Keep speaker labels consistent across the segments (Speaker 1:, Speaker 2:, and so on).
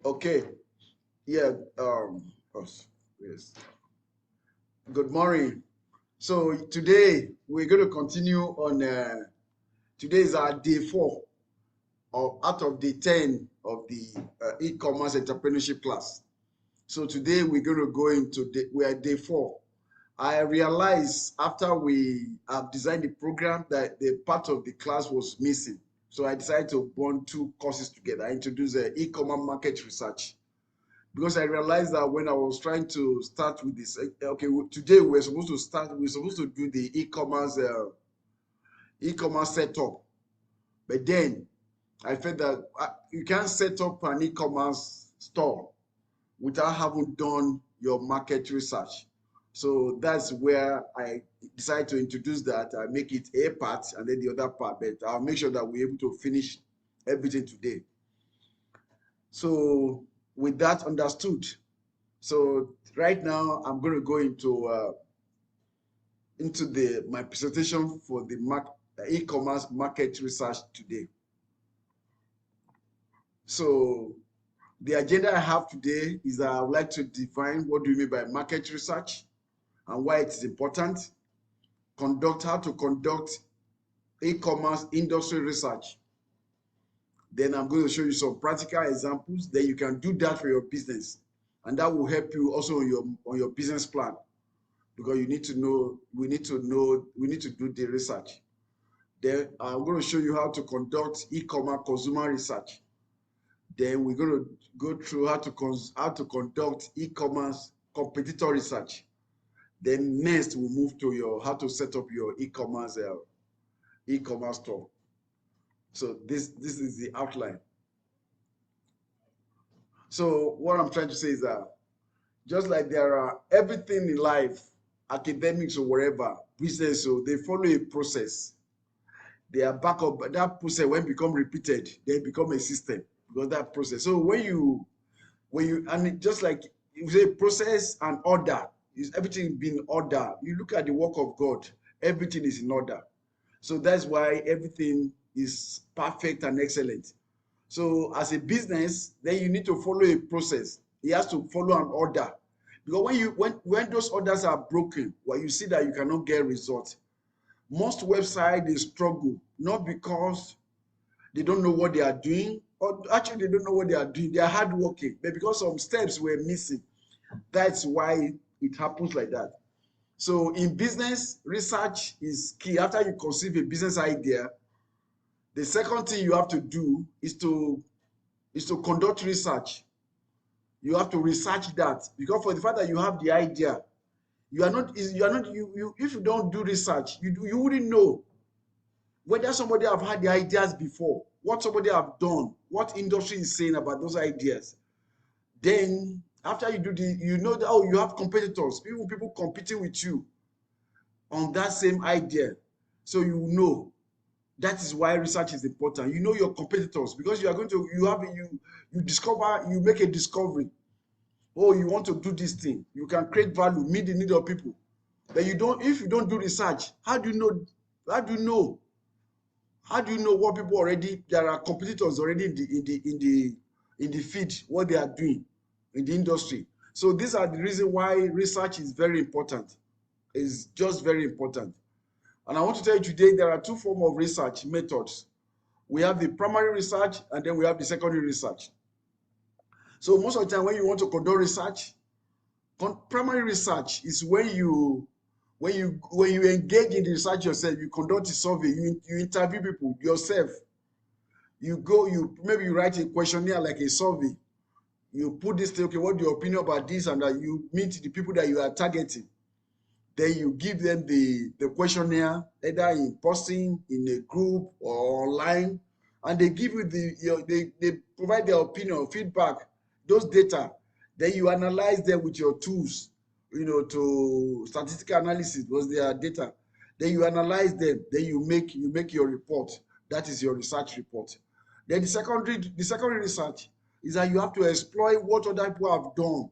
Speaker 1: Okay. Yeah. Yes. Good morning. So today we're going to continue on. Today is our day 4 of out of the 10 of the e-commerce entrepreneurship class. So today we're going to go into we are day 4. I realized after we have designed the program that the part of the class was missing. So I decided to bond 2 courses together. I introduced e-commerce market research because I realized that when I was trying to start with this, okay, today we're supposed to start. We're supposed to do the e-commerce setup, but then I felt that you can't set up an e-commerce store without having done your market research. So that's where I decided to introduce that. I make it a part and then the other part, but I'll make sure that we're able to finish everything today. So with that understood, so right now I'm going to go into my presentation for the e-commerce market research today. So the agenda I have today is that I would like to define what do you mean by market research and why it is important, how to conduct e-commerce industry research. Then I'm going to show you some practical examples. Then you can do that for your business, and that will help you also on your business plan, because you need to know, we need to do the research. Then I'm going to show you how to conduct e-commerce consumer research. Then we're going to go through how to conduct e-commerce competitor research. Then next we'll move to how to set up your e-commerce store. So this is the outline. So what I'm trying to say is that just like there are everything in life, academics or wherever, business, so they follow a process. They are back up, but that process when become repeated, they become a system because that process. So just like you say process and order, is everything being order. You look at the work of God, everything is in order. So that's why everything is perfect and excellent. So as a business, then you need to follow a process. It has to follow an order. Because when those orders are broken, well, you see that you cannot get results. Most websites, they struggle, not because they don't know what they are doing, or actually they don't know what they are doing. They are hardworking, but because some steps were missing. That's why it happens like that. So in business, research is key. After you conceive a business idea, the second thing you have to do is to conduct research. You have to research that, because for the fact that you have the idea, if you don't do research, you wouldn't know whether somebody have had the ideas before, what somebody have done, what industry is saying about those ideas. Then after you do you know that, oh, you have competitors, people competing with you on that same idea. So you know. That is why research is important. You know your competitors, because you are going to you make a discovery. Oh, you want to do this thing, you can create value, meet the need of people. But if you don't do research, how do you know what people already, there are competitors already in the field, what they are doing in the industry. So these are the reasons why research is very important. It's just very important. And I want to tell you today, there are 2 forms of research methods. We have the primary research and then we have the secondary research. So most of the time when you want to conduct research, primary research is when you engage in the research yourself, you conduct a survey, you interview people yourself. Maybe you write a questionnaire like a survey. You put this thing, okay, what's your opinion about this, and that you meet the people that you are targeting. Then you give them the questionnaire, either in person, in a group, or online, and they give you they provide their opinion, feedback, those data. Then you analyze them with your tools, to statistical analysis was their data. Then you analyze them. Then you make your report. That is your research report. Then the secondary research is that you have to exploit what other people have done,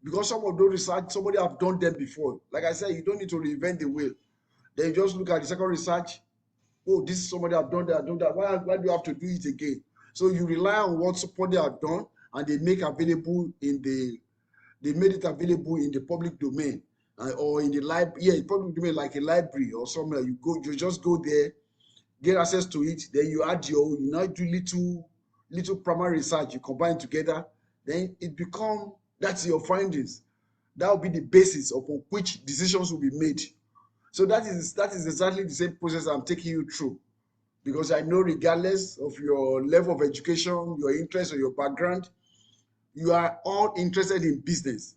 Speaker 1: because some of those research somebody have done them before. Like I said, you don't need to reinvent the wheel. Then you just look at the second research. Oh, this is somebody have done that. Why do you have to do it again? So you rely on what somebody have done, and they make available in the they made it available in the public domain, or in the library. Yeah, public domain, like a library or somewhere. You just go there, get access to it. Then you add you now do little primary research. You combine together, then it become that's your findings. That will be the basis upon which decisions will be made. So that is exactly the same process I'm taking you through, because I know regardless of your level of education, your interest, or your background, you are all interested in business.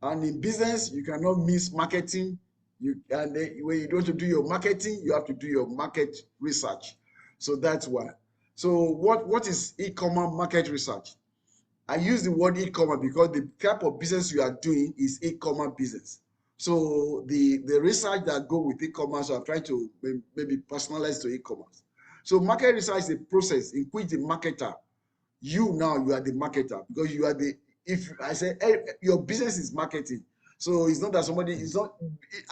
Speaker 1: And in business, you cannot miss marketing. And then when you want to do your marketing, you have to do your market research. So that's why. So what is e-commerce market research? I use the word e-commerce because the type of business you are doing is e-commerce business. So the research that go with e-commerce, I'm trying to maybe personalize to e-commerce. So market research is a process in which the marketer, you are the marketer, because you are the, if I say hey, your business is marketing. So it's not that somebody is not,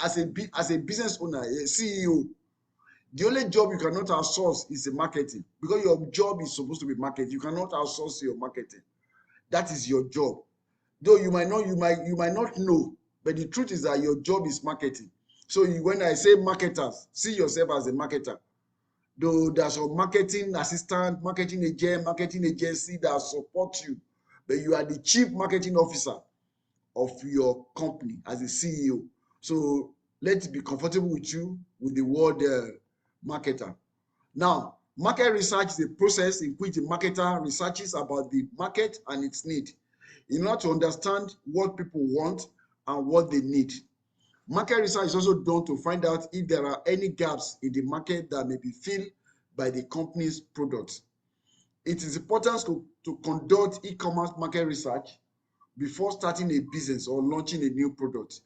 Speaker 1: as a business owner, a CEO, the only job you cannot outsource is the marketing, because your job is supposed to be marketing. You cannot outsource your marketing. That is your job. Though you might not know, but the truth is that your job is marketing. So when I say marketers, see yourself as a marketer. Though there's a marketing assistant, marketing agent, marketing agency that support you, but you are the chief marketing officer of your company as a CEO. So let's be comfortable with you with the word marketer. Now, market research is a process in which the marketer researches about the market and its need in order to understand what people want and what they need. Market research is also done to find out if there are any gaps in the market that may be filled by the company's products. It is important to conduct e-commerce market research before starting a business or launching a new product.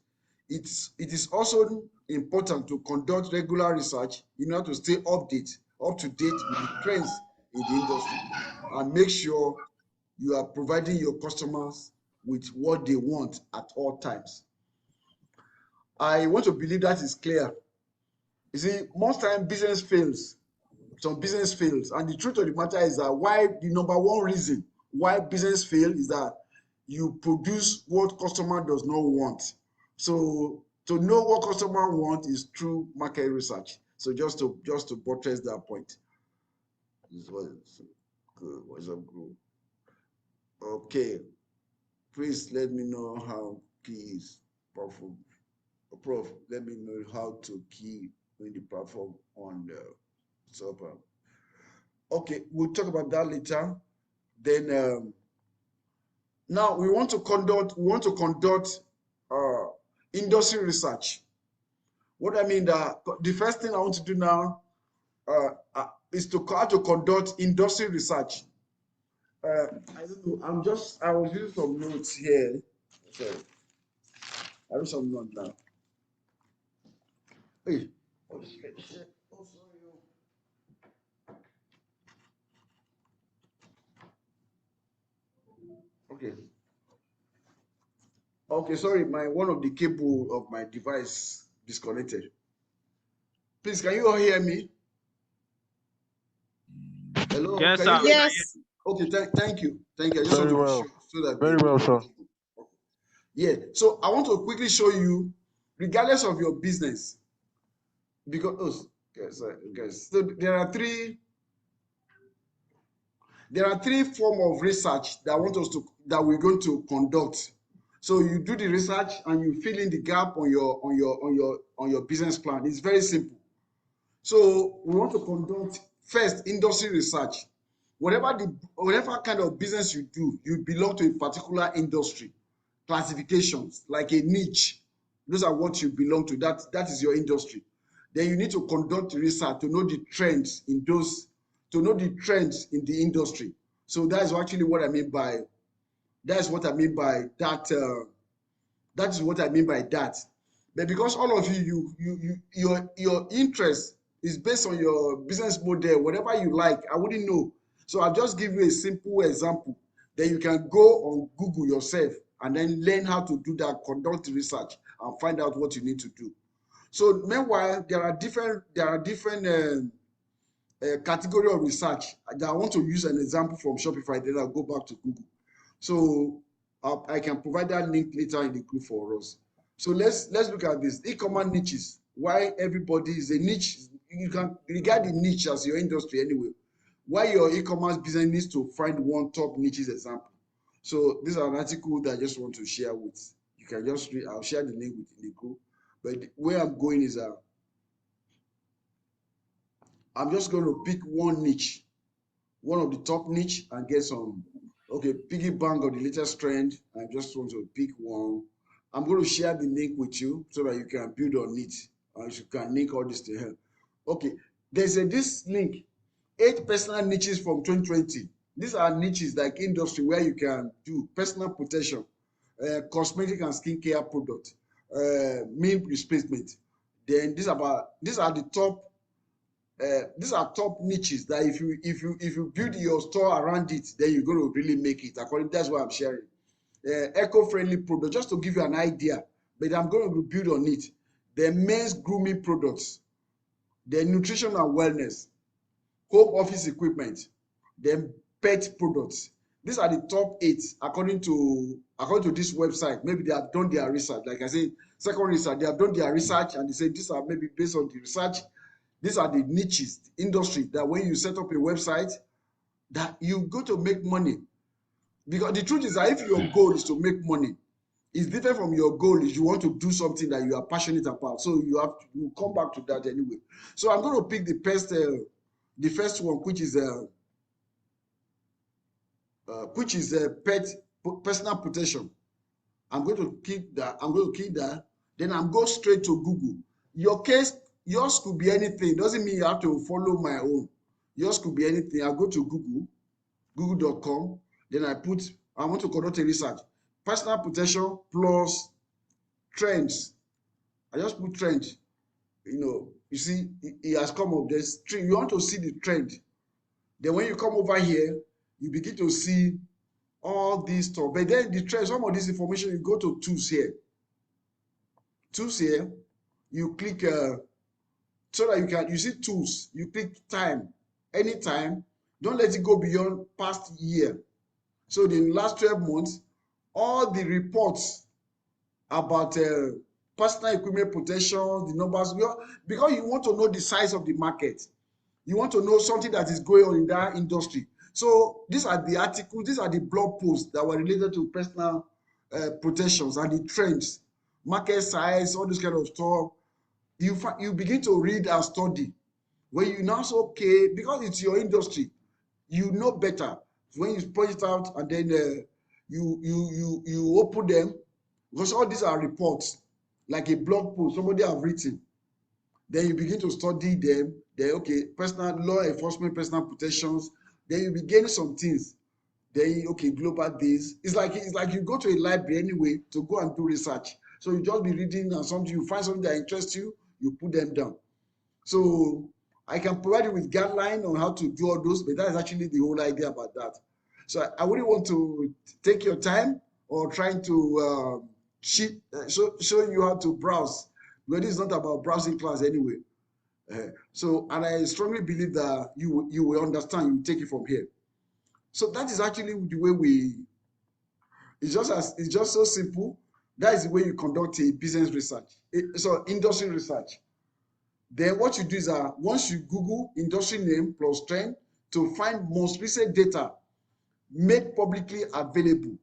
Speaker 1: It is also important to conduct regular research in order to stay up to date with the trends in the industry and make sure you are providing your customers with what they want at all times. I want to believe that is clear. You see, most time business fails. Some business fails, and the truth of the matter is that why the number one reason why business fail is that you produce what customer does not want. So to know what customer want is through market research. So just to buttress that point. This was good. What's up, group? Okay, please let me know how keys powerful. Prof, let me know how to key in the platform on the server. Okay, we'll talk about that later. Then now we want to conduct industry research. What I mean that the first thing I want to do now is to conduct industry research. I don't know. I was using some notes here. So I have some notes now. Hey. Oh, shit. Oh, sorry. Okay. Okay, sorry, one of the cable of my device disconnected. Please, can you all hear me? Hello,
Speaker 2: Yes,
Speaker 1: can
Speaker 2: sir.
Speaker 1: you hear me?
Speaker 3: Yes.
Speaker 1: Okay, thank you. Thank you. I just want
Speaker 4: Very
Speaker 1: to be
Speaker 4: well.
Speaker 1: sure so that
Speaker 4: Very well, sir.
Speaker 1: Yeah. So I want to quickly show you, regardless of your business, because so there are three forms of research that we're going to conduct. So you do the research and you fill in the gap on your business plan. It's very simple. So we want to conduct first industry research. Whatever kind of business you do, you belong to a particular industry classifications, like a niche. Those are what you belong to. That is your industry. Then you need to conduct research to know the trends in the industry. So that's actually what I mean by that. Is what I mean by that. That is what I mean by that. But because all of your interest is based on your business model, whatever you like, I wouldn't know. So I'll just give you a simple example. Then you can go on Google yourself and then learn how to do that, conduct research, and find out what you need to do. So meanwhile, there are different category of research that I want to use an example from Shopify. Then I'll go back to Google. So I can provide that link later in the group for us. So let's look at this e-commerce niches. Why everybody is a niche? You can regard the niche as your industry anyway. Why your e-commerce business needs to find one top niches example. So this is an article that I just want to share with. You can just read. I'll share the link with the group. But where I'm going is I'm just going to pick one niche, one of the top niche, and get some. Okay, piggy bank of the latest trend. I just want to pick one. I'm going to share the link with you so that you can build on it. You can link all this to help. Okay, there's this link, 8 personal niches from 2020. These are niches like industry where you can do personal protection, cosmetic and skincare product, meal replacement. Then these are the top. These are top niches that if you build your store around it, then you're going to really make it. According, that's what I'm sharing. Eco-friendly product, just to give you an idea, but I'm going to build on it. The men's grooming products, the nutrition and wellness, home office equipment, then pet products. These are the top 8 according to this website. Maybe they have done their research. Like I said, second research, they have done their research and they say these are maybe based on the research. These are the niches, the industry that when you set up a website, that you go to make money. Because the truth is that if your goal is to make money, it's different from your goal is you want to do something that you are passionate about. So you come back to that anyway. So I'm going to pick the first one, which is pet personal protection. I'm going to keep that. Then I'm go straight to Google. Yours could be anything. Doesn't mean you have to follow my own. Yours could be anything. I go to Google, google.com. Then I want to conduct a research. Personal protection plus trends. I just put trend. You see, it has come up. You want to see the trend. Then when you come over here, you begin to see all this stuff. But then the trend, some of this information, you go to tools here. Tools here, you click so that you see tools. You click time, anytime. Don't let it go beyond past year. So the last 12 months, all the reports about personal equipment protection, the numbers, because you want to know the size of the market. You want to know something that is going on in that industry. So these are the articles, these are the blog posts that were related to personal protections and the trends, market size, all this kind of stuff. You begin to read and study. When you now say, okay, because it's your industry, you know better. When you point it out and then you open them, because all these are reports, like a blog post somebody have written. Then you begin to study them. Then okay, personal law enforcement, personal protections. Then you begin some things. Then okay, global this. It's like you go to a library anyway to go and do research. So you just be reading and something you find something that interests you, you put them down. So I can provide you with guideline on how to do all those, but that is actually the whole idea about that. So I wouldn't want to take your time or trying to show you how to browse. But this is not about browsing class anyway. And I strongly believe that you will understand, you take it from here. So that is actually the way it's just so simple. That is the way you conduct a business research, so industry research. Then what you do is once you Google industry name plus trend to find most recent data made publicly available.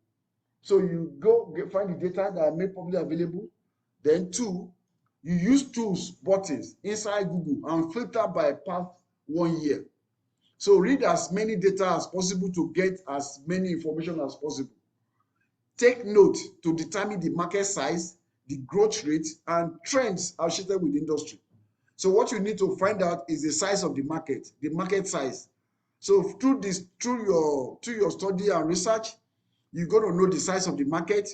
Speaker 1: So you find the data that are made publicly available. Then 2, you use tools buttons inside Google and filter by past 1 year. So read as many data as possible to get as many information as possible. Take note to determine the market size, the growth rate, and trends associated with the industry. So what you need to find out is the size of the market size. So through your study and research, you're going to know the size of the market.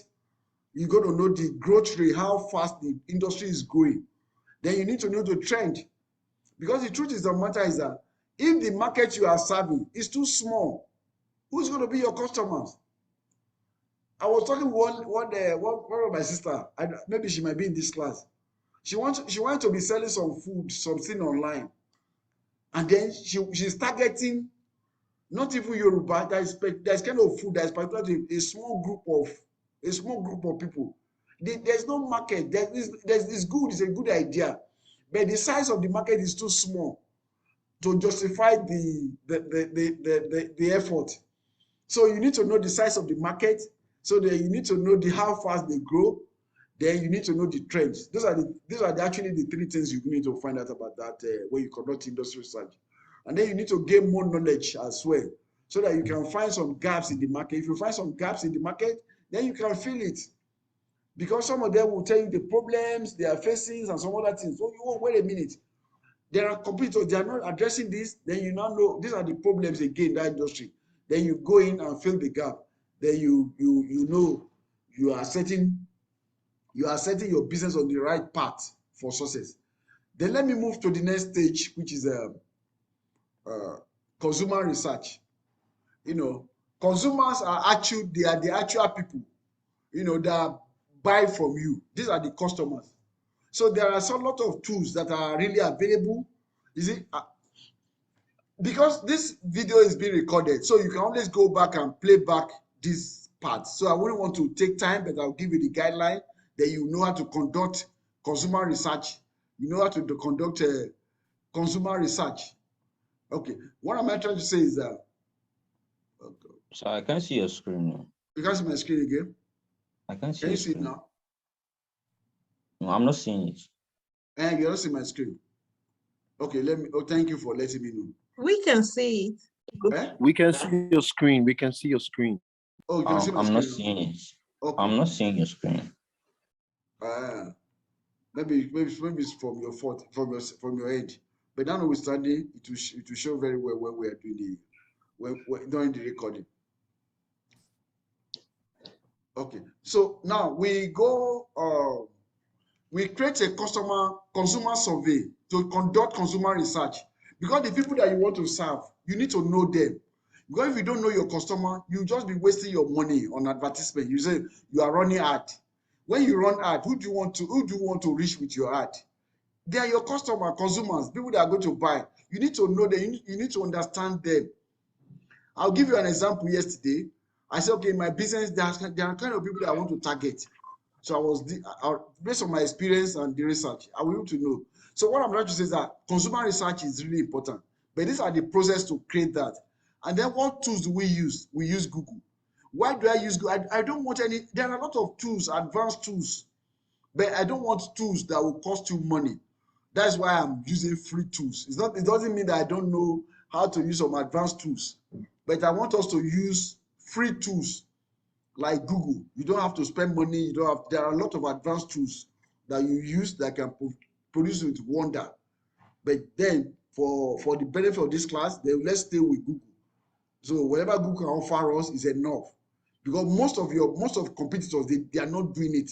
Speaker 1: You're going to know the growth rate, how fast the industry is growing. Then you need to know the trend. Because the truth is the matter is that if the market you are serving is too small, who's going to be your customers? I was talking one of my sister, maybe she might be in this class. She wanted to be selling some food, something online. And then she's targeting Not even Yoruba. There's kind of food that is particular to a small group of people. There's no market. It's good. It's a good idea, but the size of the market is too small to justify the effort. So you need to know the size of the market. So that you need to know how fast they grow. Then you need to know the trends. These are actually the three things you need to find out about that when you conduct industry research. And then you need to gain more knowledge as well, so that you can find some gaps in the market. If you find some gaps in the market, then you can fill it. Because some of them will tell you the problems they are facing and some other things. So wait a minute. There are competitors, they are not addressing this. Then you now know these are the problems again in that industry. Then you go in and fill the gap. Then you know you are setting your business on the right path for success. Then let me move to the next stage, which is consumer research. Consumers are the actual people, that buy from you. These are the customers. So there are a lot of tools that are really available. You see, because this video is being recorded, so you can always go back and play back this part. So I wouldn't want to take time, but I'll give you the guideline that you know how to conduct consumer research. You know how to conduct consumer research. Okay, what am I trying to say is that. Okay.
Speaker 2: So I can't see your screen now.
Speaker 1: You can see my screen again?
Speaker 2: I can't see
Speaker 1: Can
Speaker 2: your
Speaker 1: you see it
Speaker 2: screen.
Speaker 1: now?
Speaker 2: No, I'm not seeing it.
Speaker 1: And you're not seeing my screen. Okay, thank you for letting me know.
Speaker 3: We can see it.
Speaker 1: Eh?
Speaker 4: We can see your screen. We can see your screen.
Speaker 1: Oh, you can see my
Speaker 2: I'm
Speaker 1: screen
Speaker 2: not
Speaker 1: now?
Speaker 2: seeing it.
Speaker 1: Okay.
Speaker 2: I'm not seeing your screen.
Speaker 1: Maybe it's from your fault, from your end. But now notwithstanding, it will show very well when we are doing during the recording. Okay, so now we create a consumer survey to conduct consumer research, because the people that you want to serve, you need to know them. Because if you don't know your customer, you just be wasting your money on advertisement. You say you are running ad. When you run ad, who do you want to reach with your ad? They are your consumers, people that are going to buy. You need to know them. You need to understand them. I'll give you an example. Yesterday, I said, okay, in my business, there are kind of people that I want to target. So based on my experience and the research, I will to know. So what I'm trying to say is that consumer research is really important. But these are the process to create that. And then what tools do we use? We use Google. Why do I use Google? I don't want any. There are a lot of tools, advanced tools, but I don't want tools that will cost you money. That's why I'm using free tools. It doesn't mean that I don't know how to use some advanced tools, but I want us to use free tools like Google. You don't have to spend money. There are a lot of advanced tools that you use that can produce with wonder. But then for the benefit of this class, then let's stay with Google. So whatever Google can offer us is enough, because most of competitors, they are not doing it.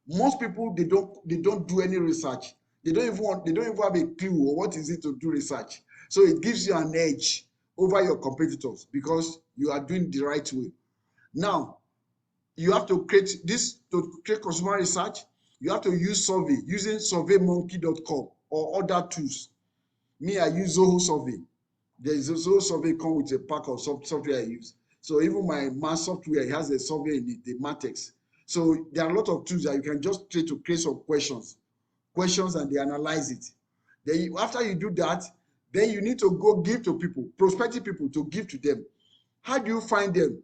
Speaker 1: Most people, they don't do any research. They don't even have a clue or what is it to do research. So it gives you an edge over your competitors because you are doing the right way. Now, you have to create consumer research. You have to use survey using surveymonkey.com or other tools. Me, I use Zoho Survey. There's a Zoho Survey come with a pack of software I use. So even my mass software, it has a survey in it, the Matrix. So there are a lot of tools that you can just try to create some questions, and they analyze it. Then after you do that, then you need to go give to people, prospective people, to give to them. How do you find them?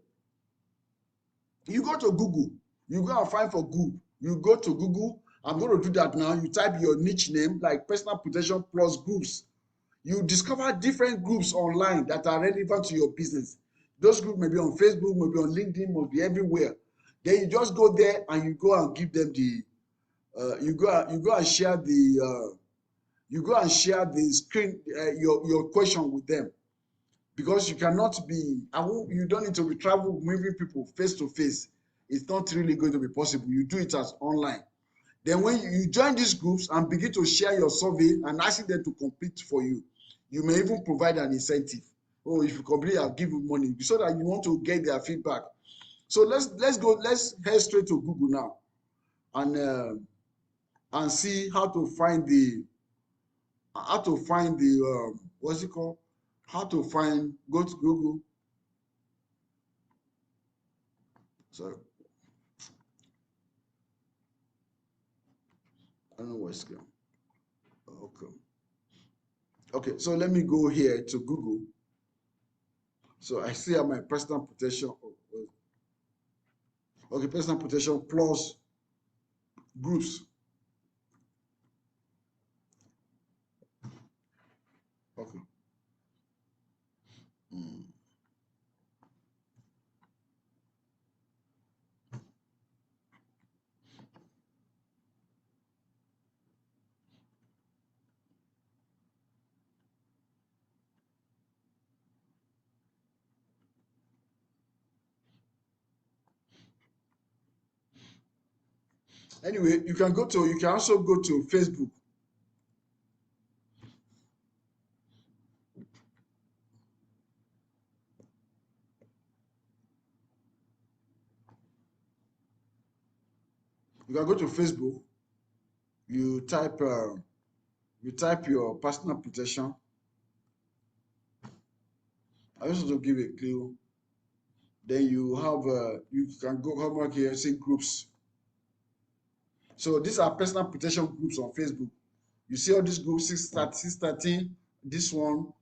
Speaker 1: You go to Google. You go and find for Google. You go to Google. I'm going to do that now. You type your niche name, like personal protection plus groups. You discover different groups online that are relevant to your business. Those groups may be on Facebook, may be on LinkedIn, may be everywhere. Then you just go there and you go and give them the you go and share the screen, your question with them, because you cannot be, you don't need to be travel moving people face to face. It's not really going to be possible. You do it as online. Then when you join these groups and begin to share your survey and asking them to compete for you, you may even provide an incentive. Oh, if you complete, I'll give you money, so that you want to get their feedback. So let's head straight to Google now and see how to find the what's it called? Go to Google So I don't know what's going. Okay. Okay, so let me go here to Google. So I see my personal protection. Okay, personal protection plus groups. Okay. Mm. Anyway, you can also go to Facebook. You can go to Facebook. You type your personal protection. I also to give a clue. Then you have you can go homework here, see groups. So these are personal protection groups on Facebook. You see all these groups, 613, this one,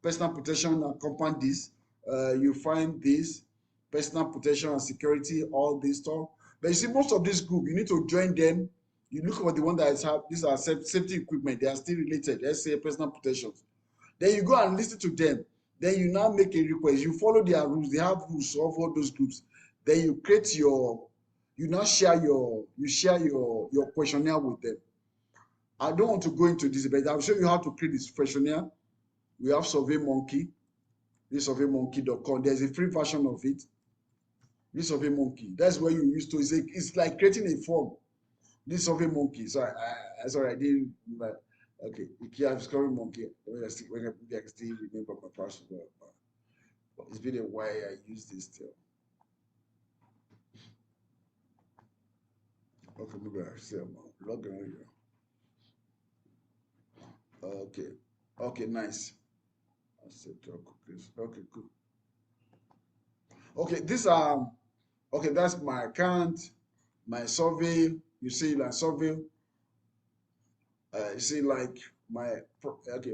Speaker 1: personal protection and compound this. You find this, personal protection and security, all this stuff. But you see, most of this group, you need to join them. You look for the one that have these are safety equipment, they are still related. Let's say personal protection. Then you go and listen to them. Then you now make a request. You follow their rules. They have rules of all those groups. Then you create you now share your questionnaire with them. I don't want to go into this, but I'll show you how to create this questionnaire. We have SurveyMonkey, this surveymonkey.com. There's a free version of it. This SurveyMonkey. That's where you used to. It's like creating a form. This SurveyMonkey. So sorry, I didn't. Okay, IKEA discovery monkey. When I still remember my password, but it's been a while I use this still. Okay, maybe I say I'm logging on here. Okay, nice. I said cookies. Okay, cool. Okay, okay, that's my account, my survey. You see, like survey. You see, like my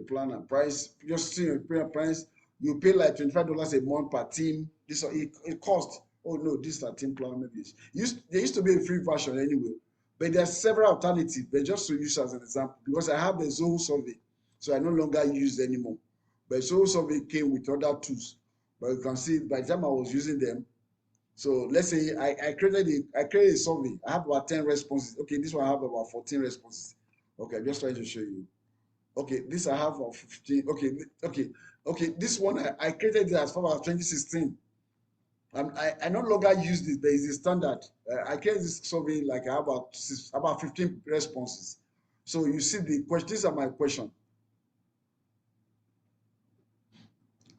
Speaker 1: plan and price. Just see your price. You pay like $25 a month per team. This it cost. Oh no, this is a team plan. Maybe there used to be a free version anyway, but there's several alternatives. But just to use as an example, because I have the Zoho survey, so I no longer use it anymore. But Zoho survey came with other tools. But you can see by the time I was using them. So let's say I created a survey. I have about 10 responses. Okay, this one I have about 14 responses. Okay, I'm just trying to show you. Okay, this I have of 15. Okay. This one I created it as far as 2016. I no longer use this, but it's a standard. I created this survey like I have about 15 responses. So you see the question. These are my question.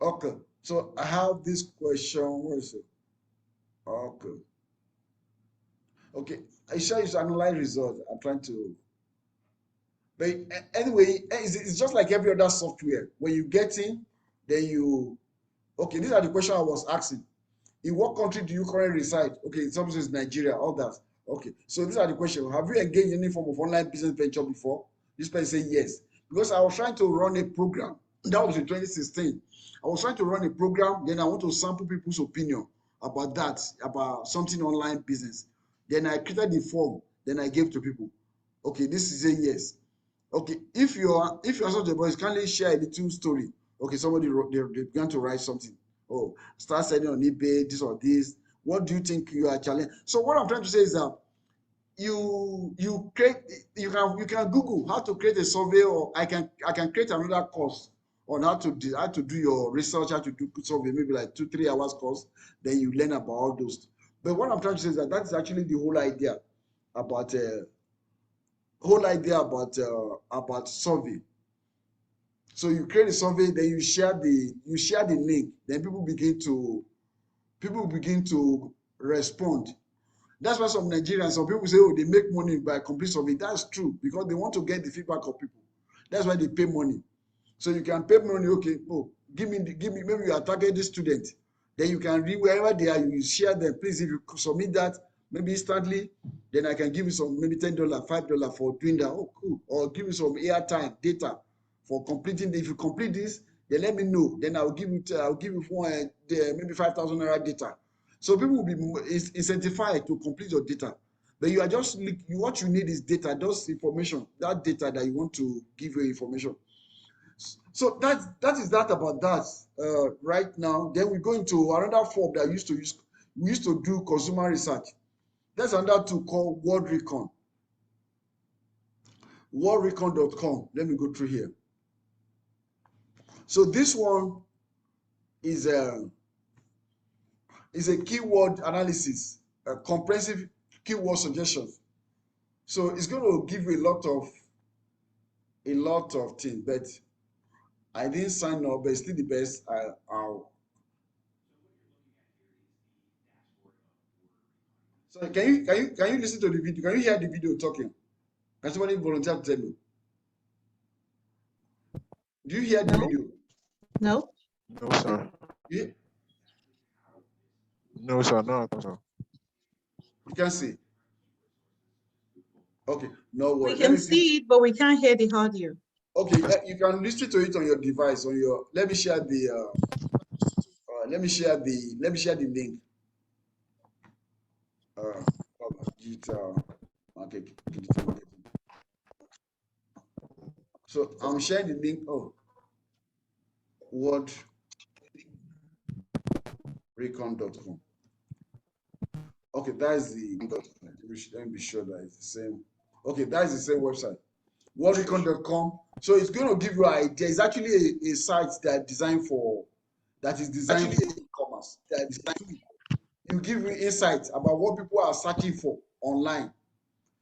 Speaker 1: Okay, so I have this question. Where is it? Okay. Okay, I show you analyze result. I'm trying to. But anyway, it's just like every other software. When you get in, then you, okay, these are the questions I was asking. In what country do you currently reside? Okay, some says Nigeria, all that. Okay, so these are the questions. Have you engaged in any form of online business venture before? This person say yes. Because I was trying to run a program. That was in 2016. I was trying to run a program, then I want to sample people's opinion about that, about something online business. Then I created the form, then I gave to people. Okay, this is a yes. Okay, if you're such a boys, kindly share a little story. Okay, somebody wrote, they began to write something. Oh, start selling on eBay, this or this. What do you think you are challenging? So what I'm trying to say is that you can Google how to create a survey, or I can create another course on how to do your research, how to do survey, maybe like 2-3 hours course. Then you learn about all those. But what I'm trying to say is that that's actually the whole idea about survey. So you create a survey, then you share the link, then people begin to respond. That's why some Nigerians, some people say, oh, they make money by complete survey. That's true, because they want to get the feedback of people. That's why they pay money. So you can pay money. Okay, oh, give me maybe you are targeting student. Then you can read wherever they are, you share them. Please, if you submit that, maybe instantly, then I can give you some, maybe $10, $5 for doing that. Oh, cool. Or give you some airtime, data for completing. If you complete this, then let me know. Then I'll give you maybe 5,000 naira data. So people will be incentivized to complete your data. But you are just, what you need is data, just information, that data that you want to give you information. So that is that about that right now. Then we go into another form that we used to do consumer research. There's another tool called World Recon. WorldRecon.com. Let me go through here. So this one is a keyword analysis, a comprehensive keyword suggestions. So it's going to give you a lot of things, but I didn't sign up, but it's still the best. So can you listen to the video? Can you hear the video talking? Can somebody volunteer to tell me? Do you hear the video?
Speaker 3: No.
Speaker 4: No, sir.
Speaker 1: Yeah.
Speaker 4: No, sir. No, sir.
Speaker 1: You can see. Okay, no
Speaker 3: We
Speaker 1: worries.
Speaker 3: can see it, but we can't hear the audio.
Speaker 1: Okay, you can listen to it on your device. Let me share the link. Digital marketing. So I'm sharing the link. Oh, worldrecon.com. Okay, that is the. Let me be sure that it's the same. Okay, that is the same website. Worldrecon.com. So it's going to give you an idea. It's actually a site that is designed for e-commerce. You give you insights about what people are searching for online.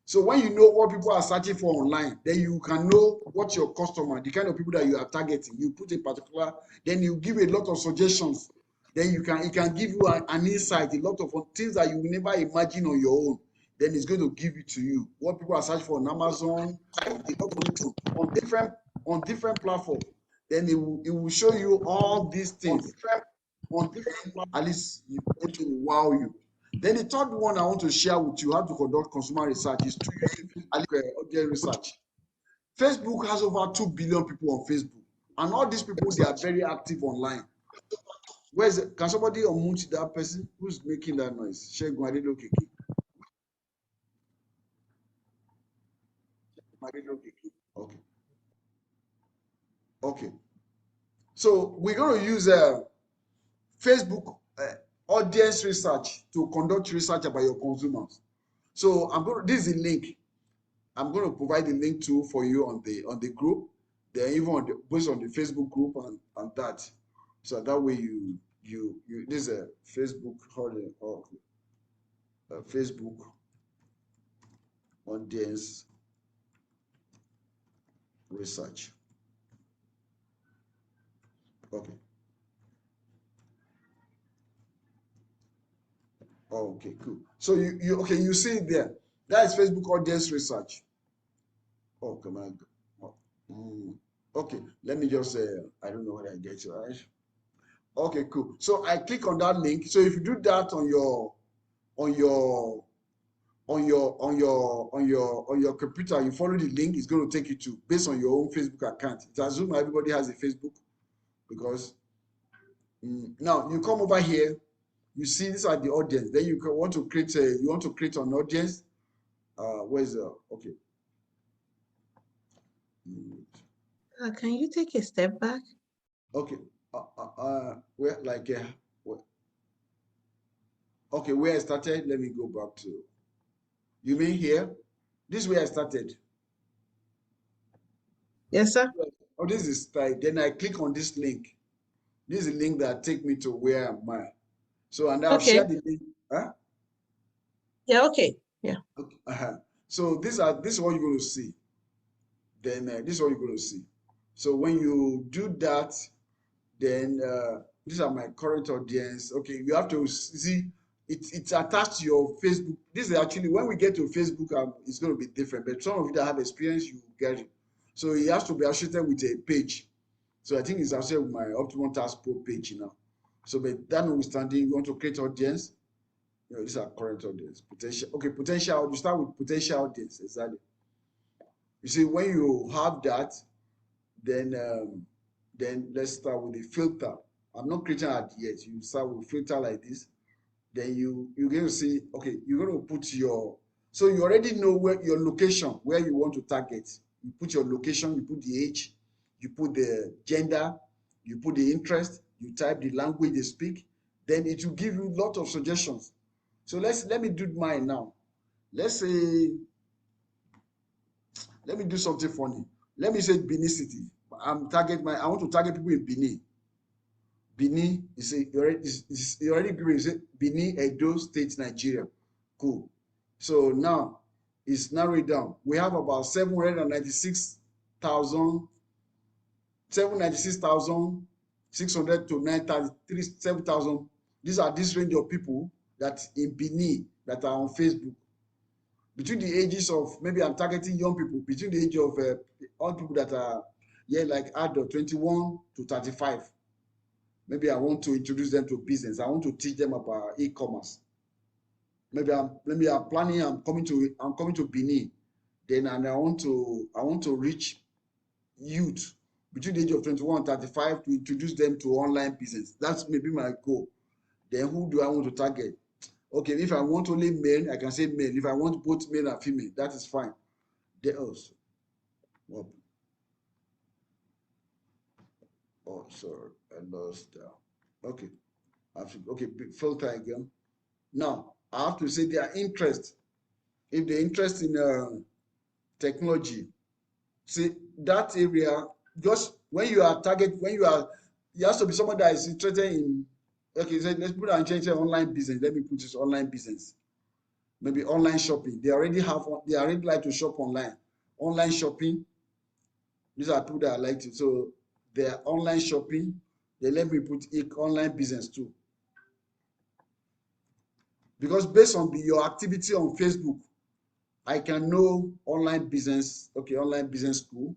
Speaker 1: So when you know what people are searching for online, then you can know what your customer, the kind of people that you are targeting. You put a particular, then you give a lot of suggestions. Then it can give you an insight, a lot of things that you will never imagine on your own. Then it's going to give it to you. What people are searching for on Amazon, on different platforms. Then it will show you all these things on different platforms. At least it will wow you. Then the third one I want to share with you how to conduct consumer research is to use audience research. Facebook has over 2 billion people on Facebook, and all these people, they are very active online. Can somebody unmute that person who's making that noise? Okay. Okay. So we're going to use Facebook audience research to conduct research about your consumers. So this is a link. I'm going to provide the link to for you on the group. Then even based on the Facebook group and that. So that way you this is a Facebook Facebook audience research. Okay. Oh, okay, cool. So you see it there. That is Facebook audience research. Oh, come on. Okay, let me just say I don't know what I get, right? Okay, cool. So I click on that link. So if you do that on your computer, you follow the link, it's going to take you to based on your own Facebook account. It assumes everybody has a Facebook because now you come over here, you see these are the audience. Then you want to create an audience. Where's okay?
Speaker 3: Can you take a step back?
Speaker 1: Okay. Where okay, where I started, let me go back to. You mean here? This is where I started.
Speaker 3: Yes, sir.
Speaker 1: Oh, this is style. Then I click on this link. This is a link that take me to where am I. So and I've shared the link. Huh?
Speaker 3: Yeah. Okay. Yeah.
Speaker 1: Okay. So this is what you're going to see. Then this is what you're going to see. So when you do that, then these are my current audience. Okay, you have to see it's attached to your Facebook. This is actually when we get to Facebook, it's going to be different. But some of you that have experience, you get it. So it has to be associated with a page. So I think it's associated with my Optimum Task Pro page now. So, but that notwithstanding, you want to create audience. You know, these are current audience, potential. Okay, potential. You start with potential audience, exactly. You see, when you have that, then let's start with the filter. I'm not creating ad yet. You start with filter like this. Then you're going to see, okay, you're going to put your, so you already know where your location, where you want to target. You put your location, you put the age, you put the gender, you put the interest, you type the language they speak, then it will give you a lot of suggestions. So let me do mine now. Let's say, let me do something funny. Let me say Benin City. I want to target people in Benin. Benin is already green. Is it Benin, Edo State, Nigeria? Cool. So now it's narrowed down. We have about 796,600 to 937,000. These are this range of people that in Benin that are on Facebook. Between the ages of, maybe I'm targeting young people, between the age of all people that are, like adult 21 to 35. Maybe I want to introduce them to business. I want to teach them about e-commerce. Maybe I'm planning. I'm coming to Benin. Then and I want to reach youth between the age of 21 and 35 to introduce them to online business. That's maybe my goal. Then who do I want to target? Okay, if I want only male, I can say male. If I want both male and female, that is fine. Then also, oh, sorry, I lost that. Okay, okay, filter again. Now I have to say their interest. If the interest in technology, see that area. Just when you are you have to be someone that is interested in. Okay, so let's put an change online business. Let me put this online business. Maybe online shopping. They already like to shop online. Online shopping. These are people that I like to. So they're online shopping. Then let me put online business too. Because based on your activity on Facebook, I can know online business. Okay, online business school.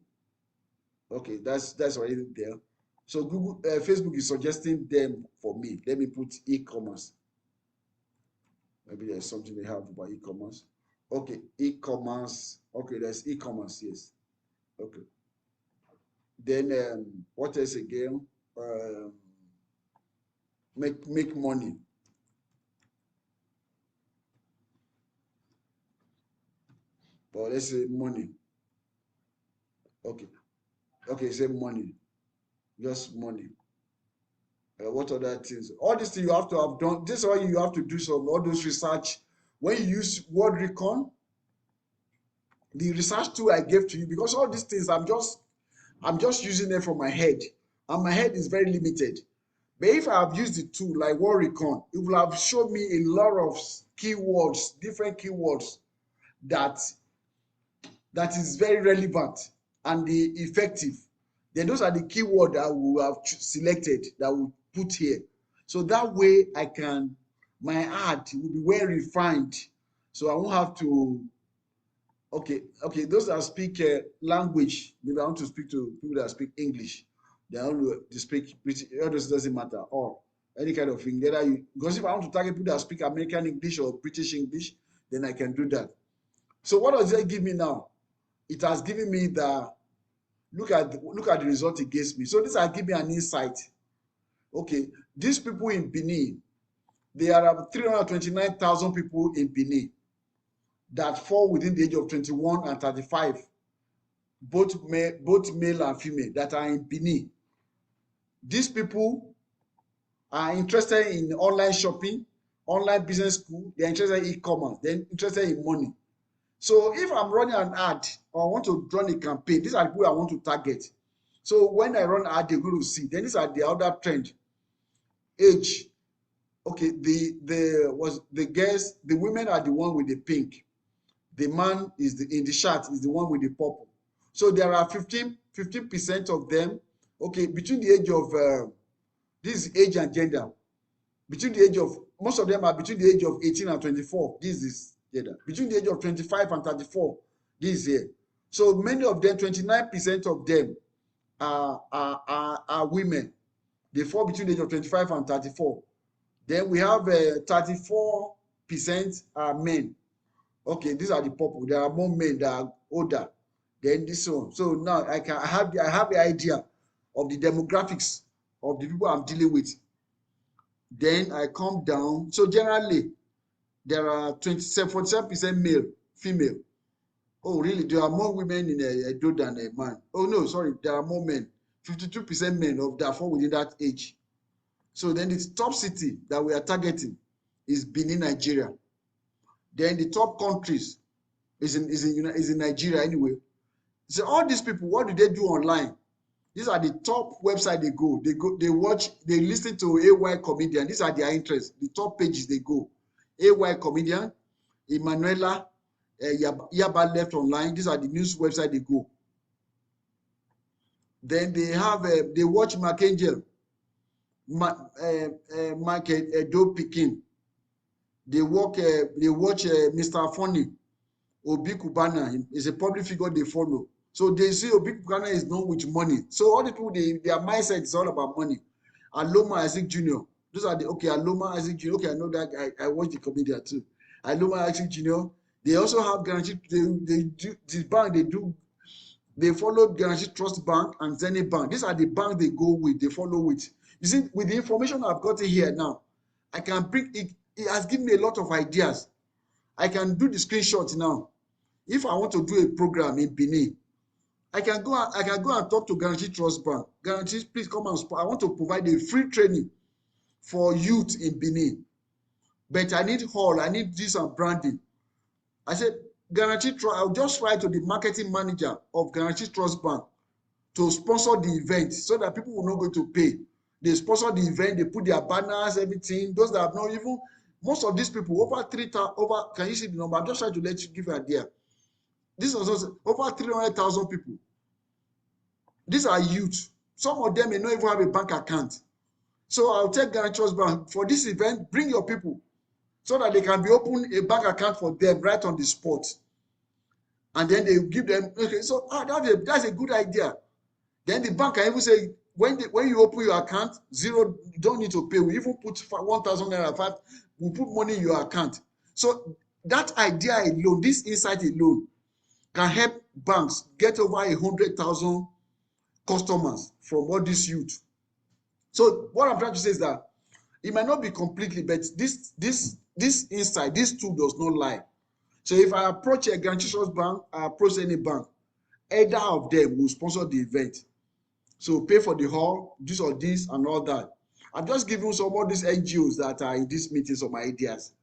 Speaker 1: Okay, that's already there. So Facebook is suggesting them for me. Let me put e-commerce. Maybe there's something they have about e-commerce. Okay, e-commerce. Okay, there's e-commerce. Yes. Okay. Then what else again? Make money. Or let's say money. Okay. Okay, say money. Just money. What other things? All these things you have to have done. This is why you have to do some all those research. When you use word recon, the research tool I gave to you, because all these things I'm just using them from my head, and my head is very limited. But if I have used the tool like word recon, it will have shown me a lot of keywords, different keywords that is very relevant and effective. Then those are the keywords that we have selected that we put here. So that way my ad will be well refined. So I won't have to, okay, those that speak language, maybe I want to speak to people that speak English. They want to speak British, all those doesn't matter, or any kind of thing. Because if I want to target people that speak American English or British English, then I can do that. So what does that give me now? It has given me look at the result it gives me. So this has given me an insight. Okay, these people in Benin, there are 329,000 people in Benin that fall within the age of 21 and 35, both male and female, that are in Benin. These people are interested in online shopping, online business school. They're interested in e-commerce. They're interested in money. So if I'm running an ad or I want to run a campaign, these are the people I want to target. So when I run ad, they're going to see. Then these are the other trend. Age. Okay, the women are the one with the pink. The man is in the chart is the one with the purple. So there are 15% of them. Okay, between the age of this is age and gender. Between the age of most of them are between the age of 18 and 24. This is gender. Between the age of 25 and 34. This is here. So many of them, 29% of them are women. They fall between the age of 25 and 34. Then we have 34% are men. Okay, these are the people. There are more men that are older than this one. So now I have the idea of the demographics of the people I'm dealing with. Then I come down. So generally, there are 47% male, female. Oh, really? There are more women in Edo than a man. Oh, no, sorry. There are more men. 52% men of that fall within that age. So then the top city that we are targeting is Benin, Nigeria. Then the top countries is in Nigeria anyway. So all these people, what do they do online? These are the top website they go. They watch, they listen to AY comedian. These are their interests. The top pages they go. AY comedian, Emanuela, Yaba Left Online. These are the news website they go. Then they have they watch Markangel, Market Edo Pikin. They watch Mr. Funny, Obi Kubana is a public figure they follow. So they see Obi Kubana is known with money. So all the people, their mindset is all about money. Aloma Isaac Jr. Those are the Aloma Isaac Jr. Okay, I know that I watch the comedian too. Aloma Isaac Jr. They also have guaranteed. They do the bank. They follow Guaranteed Trust Bank and Zenith Bank. These are the bank they go with. They follow with. You see, with the information I've gotten here now, I can bring it. It has given me a lot of ideas. I can do the screenshot now. If I want to do a program in Benin, I can go and talk to Guaranteed Trust Bank. Guaranteed, please come and I want to provide a free training for youth in Benin. But I need hall, I need this and branding. I said, Guaranteed Trust, I'll just write to the marketing manager of Guaranteed Trust Bank to sponsor the event so that people will not go to pay. They sponsor the event, they put their banners, everything. Those that have not even, most of these people, over 3,000, can you see the number? I'm just trying to let you give you an idea. This is also over 300,000 people. These are youth. Some of them may not even have a bank account. So I'll take Guaranteed Trust Bank for this event, bring your people so that they can be open a bank account for them right on the spot. And then they give them, okay, so that's a good idea. Then the bank can even say, when you open your account, zero, you don't need to pay. We even put 1,000 naira, we put money in your account. So that idea alone, this insight alone, can help banks get over 100,000 customers from all this youth. So what I'm trying to say is that it might not be completely, but this insight, this tool does not lie. So if I approach a Guaranteed Trust Bank, I approach any bank, either of them will sponsor the event. So pay for the hall, this or this and all that. I'm just giving some of these NGOs that are in this meeting some ideas.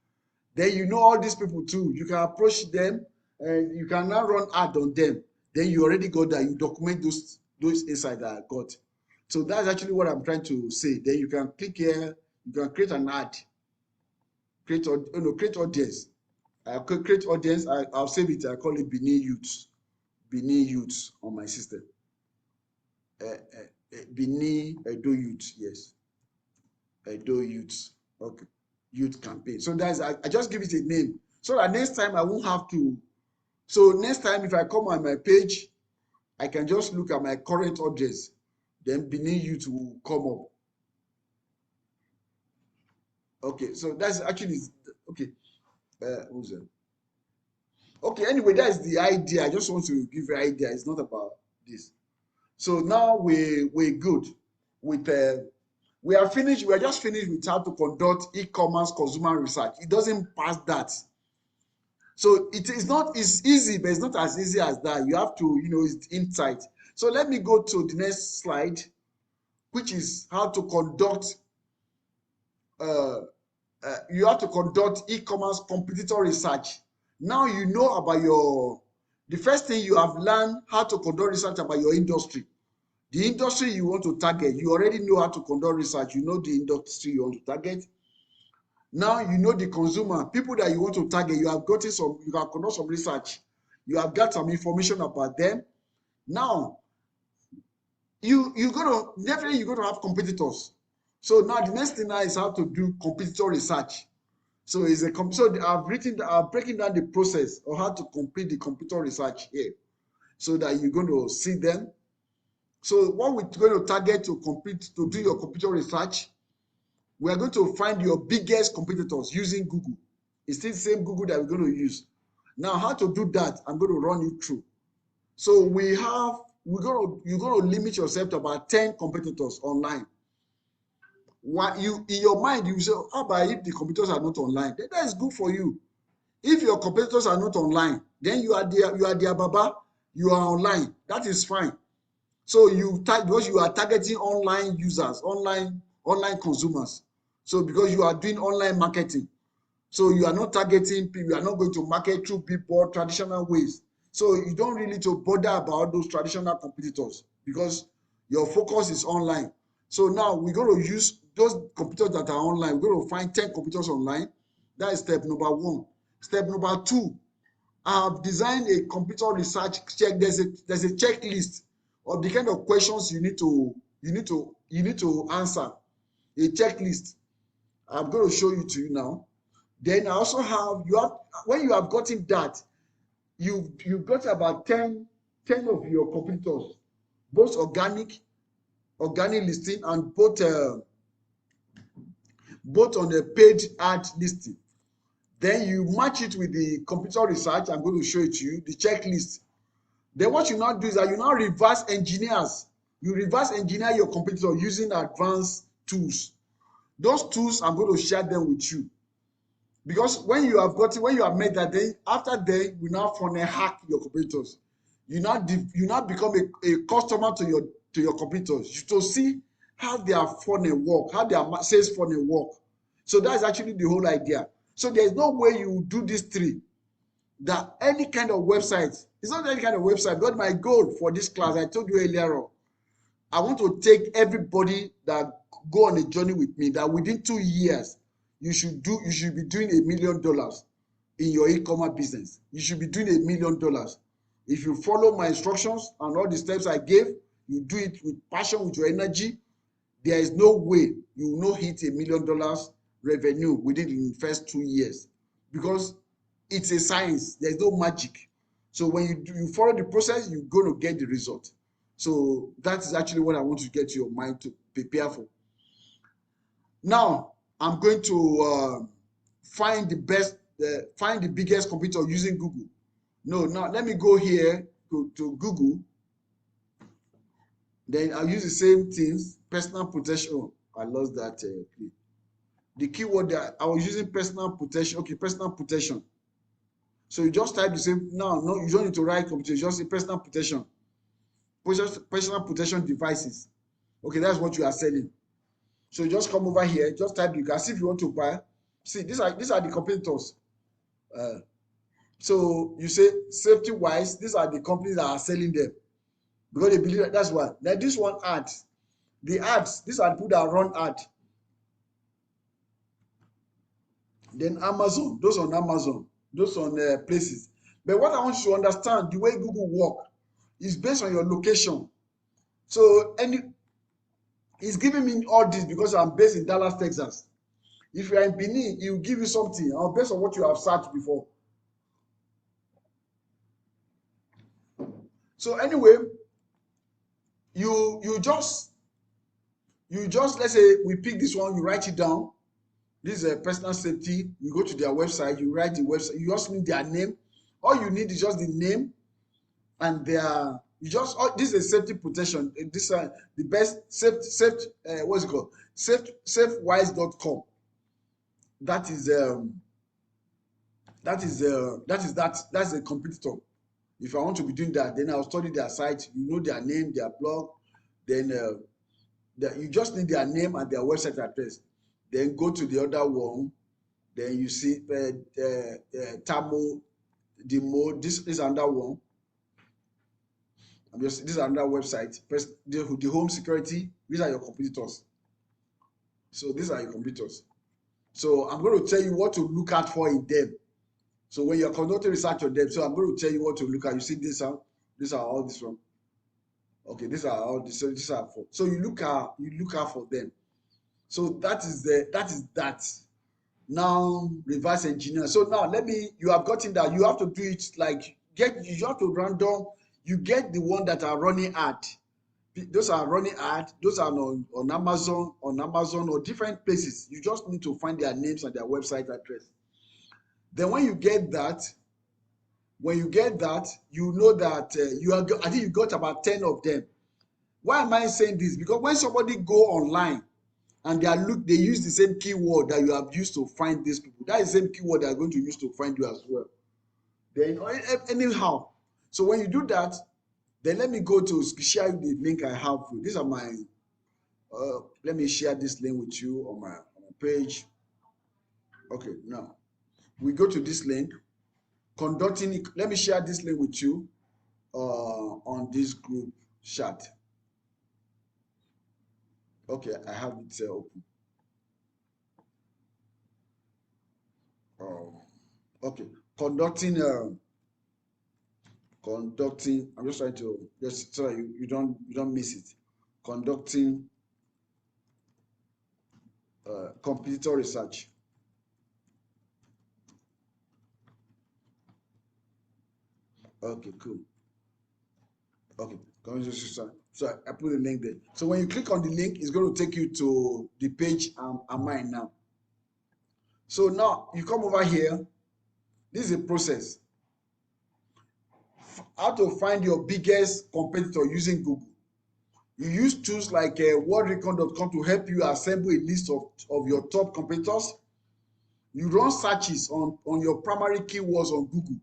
Speaker 1: Then you know all these people too. You can approach them and you can now run ad on them. Then you already got that. You document those insights that I got. So that's actually what I'm trying to say. Then you can click here. You can create an ad. Create audience. I'll create audience. I'll save it. I call it Benin Youths. Benin Youths on my system. Benin Edo Youths. Yes. Edo Youths. Okay. Youth campaign. So that's I just give it a name. So that next time I won't have to. So next time if I come on my page, I can just look at my current audience. Then Benin Youth will come up. Okay, so that's actually okay. Who's that? Okay, anyway, that's the idea. I just want to give you an idea. It's not about this. So now we're good with we are finished. We are just finished with how to conduct e-commerce consumer research. It doesn't pass that. So it's easy, but it's not as easy as that. You have to, it's insight. So let me go to the next slide, which is how to conduct you have to conduct e-commerce competitor research. Now you know about the first thing you have learned how to conduct research about your industry. The industry you want to target, you already know how to conduct research. You know the industry you want to target. Now you know the consumer, people that you want to target. You have conducted some research. You have got some information about them. Now you're going to have competitors. So now the next thing now is how to do competitor research. So I've breaking down the process of how to complete the competitor research here, so that you're going to see them. So what we're going to target to do your computer research, we are going to find your biggest competitors using Google. It's still the same Google that we're going to use. Now, how to do that, I'm going to run you through. So you're going to limit yourself to about 10 competitors online. In your mind, you say, how about if the competitors are not online? Then that is good for you. If your competitors are not online, then you are their baba, you are online. That is fine. So because you are targeting online users, online consumers. So because you are doing online marketing, so you are not targeting people, you are not going to market through people traditional ways. So you don't really to bother about those traditional competitors because your focus is online. So now we're going to use those competitors that are online. We're going to find 10 competitors online. That is step number 1. Step number 2, I have designed a computer research check. There's a checklist of the kind of questions you need to answer. A checklist. I'm going to show you to you now. Then I also when you have gotten that, you've got about 10 of your competitors, both organic listing and both on the paid ad listing. Then you match it with the computer research. I'm going to show it to you, the checklist. Then what you now do is that you now reverse engineers. You reverse engineer your competitor using advanced tools. Those tools, I'm going to share them with you. Because when you have made that, then after that, you now funnel hack your competitors. You now become a customer to your competitors. To see how their funnel work, how their sales funnel work. So that's actually the whole idea. So there's no way you do these 3. That any kind of website, it's not any kind of website, but my goal for this class, I told you earlier on, I want to take everybody that go on a journey with me, that within 2 years, you should be doing $1 million in your e-commerce business. You should be doing $1 million. If you follow my instructions and all the steps I gave, you do it with passion, with your energy, there is no way you will not hit $1 million revenue within the first 2 years, because it's a science. There's no magic. So when you follow the process, you're going to get the result. So that is actually what I want to get your mind to prepare for. Now, I'm going to find the biggest competitor using Google. No, now let me go here to Google. Then I'll use the same things, personal protection. Oh, I lost that. The keyword that I was using, personal protection. Okay, personal protection. So you just type the same. No, you don't need to write computer. You just say personal protection. Personal protection devices. Okay, that's what you are selling. So you just come over here, just type the as if you want to buy. See, these are the competitors. So you say safety wise, these are the companies that are selling them because they believe that's why. Now this one ads, the ads, these are people that run ad. Then Amazon, those on Amazon, those on places. But what I want you to understand, the way Google work is based on your location. So it's giving me all this because I'm based in Dallas, Texas. If you are in Benin, it will give you something based on what you have searched before. So anyway, you just let's say we pick this one, you write it down. This is a personal safety. You go to their website, you write the website, you just need their name. All you need is just the name and their this is a safety protection. This is the best what's it called? Safewise.com. That's a competitor. If I want to be doing that, then I'll study their site, their name, their blog, then you just need their name and their website address. Then go to the other one, then you see Tamo, Demo, this is another one. This is another website. The home security, these are your competitors. So these are your competitors. So I'm going to tell you what to look out for in them. So when you're conducting research on them, so I'm going to tell you what to look at. You see these are all this one. Okay, these are all this. So these are for. So you look out for them. So that is that. Now reverse engineer. So now you have gotten that. You have to do it like you have to random. You get the one that are running ad. those are running ads, those are on Amazon, or different places. You just need to find their names and their website address. Then when you get that, you know that I think you got about 10 of them. Why am I saying this? Because when somebody go online and they use the same keyword that you have used to find these people, that is the same keyword they are going to use to find you as well. Then anyhow, so when you do that, then let me go to share the link I have. These are my let me share this link with you on my page. Okay, now we go to this link, conducting. Let me share this link with you on this group chat. Okay, I have it open. Okay, conducting. I'm just trying to just so you don't miss it. Conducting competitor research. Okay, cool. Okay, so I put the link there. So when you click on the link, it's going to take you to the page I'm in now. So now you come over here. This is a process. How to find your biggest competitor using Google. You use tools like worldrecon.com to help you assemble a list of your top competitors. You run searches on your primary keywords on Google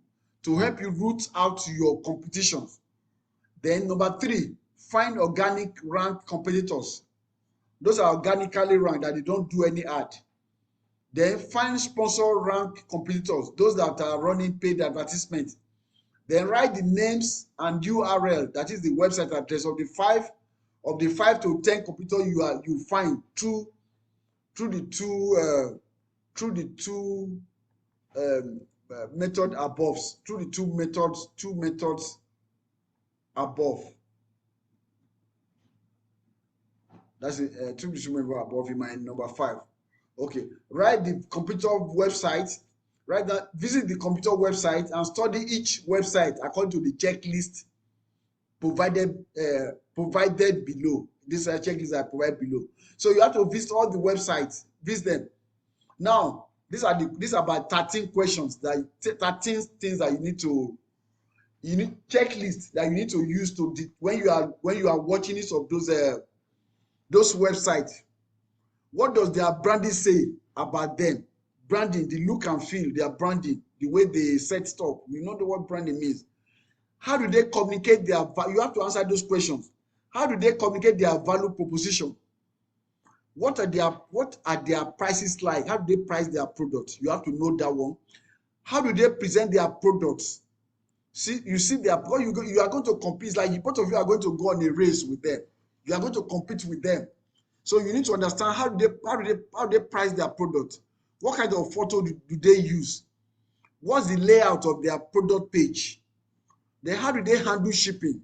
Speaker 1: to help you root out your competitions. Then number 3, find organic ranked competitors. Those are organically ranked that they don't do any ad. Then find sponsor ranked competitors, those that are running paid advertisement. Then write the names and URL, that is the website address of the 5 to 10 competitors you find through the two method above, through the two methods above. That's it. Through the two methods above in my number 5. Okay, write the computer website. Write that. Visit the computer website and study each website according to the checklist provided below. This checklist I provide below. So you have to visit all the websites. Visit them. Now, these are about 13 questions, 13 things that you need checklists that you need to use to when you are watching each of those websites. What does their branding say about them? Branding, the look and feel, their branding, the way they set stuff. You know what branding means. How do they communicate their value? You have to answer those questions. How do they communicate their value proposition? What are their prices like? How do they price their products? You have to know that one. How do they present their products? You see you are going to compete. It's like both of you are going to go on a race with them. You are going to compete with them. So you need to understand how do they price their product? What kind of photo do they use? What's the layout of their product page? Then how do they handle shipping?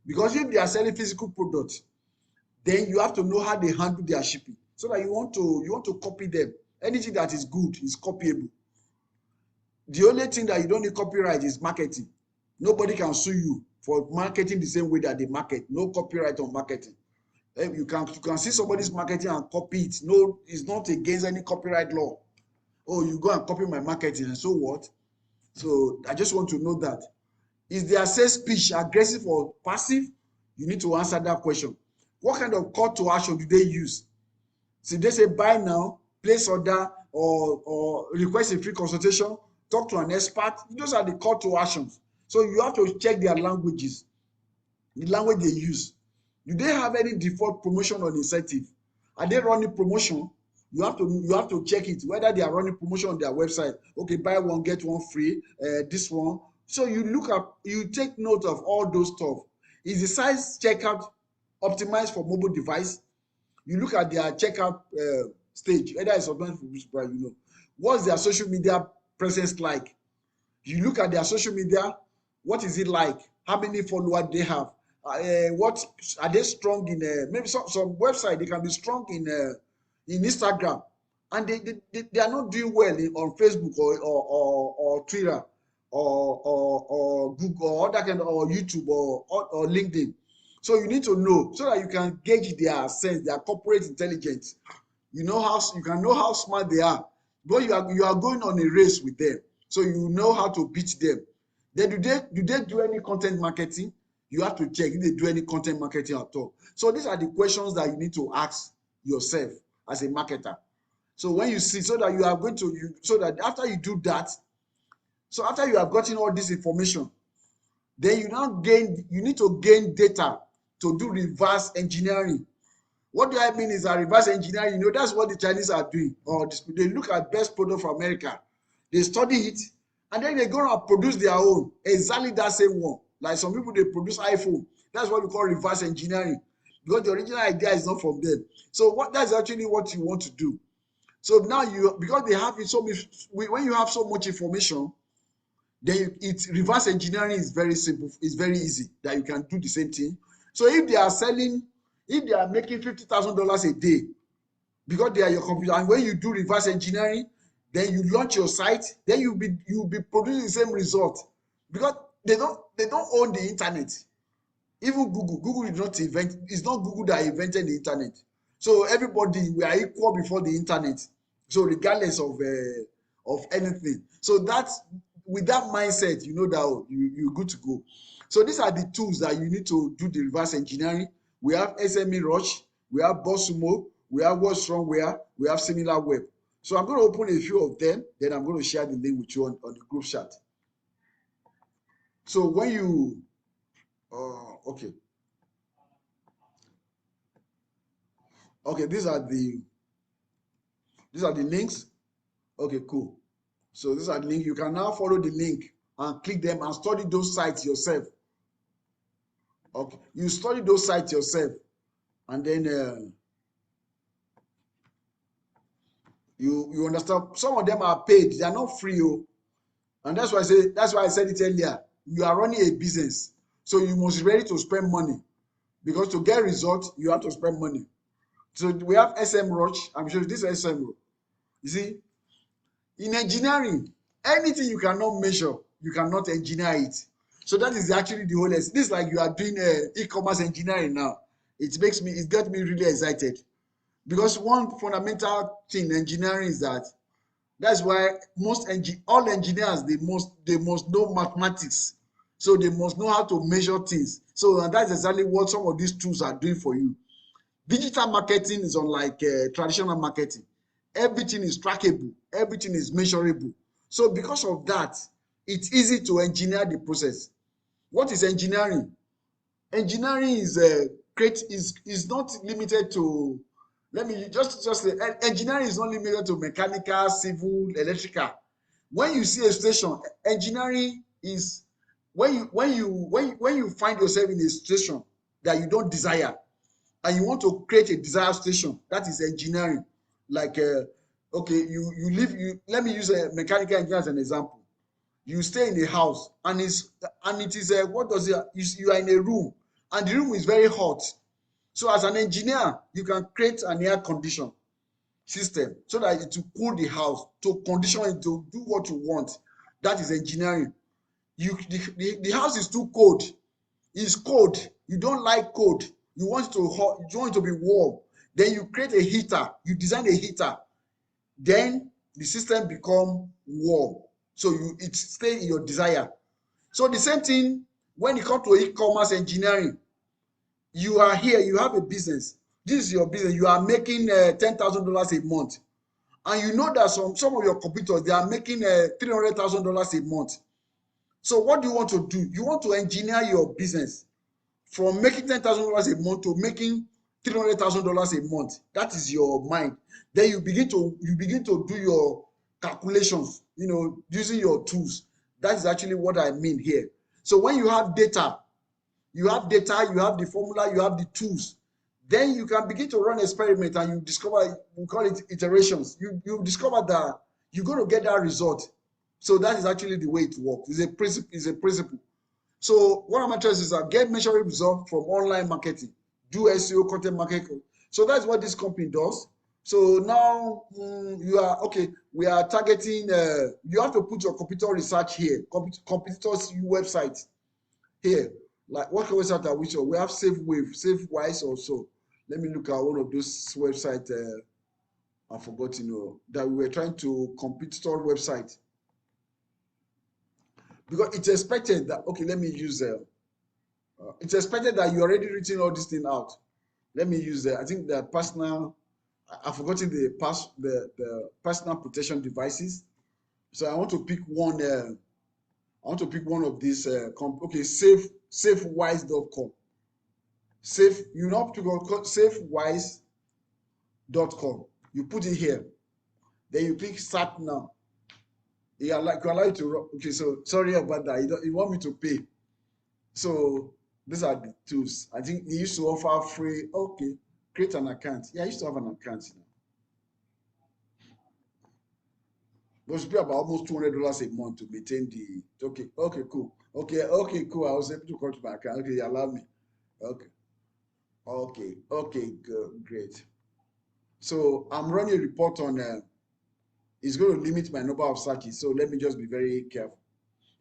Speaker 1: Because if they are selling physical products, then you have to know how they handle their shipping, so that you want to copy them. Anything that is good is copyable. The only thing that you don't need copyright is marketing. Nobody can sue you for marketing the same way that they market. No copyright on marketing. You can see somebody's marketing and copy it. No, it's not against any copyright law. Oh, you go and copy my marketing, and so what? So I just want to know that. Is their sales pitch aggressive or passive? You need to answer that question. What kind of call to action do they use? So they say buy now, place order, or request a free consultation, talk to an expert. Those are the call to actions. So you have to check their languages, the language they use. Do they have any default promotion or incentive? Are they running promotion? You have to check it, whether they are running promotion on their website. Okay, buy one, get one free, this one. So you take note of all those stuff. Is the size checkout optimized for mobile device? You look at their checkout stage, whether it's optimized for which brand, what's their social media presence like? You look at their social media, what is it like? How many followers they have? What are they strong in? Maybe some website they can be strong in Instagram, and they are not doing well on Facebook or Twitter or Google or that kind of, or YouTube or LinkedIn. So you need to know so that you can gauge their sense, their corporate intelligence. You can know how smart they are. But you are going on a race with them. So you know how to beat them. Then do they do any content marketing? You have to check if they do any content marketing at all. So these are the questions that you need to ask yourself as a marketer. So when you see, so that you are going to, so that after you do that, so after you have gotten all this information, then you need to gain data to do reverse engineering. What do I mean is that reverse engineering, that's what the Chinese are doing. Or they look at best product for America, they study it, and then they go and produce their own, exactly that same one. Like some people, they produce iPhone. That's what we call reverse engineering, because the original idea is not from them. So that's actually what you want to do. So now because they have it so much, when you have so much information, then reverse engineering is very simple. It's very easy that you can do the same thing. So if they are making $50,000 a day because they are your computer, and when you do reverse engineering, then you launch your site, then you'll be producing the same result, because they don't own the internet. Even Google did not invent. It's not Google that invented the internet. So everybody, we are equal before the internet. So regardless of anything. So that's, with that mindset, you know that you're good to go. So these are the tools that you need to do the reverse engineering. We have SME Rush, we have Bosumo, we have What's Strongware, we have Similar Web. So I'm going to open a few of them, then I'm going to share the link with you on the group chat. So when you okay, these are the links. Okay, cool. So these are the links. You can now follow the link and click them and study those sites yourself. Okay, you study those sites yourself, and then you understand. Some of them are paid; they are not free. And that's why I said it earlier. You are running a business, so you must be ready to spend money, because to get results, you have to spend money. So we have SM Rush. I'm sure this is SM Rush. You see, in engineering, anything you cannot measure, you cannot engineer it. So that is actually the whole lesson. This is like you are doing e-commerce engineering now. It gets me really excited, because one fundamental thing in engineering is that's why all engineers, they must know mathematics. So they must know how to measure things. So that's exactly what some of these tools are doing for you. Digital marketing is unlike traditional marketing. Everything is trackable, everything is measurable. So because of that, it's easy to engineer the process. What is engineering? Engineering is not limited to, let me just say, engineering is not limited to mechanical, civil, electrical. When you see a station, engineering is when you find yourself in a situation that you don't desire, and you want to create a desired station, that is engineering. Like okay, let me use a mechanical engineer as an example. You stay in a house, and it is what does it, you are in a room, and the room is very hot. So as an engineer, you can create an air condition system so that it will cool the house, to condition it to do what you want. That is engineering. The house is too cold. It's cold. You don't like cold. You want it to be warm. Then you create a heater. You design a heater. Then the system become warm. So it stays in your desire. So the same thing when it comes to e-commerce engineering. You are here, you have a business. This is your business. You are making $10,000 a month. And you know that some of your competitors, they are making $300,000 a month. So what do you want to do? You want to engineer your business from making $10,000 a month to making $300,000 a month. That is your mind. Then you begin to do your calculations, using your tools. That is actually what I mean here. So when you have data, you have the formula, you have the tools. Then you can begin to run experiment, and you discover, we call it iterations. You discover that you're going to get that result. So that is actually the way it works. It's a principle. So what I'm interested is get measurable results from online marketing, do SEO, content marketing. So that's what this company does. So now we are targeting, you have to put your competitor research here, competitors website here. Like what website are we on? We have SafeWise also. Let me look at one of those websites. I forgot, that we were trying to compete store website, because it's expected that, okay, let me use it's expected that you already written all this thing out. Let me use I think the personal, I've forgotten the personal protection devices. So I want to pick one. I want to pick one of these. Okay, safewise.com. You know, to go safewise.com. You put it here. Then you click start now. You allow you to. Okay, so sorry about that. You want me to pay. So these are the tools. I think they used to offer free. Okay, create an account. Yeah, I used to have an account. It was pay about almost $200 a month to maintain the. Okay, cool. Okay, cool. I was able to come to my account. Okay, you allow me. Okay, good, great. So I'm running a report on. It's going to limit my number of searches. So let me just be very careful.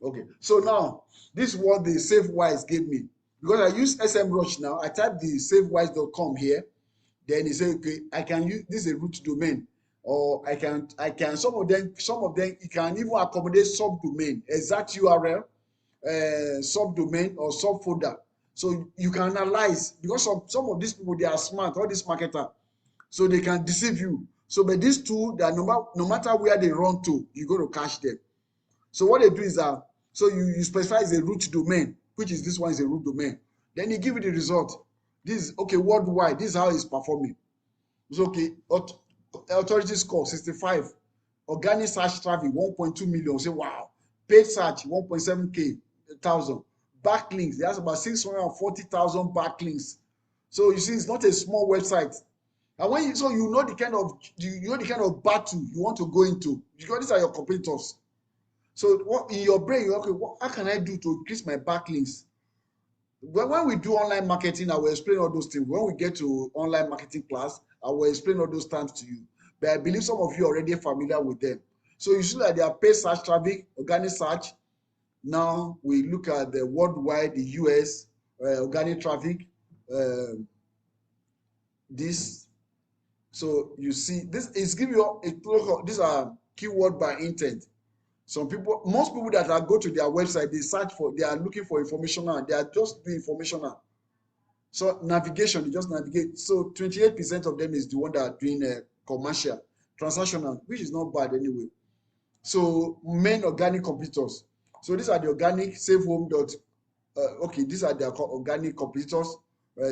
Speaker 1: Okay, so now this is what the SafeWise gave me, because I use SMrush now. I type the safewise.com here. Then he said, okay, I can use this is a root domain, or I can some of them you can even accommodate subdomain, exact URL, subdomain or subfolder. So you can analyze, because some of these people, they are smart, all these marketers, so they can deceive you. So but these two, that no matter where they run to, you're going to catch them. So what they do is that, so you specify as a root domain, which is this one is a root domain. Then you give it the result. This is okay worldwide. This is how it's performing. It's okay. Authority score 65. Organic search traffic 1.2 million. Say wow. Paid search 1.7K thousand. Backlinks, there's about 640,000 backlinks. So you see, it's not a small website. And when you know the kind of battle you want to go into, because these are your competitors. So what in your brain, okay, how can I do to increase my backlinks? When we do online marketing, I will explain all those things. When we get to online marketing class, I will explain all those terms to you. But I believe some of you are already familiar with them. So you see that they are paid search traffic, organic search. Now we look at the worldwide, the US, organic traffic. This. So you see, this is giving you these are keyword by intent. Most people that go to their website, they are looking for informational. They are just doing informational. So navigation, they just navigate. So 28% of them is the one that are doing commercial, transactional, which is not bad anyway. So main organic competitors. So these are the organic SafeHome. Okay, these are the organic competitors.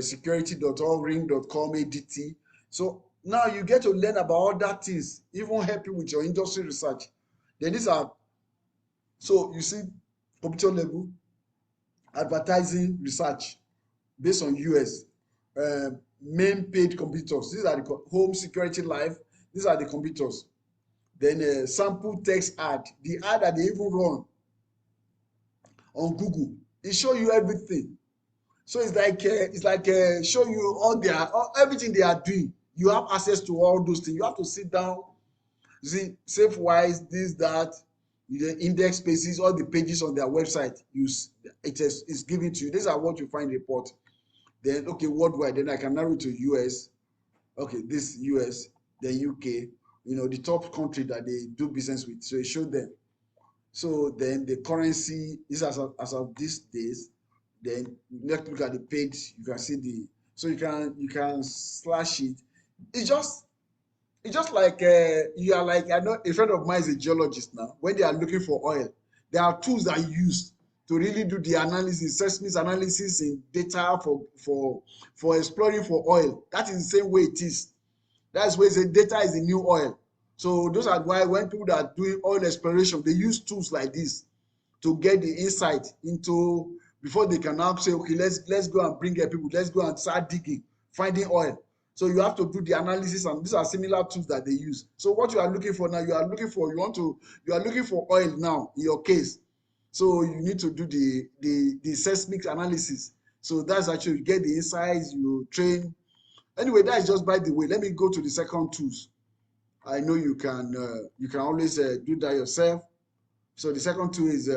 Speaker 1: Security.org, ring.com, ADT. So now you get to learn about other things, even help you with your industry research. Then these are. So you see, competitor level, advertising research based on US, main paid competitors. These are the home security life. These are the competitors. Then sample text ad, the ad that they even run on Google. It show you everything. So it's like show you everything they are doing. You have access to all those things. You have to sit down, see SafeWise, this, that. The index spaces, all the pages on their website, it's given to you. These are what you find report. Then okay, worldwide, then I can narrow to US. Okay, this US, then UK, the top country that they do business with. So it showed them. So then the currency is as of these days. Then let's look at the page. You can see so you can slash it. It's just like you are like, I know a friend of mine is a geologist now. When they are looking for oil, there are tools that you use to really do the analysis, seismic analysis in data for exploring for oil. That is the same way it is. That's where the data is the new oil. So those are why when people that are doing oil exploration, they use tools like this to get the insight into, before they can now say, okay, let's go and bring people, let's go and start digging, finding oil. So you have to do the analysis, and these are similar tools that they use. So what you are looking for now, you are looking for oil now in your case. So you need to do the seismic analysis. So that's actually, you get the insights, you train. Anyway, that is just by the way. Let me go to the second tools. I know you can always do that yourself. So the second tool is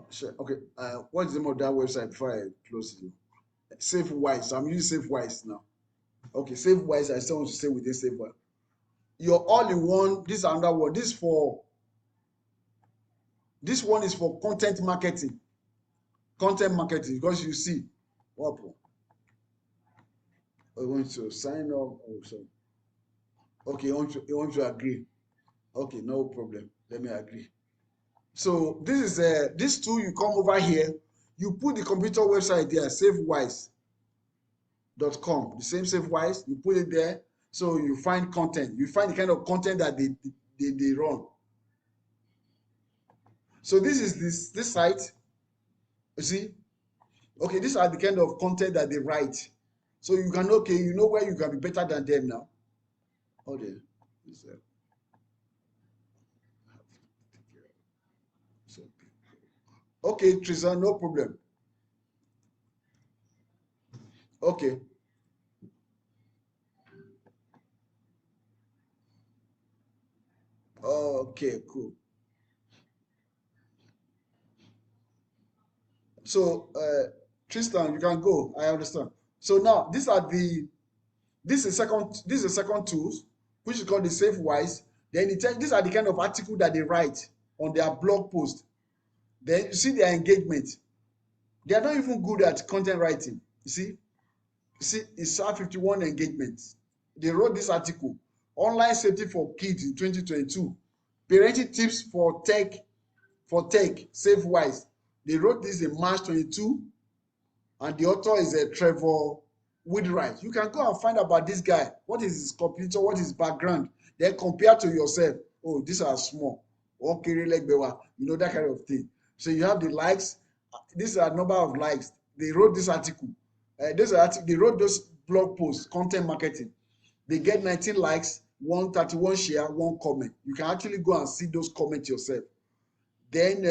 Speaker 1: Sure. Okay. What's the name of that website before I close it? SafeWise. So I'm using SafeWise now. Okay, SafeWise. I still want to stay within SafeWise. Your all-in-one. This is another one. This one is for content marketing. Content marketing, because you see, what I want to sign up. Oh, sorry. Okay, you want to agree. Okay, no problem. Let me agree. So this is this tool. You come over here, you put the computer website there, safewise.com. The same SafeWise, you put it there. So you find content. You find the kind of content that they run. So this is this site. You see, okay, these are the kind of content that they write. So you can, okay, you know where you can be better than them now. Okay. Okay, Trisha, no problem. Okay. Okay, cool. So, Tristan, you can go. I understand. So now this is a second tools, which is called the SafeWise. Then these are the kind of article that they write on their blog post. Then you see their engagement. They are not even good at content writing. You see, it's 51 engagements. They wrote this article, Online Safety for Kids in 2022, Parenting Tips for Tech, SafeWise. They wrote this in March 22, and the author is Trevor Woodwright. You can go and find about this guy. What is his computer? What is his background? Then compare to yourself. Oh, these are small. Okay, you know, that kind of thing. So you have the likes. These are number of likes. They wrote this article. They wrote those blog posts, content marketing. They get 19 likes, 131 share, 1 comment. You can actually go and see those comments yourself. Then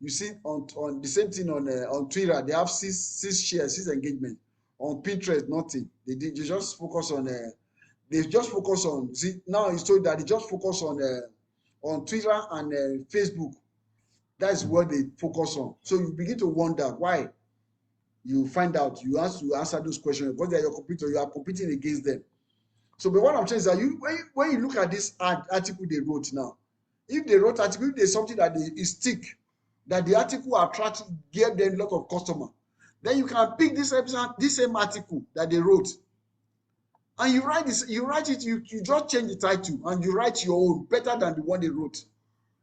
Speaker 1: you see on the same thing on Twitter, they have six shares, 6 engagement. On Pinterest, nothing. They just focus on see, now it's told that they just focus on Twitter and Facebook. That's what they focus on. So you begin to wonder why. You find out, you have to answer those questions because they're your computer, you are competing against them. So, but what I'm saying is that when you look at this article they wrote now, if they wrote article, if there's something that is stick, that the article attract, give them a lot of customer, then you can pick this same article that they wrote, and you write it, you just change the title and you write your own better than the one they wrote.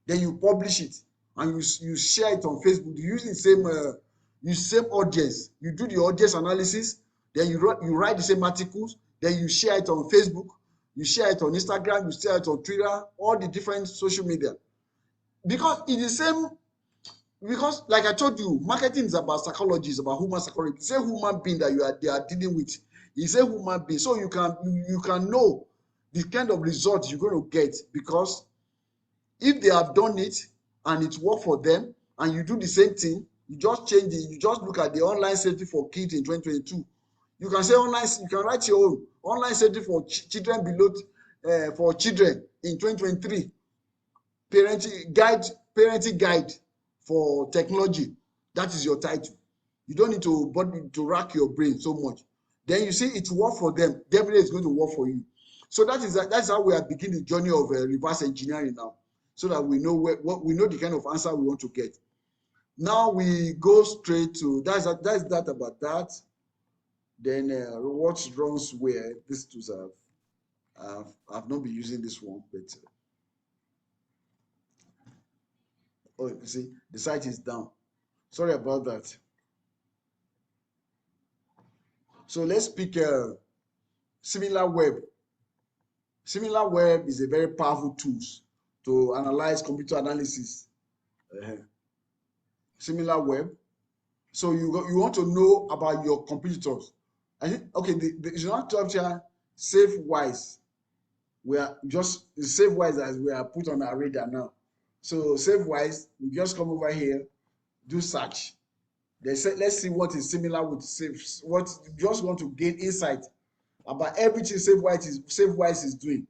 Speaker 1: Then you publish it and you share it on Facebook. You use the same audience. You do the audience analysis. Then you write the same articles. Then you share it on Facebook. You share it on Instagram. You share it on Twitter. All the different social media. Because it's the same. Because like I told you, marketing is about psychology. It's about human psychology. It's a human being that they are dealing with. It's a human being. So you can know the kind of results you're going to get, because if they have done it and it worked for them, and you do the same thing, you just change it, you just look at the online safety for kids in 2022. You can say you can write your own online safety for children below, for children in 2023. Parenting guide for technology. That is your title. You don't need to rack your brain so much. Then you see it work for them, definitely it's going to work for you. So that's how we are beginning the journey of reverse engineering now, so that we know we know the kind of answer we want to get. Now we go straight to that's that about that. Then what runs where these tools I've not been using this one, but oh, you see the site is down. Sorry about that. So let's pick SimilarWeb. SimilarWeb is a very powerful tool to analyze computer analysis. SimilarWeb. So you want to know about your competitors. I think, okay, it's not structure SafeWise. We are just SafeWise as we are put on our radar now. So SafeWise, we just come over here, do search. They say, let's see what is similar with what you just want to gain insight about everything SafeWise is doing.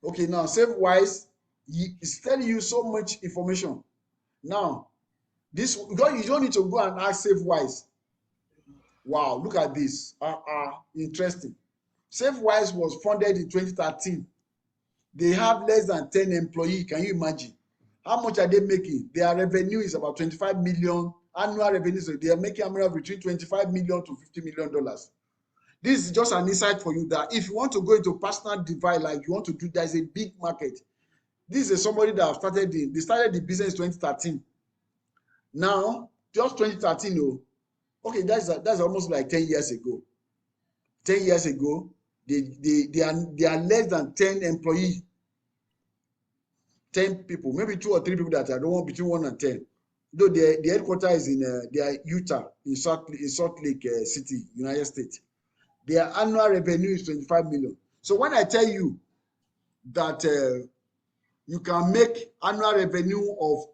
Speaker 1: Okay, now SafeWise is telling you so much information. Now, This you don't need to go and ask SafeWise. Wow, look at this. Interesting. SafeWise was founded in 2013. They have less than 10 employees. Can you imagine? How much are they making? Their revenue is about 25 million annual revenue. So they are making annual between 25 million to $50 million. This is just an insight for you that if you want to go into personal divide, like you want to do, there's a big market. This is somebody that started they started the business 2013. Now, just 2013, oh, okay, that's almost like 10 years ago. 10 years ago, they are less than 10 employees. 10 people, maybe 2 or 3 people that are the one between 1 and 10. Though the headquarters is in Utah, in Salt Lake City, United States. Their annual revenue is 25 million. So when I tell you that you can make annual revenue of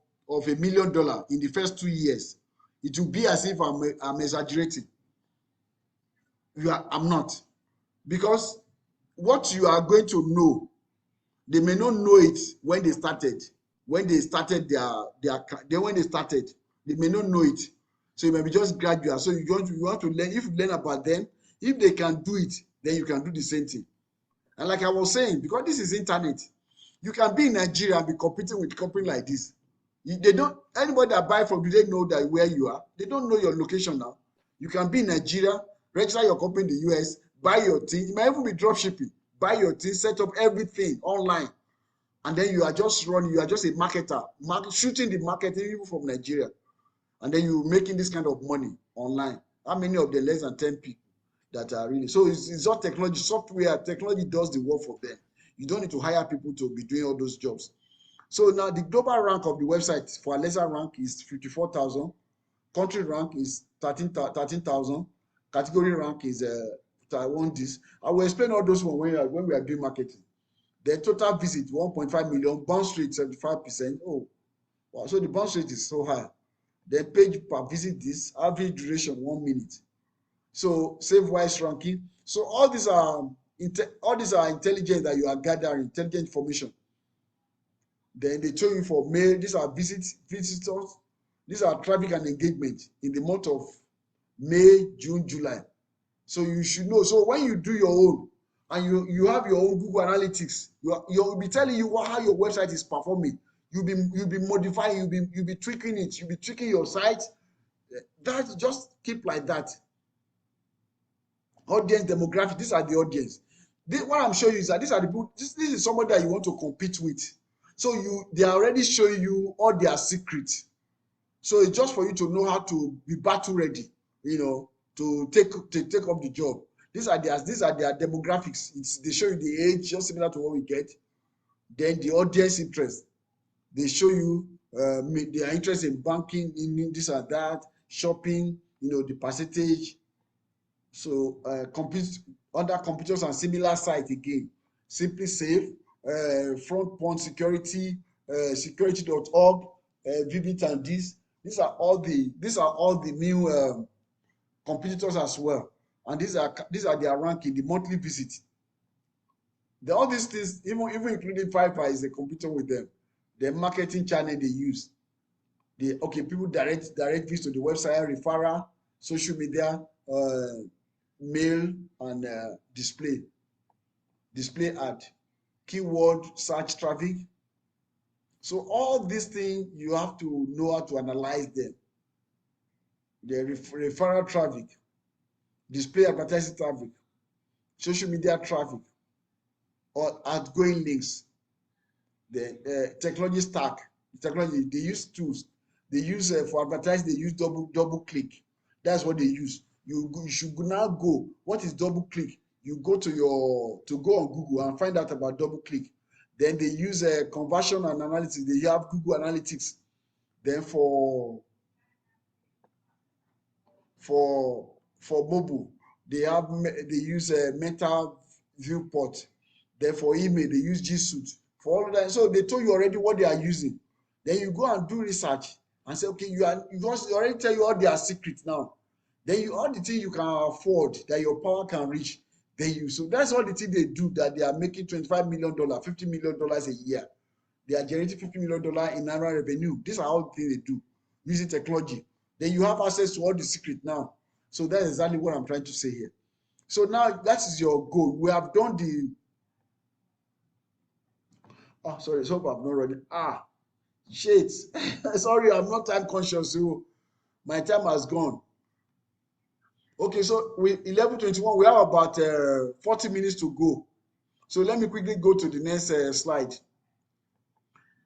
Speaker 1: $1 million in the first 2 years, it will be as if I'm exaggerating. I'm not, because what you are going to know, they may not know it when they started. When they started they may not know it. So you may be just graduate. So you want to learn. If you learn about them, if they can do it, then you can do the same thing. And like I was saying, because this is internet, you can be in Nigeria and be competing with company like this. Anybody that buy from you, they know that where you are. They don't know your location now. You can be in Nigeria, register your company in the US, buy your thing. You might even be drop shipping. Buy your thing, set up everything online. And then you are just running, you are just a marketer, shooting the marketing even from Nigeria. And then you're making this kind of money online. How many of them? Less than 10 people that are really. So it's all technology, software, technology does the work for them. You don't need to hire people to be doing all those jobs. So now the global rank of the website for Alexa rank is 54,000. Country rank is 13,000. Category rank is Taiwan this. I will explain all those one when we are doing marketing. The total visit 1.5 million, bounce rate 75%. Oh, wow. So the bounce rate is so high. The page per visit this, average duration 1 minute. So SafeWise ranking. So all these are intelligence that you are gathering, intelligent information. Then they show you for mail. These are visitors. These are traffic and engagement in the month of May, June, July. So you should know. So when you do your own, and you have your own Google Analytics, you'll be telling you how your website is performing. You'll be modifying, you'll be tweaking it, you'll be tweaking your site. That just keep like that. Audience demographic, these are the audience. What I'm showing you is that these are the people, this is somebody that you want to compete with. So they are already showing you all their secrets. So it's just for you to know how to be battle ready, to take up the job. These are their demographics. They show you the age, just similar to what we get. Then the audience interest. They show you their interest in banking, in this and that, shopping, the percentage. So under computers and similar sites again. Simply Safe, Front Point Security, security.org, Vivid and this. These are all the new competitors as well. And these are their ranking, the monthly visit. All these things, even including Fiverr, is a computer with them. The marketing channel they use. People direct views to the website, referral, social media, mail, and display ad, keyword search traffic. So all these things, you have to know how to analyze them. The referral traffic, display advertising traffic, social media traffic, or outgoing links. The technology stack, technology, they use tools. They use for advertising, they use double click. That's what they use. You should now go. What is double click? You go to go on Google and find out about double click. Then they use conversion and analytics. They have Google Analytics. Then for mobile, they use Meta Viewport. Then for email, they use G Suite. For all of that, so they told you already what they are using. Then you go and do research and say, okay, you already tell you all their secrets now. Then all the things you can afford that your power can reach, they use. So that's all the things they do, that they are making $25 million, $50 million a year. They are generating $50 million in annual revenue. These are all the things they do. using technology, then you have access to all the secret now. So that's exactly what I'm trying to say here. So now that is your goal. We have done the, oh, sorry, so I'm not ready. Shit. Sorry, I'm not time conscious. So my time has gone. Okay, so we 11:21, we have about 40 minutes to go. So let me quickly go to the next slide.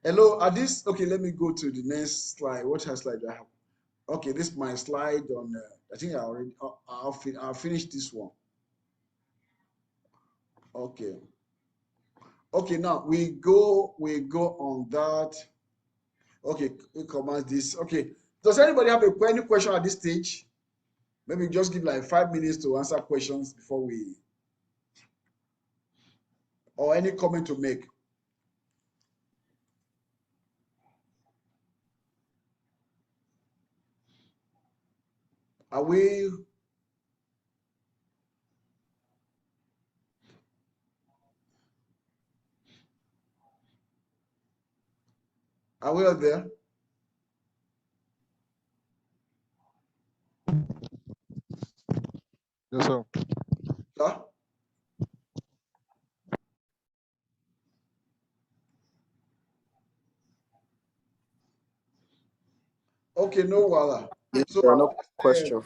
Speaker 1: Hello, okay, let me go to the next slide. What slide do I have? Okay, this is my slide on, I think I already, I'll finish this one. Okay. Okay, now we go on that. Okay, we command this. Okay, does anybody have any question at this stage? Maybe just give like 5 minutes to answer questions before we, or any comment to make. Are we all there?
Speaker 4: Yes, sir.
Speaker 1: Huh? Okay, no wala.
Speaker 5: Yes,
Speaker 1: So
Speaker 5: sir, no question.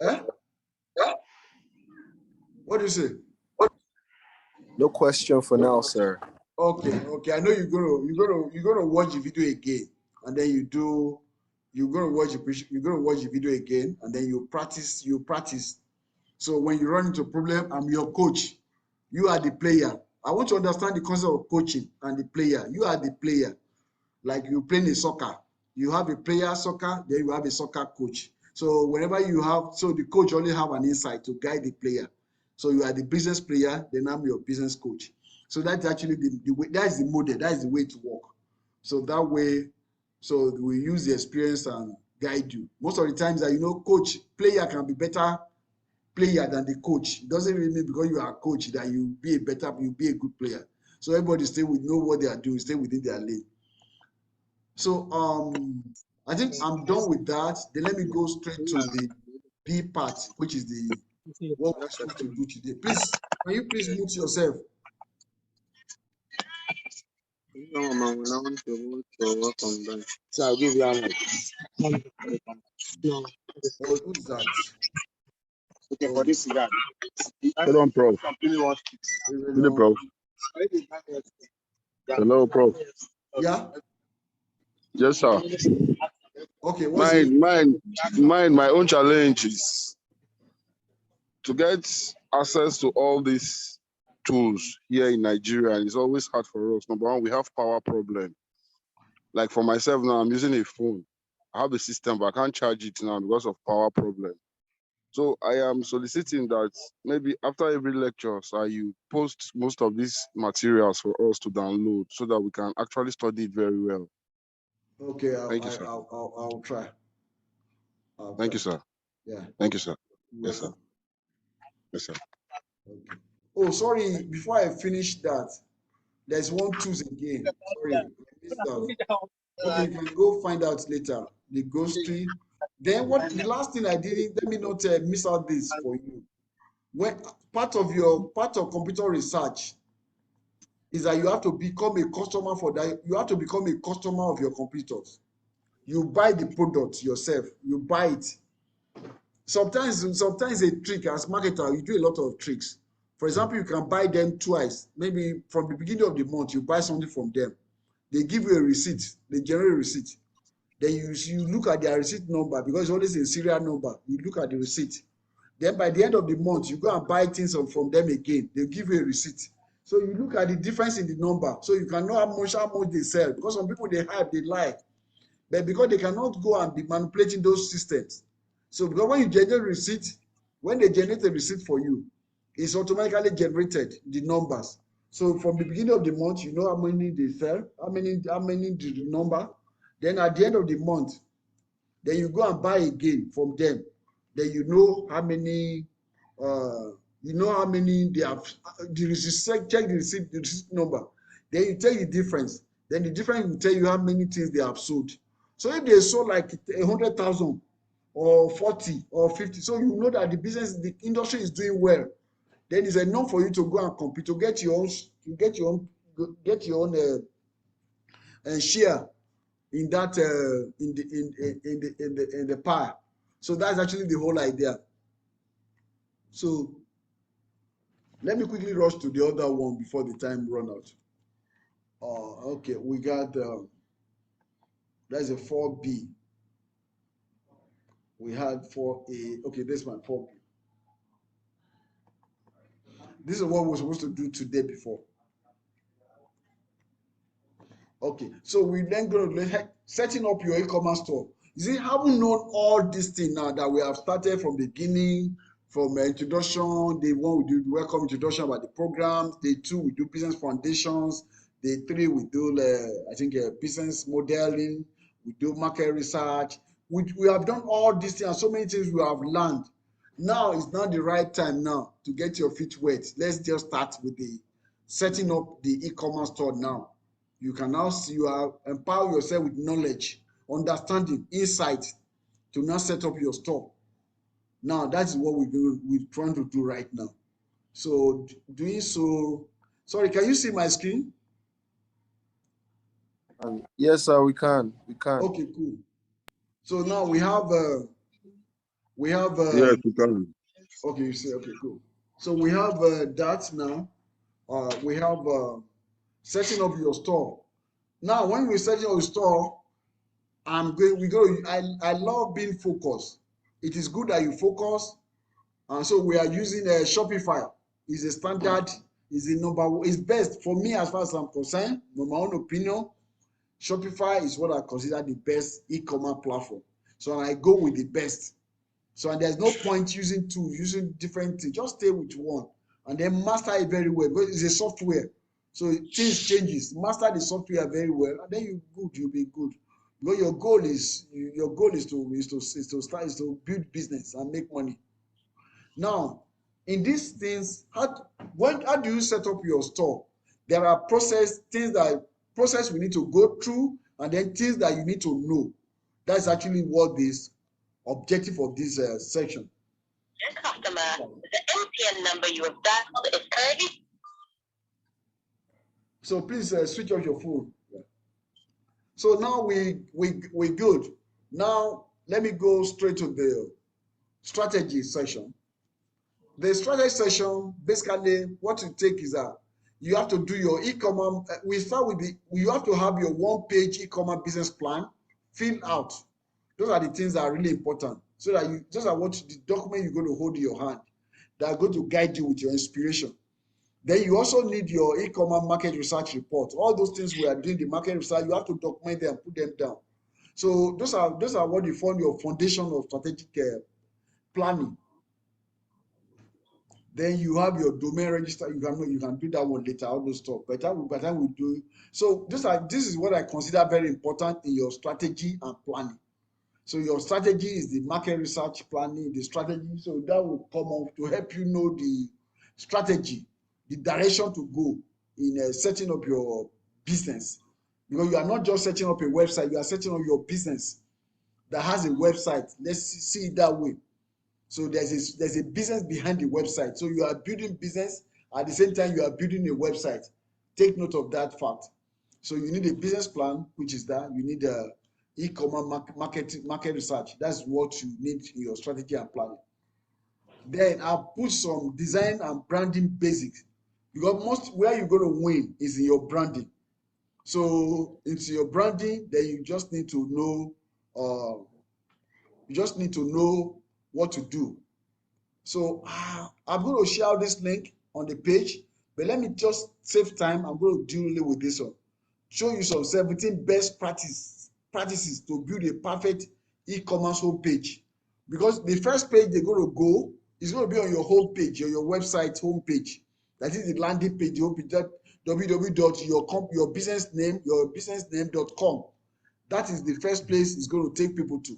Speaker 1: eh? What do you say?
Speaker 5: No question for now, sir.
Speaker 1: Okay. I know you're gonna watch the video again, and then you're gonna watch the video again, and then you practice. So when you run into a problem, I'm your coach. You are the player. I want to understand the concept of coaching and the player. You are the player. Like you playing a soccer. You have a player soccer, then you have a soccer coach. So whenever so the coach only have an insight to guide the player. So you are the business player, then I'm your business coach. So that's actually the way, that's the model, that is the way to work. So that way, so we use the experience and guide you. Most of the times that player can be better player than the coach. It doesn't really mean because you are a coach that you'll be a good player. So everybody know what they are doing, stay within their lane. So I think I'm done with that. Then let me go straight to the B part, which is what we're supposed to do today. Please, can you please mute yourself?
Speaker 6: No, man, when I want to work on that. So I'll give you a no.
Speaker 1: Who's that?
Speaker 6: Okay, for this guy. Hello, Prof. Hello, Prof. Hello, Prof.
Speaker 1: Yeah?
Speaker 6: Yes, sir.
Speaker 1: Okay,
Speaker 6: my own challenge is to get access to all these tools here in Nigeria. It's always hard for us. Number one, we have power problem. Like for myself now, I'm using a phone. I have a system, but I can't charge it now because of power problem. So I am soliciting that maybe after every lecture, so you post most of these materials for us to download so that we can actually study it very well.
Speaker 1: Okay,
Speaker 6: Thank you, sir.
Speaker 1: I'll try.
Speaker 6: Thank you, sir.
Speaker 1: Yeah.
Speaker 6: Thank you, sir. Yes, sir. Yes, sir.
Speaker 1: Okay. Oh, sorry, before I finish that, there's one tools again. Sorry, I missed that. Okay, you can go find out later. The ghost tree. Then the last thing I did, let me not miss out this for you. When part of computer research is that you have to become a customer for that. You have to become a customer of your computers. You buy the product yourself. You buy it. Sometimes a trick as marketer, you do a lot of tricks. For example, you can buy them twice. Maybe from the beginning of the month, you buy something from them. They give you a receipt. They generate a receipt. Then you look at their receipt number because it's always a serial number. You look at the receipt. Then by the end of the month, you go and buy things from them again. They give you a receipt. So you look at the difference in the number. So you can know how much they sell. Because some people, they hype, they lie. But because they cannot go and be manipulating those systems. So because when you generate receipt, when they generate a receipt for you, it's automatically generated, the numbers. So from the beginning of the month, you know how many they sell, how many the number. Then at the end of the month, then you go and buy again from them. Then you know how many they have. The receipt, check the receipt number. Then you take the difference. Then the difference will tell you how many things they have sold. So if they sold like 100,000 or 40 or 50, so you know that the business, the industry is doing well. Then it's enough for you to go and compete to get your own, share in that in the pie. So that's actually the whole idea. So let me quickly rush to the other one before the time run out. Okay, we got that's a 4B. We had 4A. Okay, this one 4B. This is what we're supposed to do today before. Okay, so we then go to setting up your e-commerce store. You see, haven't known all these things now that we have started from the beginning, from introduction. Day 1, we do the welcome introduction about the programs. Day 2, we do business foundations. Day 3, we do, business modeling. We do market research. We have done all these things, and so many things we have learned. Now is not the right time now to get your feet wet. Let's just start with the setting up the e-commerce store now. You can now see, you are empower yourself with knowledge, understanding, insight to now set up your store. Now that's what we're trying to do right now. So doing so, sorry, can you see my screen?
Speaker 5: Yes, sir, we can.
Speaker 1: Okay, cool. So now we have
Speaker 6: Yes, you can.
Speaker 1: okay, you see, okay, cool. So we have that now. We have setting up your store. Now, when we set up your store, I love being focused. It is good that you focus. And so we are using Shopify. Is a standard, is the number one, is best for me as far as I'm concerned. In my own opinion, Shopify is what I consider the best e-commerce platform. So I go with the best. So and there's no point using two, using different things. Just stay with one and then master it very well. Because it's a software. So things changes. Master the software very well, and then you'll be good. Because your goal is to build business and make money. Now, in these things, how do you set up your store? There are process we need to go through, and then things that you need to know. That's actually what this objective of this section.
Speaker 7: Dear customer, the MTN number you have dialed is currently.
Speaker 1: So please switch off your phone. Yeah. So now we good. Now let me go straight to the strategy session. The strategy session, basically what you take is that you have to do your e-commerce. We start with you have to have your one-page e-commerce business plan filled out. Those are the things that are really important. So that those are the document you're going to hold in your hand that are going to guide you with your inspiration. Then you also need your e-commerce market research report. All those things we are doing, the market research, you have to document them, put them down. So those are what you form your foundation of strategic planning. Then you have your domain register. You can do that one later, all those stuff. By the time we do. So this is what I consider very important in your strategy and planning. So your strategy is the market research planning, the strategy. So that will come up to help you know the strategy, the direction to go in setting up your business. Because you are not just setting up a website, you are setting up your business that has a website. Let's see it that way. So there's a business behind the website. So you are building business at the same time you are building a website. Take note of that fact. So you need a business plan, which is that you need a e-commerce market research. That's what you need in your strategy and planning. Then I'll put some design and branding basics, because where you're going to win is in your branding. So into your branding, then you just need to know what to do. So I'm going to share this link on the page, but let me just save time. I'm going to deal with this one. Show you some 17 best practices to build a perfect e-commerce homepage. Because the first page they're going to go is going to be on your homepage or your website homepage. That is the landing page, the homepage, www.yourbusinessname.com. That is the first place it's going to take people to.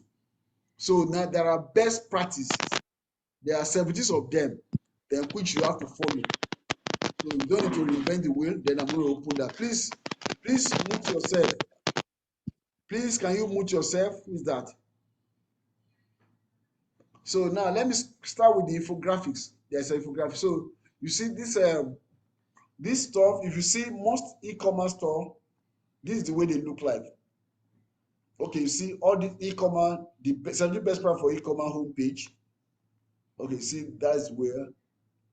Speaker 1: So now there are best practices. There are 17 of them, then which you have to follow. So you don't need to reinvent the wheel. Then I'm going to open that. Please mute yourself. Please, can you mute yourself? Who is that? So now let me start with the infographics. There's an infographic. So you see this stuff. If you see most e-commerce store, this is the way they look like. Okay, you see all the e-commerce, the 70 best price for e-commerce homepage. Okay, see that's where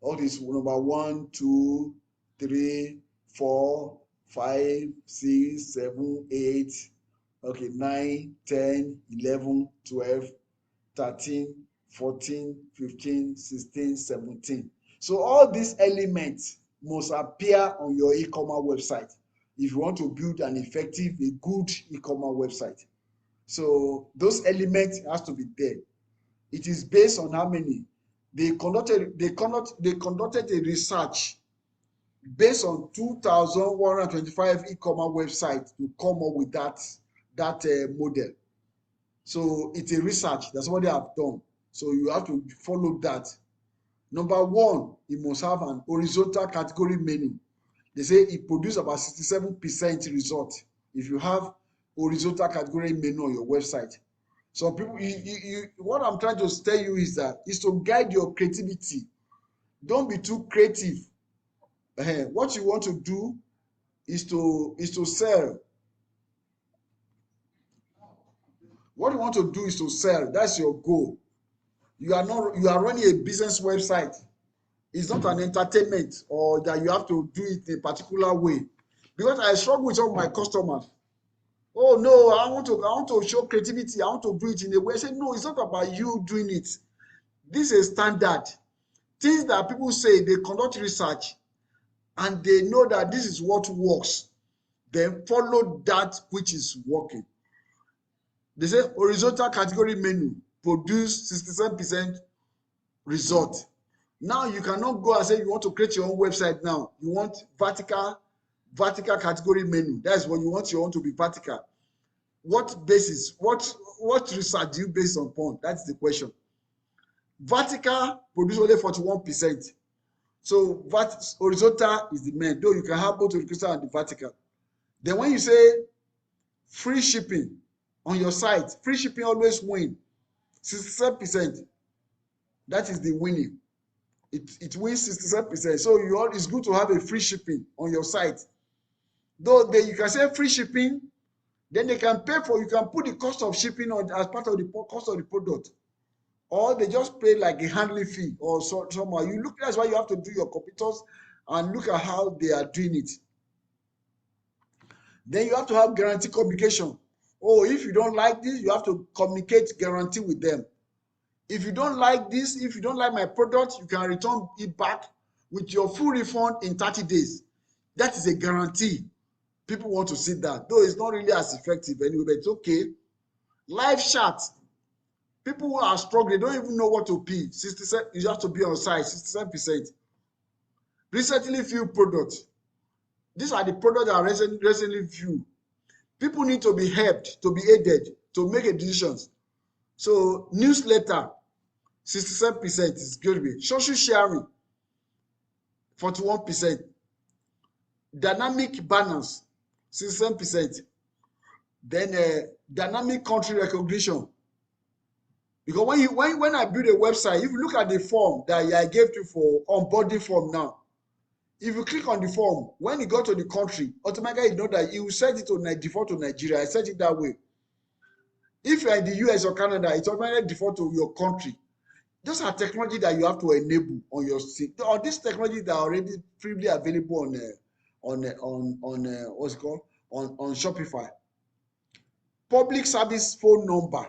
Speaker 1: all this number 1, 2, 3, 4, 5, 6, 7, 8. Okay, 9, 10, 11, 12, 13, 14, 15, 16, 17. So all these elements must appear on your e-commerce website if you want to build an effective, a good e-commerce website. So those elements has to be there. It is based on how many. They conducted a research based on 2,125 e-commerce websites to come up with that model. So it's a research. That's what they have done. So you have to follow that. Number 1, it must have an horizontal category menu. They say it produces about 67% result if you have horizontal category menu on your website. So people, what I'm trying to tell you is to guide your creativity. Don't be too creative. What you want to do is to sell. What you want to do is to sell. That's your goal. You are running a business website. It's not an entertainment or that you have to do it in a particular way. Because I struggle with some of my customers. Oh no, I want to show creativity. I want to do it in a way. I say, no, it's not about you doing it. This is standard. Things that people say, they conduct research and they know that this is what works. Then follow that which is working. They say horizontal category menu produce 67% result. Now you cannot go and say you want to create your own website now. You want vertical category menu. That's what you want your own to be vertical. What basis? What research do you base upon? That's the question. Vertical produce only 41%. So horizontal is the main, though you can have both horizontal and the vertical. Then when you say free shipping on your site, free shipping always win. 67%. That is the winning. It wins 67%. So it's good to have a free shipping on your site. Though you can say free shipping, then they can pay for, you can put the cost of shipping on as part of the cost of the product. Or they just pay like a handling fee or somehow. That's why you have to do your competitors and look at how they are doing it. Then you have to have guarantee communication. Oh, if you don't like this, you have to communicate guarantee with them. If you don't like this, if you don't like my product, you can return it back with your full refund in 30 days. That is a guarantee. People want to see that, though it's not really as effective anyway, but it's okay. Live chat. People who are struggling, they don't even know what to pay. 67, you have to be on site, 67%. Recently viewed products. These are the products that are recently viewed. People need to be helped, to be aided, to make a decisions. So newsletter, 67% is going to be. Social sharing, 41%. Dynamic banners, 67%. Then dynamic country recognition. Because when I build a website, if you look at the form that I gave you for onboarding form now, if you click on the form, when you go to the country, automatically you know that you set it to default to Nigeria. I set it that way. If you're in the US or Canada, it's automatically default to your country. Those are technology that you have to enable on your site. Or this technology that are already freely available on what's it called on Shopify. Public service phone number.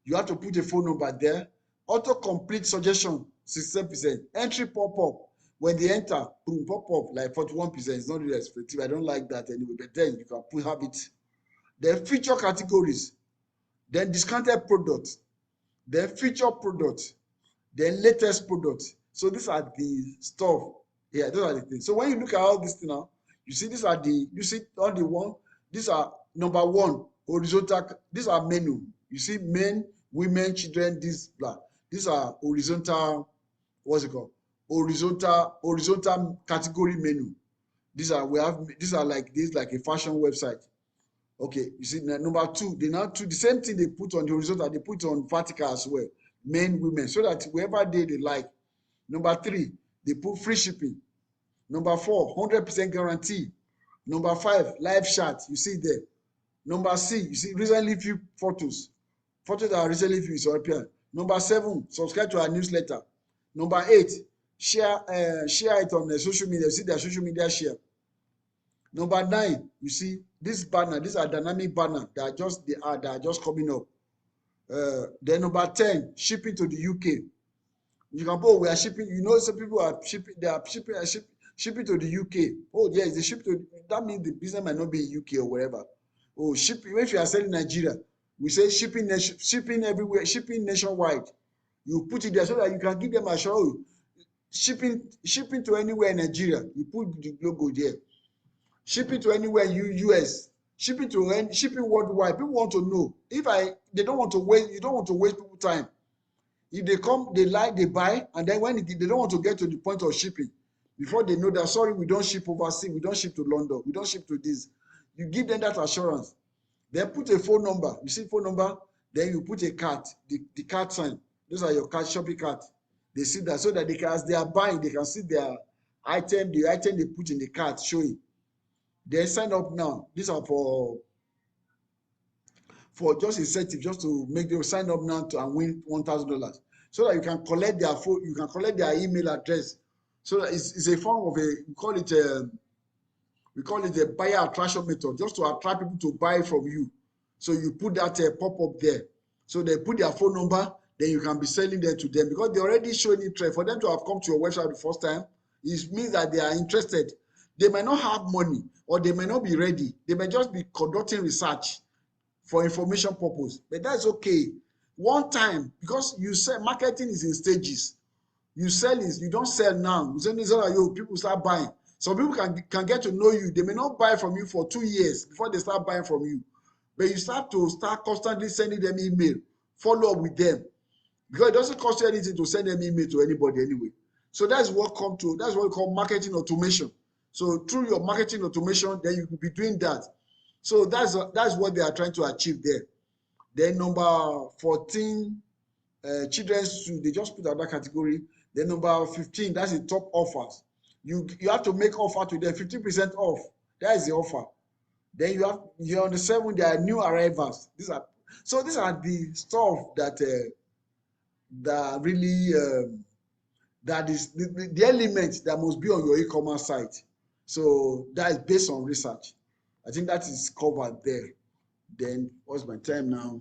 Speaker 1: You have to put a phone number there. Auto-complete suggestion, 67%. Entry pop-up. When they enter, boom, pop-up, like 41%. It's not really effective. I don't like that anyway, but then you can have it. Then feature categories. Then discounted products. Then feature products. Then latest products. So these are the stuff. Yeah, those are the things. So when you look at all this thing now, you see you see all the one. These are number 1, horizontal. These are menu. You see men, women, children, this blah. These are horizontal, what's it called? Horizontal category menu. These are like a fashion website. Okay, you see, number two, they now do the same thing they put on the horizontal, they put on vertical as well. Men, women, so that whoever they like. Number three, they put free shipping. Number four, 100% guarantee. Number five, live chat. You see there. Number six, you see recently viewed photos. Photos that are recently viewed is European. Number seven, subscribe to our newsletter. Number eight, share it on the social media. You see their social media share. Number nine, you see this banner. These are dynamic banner that are just coming up. Then number 10, shipping to the UK. You can put, we are shipping. You know, some people are shipping. They are shipping to the UK. Oh yes, they ship to. That means the business might not be in UK or wherever. Oh, shipping. If you are selling Nigeria, we say shipping everywhere, shipping nationwide. You put it there so that you can give them a show. Shipping to anywhere in Nigeria. You put the logo there. Shipping to anywhere in US. Shipping worldwide. People want to know. They don't want to waste. You don't want to waste people's time. If they come, they like, they buy, and then when they don't want to get to the point of shipping, before they know that, sorry, we don't ship overseas, we don't ship to London, we don't ship to this. You give them that assurance. Then put a phone number. You see phone number, then you put a card, the card sign. Those are your card, shopping card. They see that so that they can, as they are buying, they can see their item, the item they put in the card showing. Then sign up now. These are for just incentive, just to make them sign up now and win $1,000, so that you can collect their phone, you can collect their email address. So that it's a form of we call it a buyer attraction method, just to attract people to buy from you. So you put that pop-up there. So they put their phone number, then you can be selling them to them, because they already showing interest. For them to have come to your website the first time, it means that they are interested. They might not have money, or they may not be ready. They may just be conducting research for information purpose, but that's okay. One time, because you sell, marketing is in stages. You sell is, you don't sell now. You sell like you, people start buying. Some people can get to know you. They may not buy from you for 2 years before they start buying from you, but you start constantly sending them email, follow up with them, because it doesn't cost you anything to send them email to anybody anyway. So that's what we call marketing automation. So through your marketing automation, then you could be doing that. So that's what they are trying to achieve there. Then number 14, children's shoes, they just put out that category. Then number 15, that's the top offers. You have to make offer to them, 50% off. That is the offer. Then you're on the 7, there are new arrivals. These are the stuff that really that is the element that must be on your e-commerce site. So that is based on research. I think that is covered there. Then what's my time now?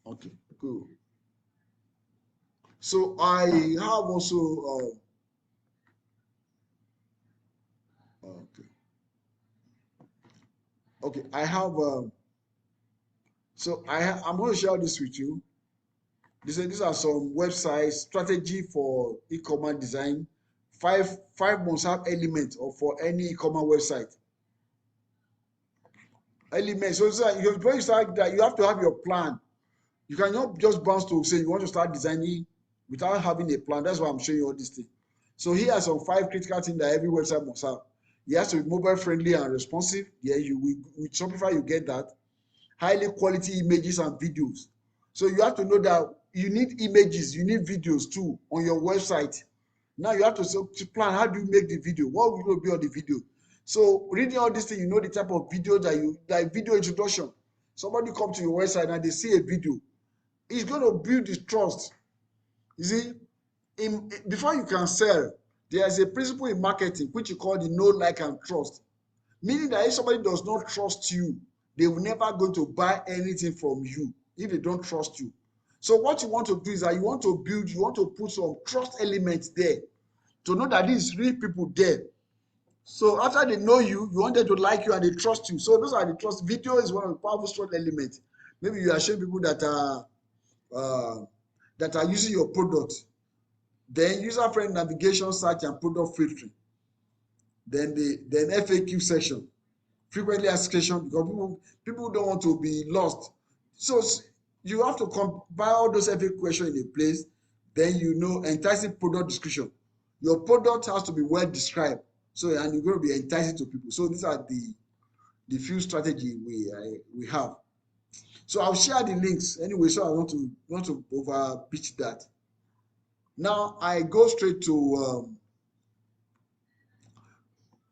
Speaker 1: Okay, cool. So I have also okay. I have I'm going to share this with you. These are some websites strategy for e-commerce design. Five must have elements for any e-commerce website. Elements. So before you start that, you have to have your plan. You cannot just bounce to say you want to start designing without having a plan. That's why I'm showing you all these things. So here are some 5 critical things that every website must have. It has to be mobile friendly and responsive. Yeah, with Shopify you get that. Highly quality images and videos. So you have to know that you need images, you need videos too on your website. Now you have to plan, how do you make the video? What will be on the video? So reading all these things, you know the type of video like video introduction. Somebody come to your website and they see a video. It's going to build the trust. You see, before you can sell, there's a principle in marketing which you call the know, like, and trust. Meaning that if somebody does not trust you, they will never going to buy anything from you if they don't trust you. So what you want to do is that you want to put some trust elements there to know that these real people there. So after they know you, you want them to like you and they trust you. So those are the trust. Video is one of the powerful trust elements. Maybe you are showing people that are using your product. Then user-friendly navigation, search, and product filtering. Then FAQ section, frequently asked questions, because people don't want to be lost. So you have to compile all those FAQ questions in a place. Then enticing product description. Your product has to be well described. So and you're going to be enticing to people. So these are the few strategy we have. So I'll share the links anyway. So I want to over pitch that. Now I go straight to.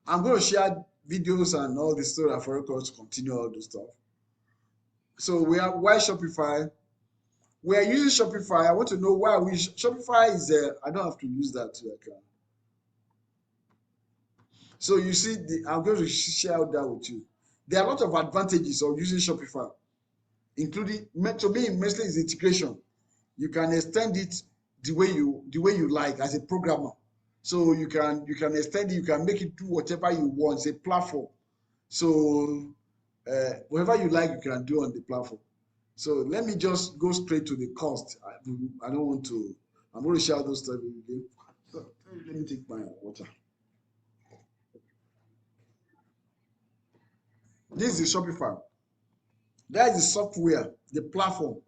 Speaker 1: I'm going to share videos and all this stuff for us to continue all this stuff. So we have why Shopify. We are using Shopify. I want to know why we Shopify is. I don't have to use that too. I can. So you see, I'm going to share that with you. There are a lot of advantages of using Shopify, including to me, mostly is integration. You can extend it the way you like as a programmer. So you can extend it. You can make it do whatever you want. It's a platform. So whatever you like, you can do on the platform. So let me just go straight to the cost. I don't want to. I'm going to share those stuff with you. So let me take my water. This is Shopify. That is the software, the platform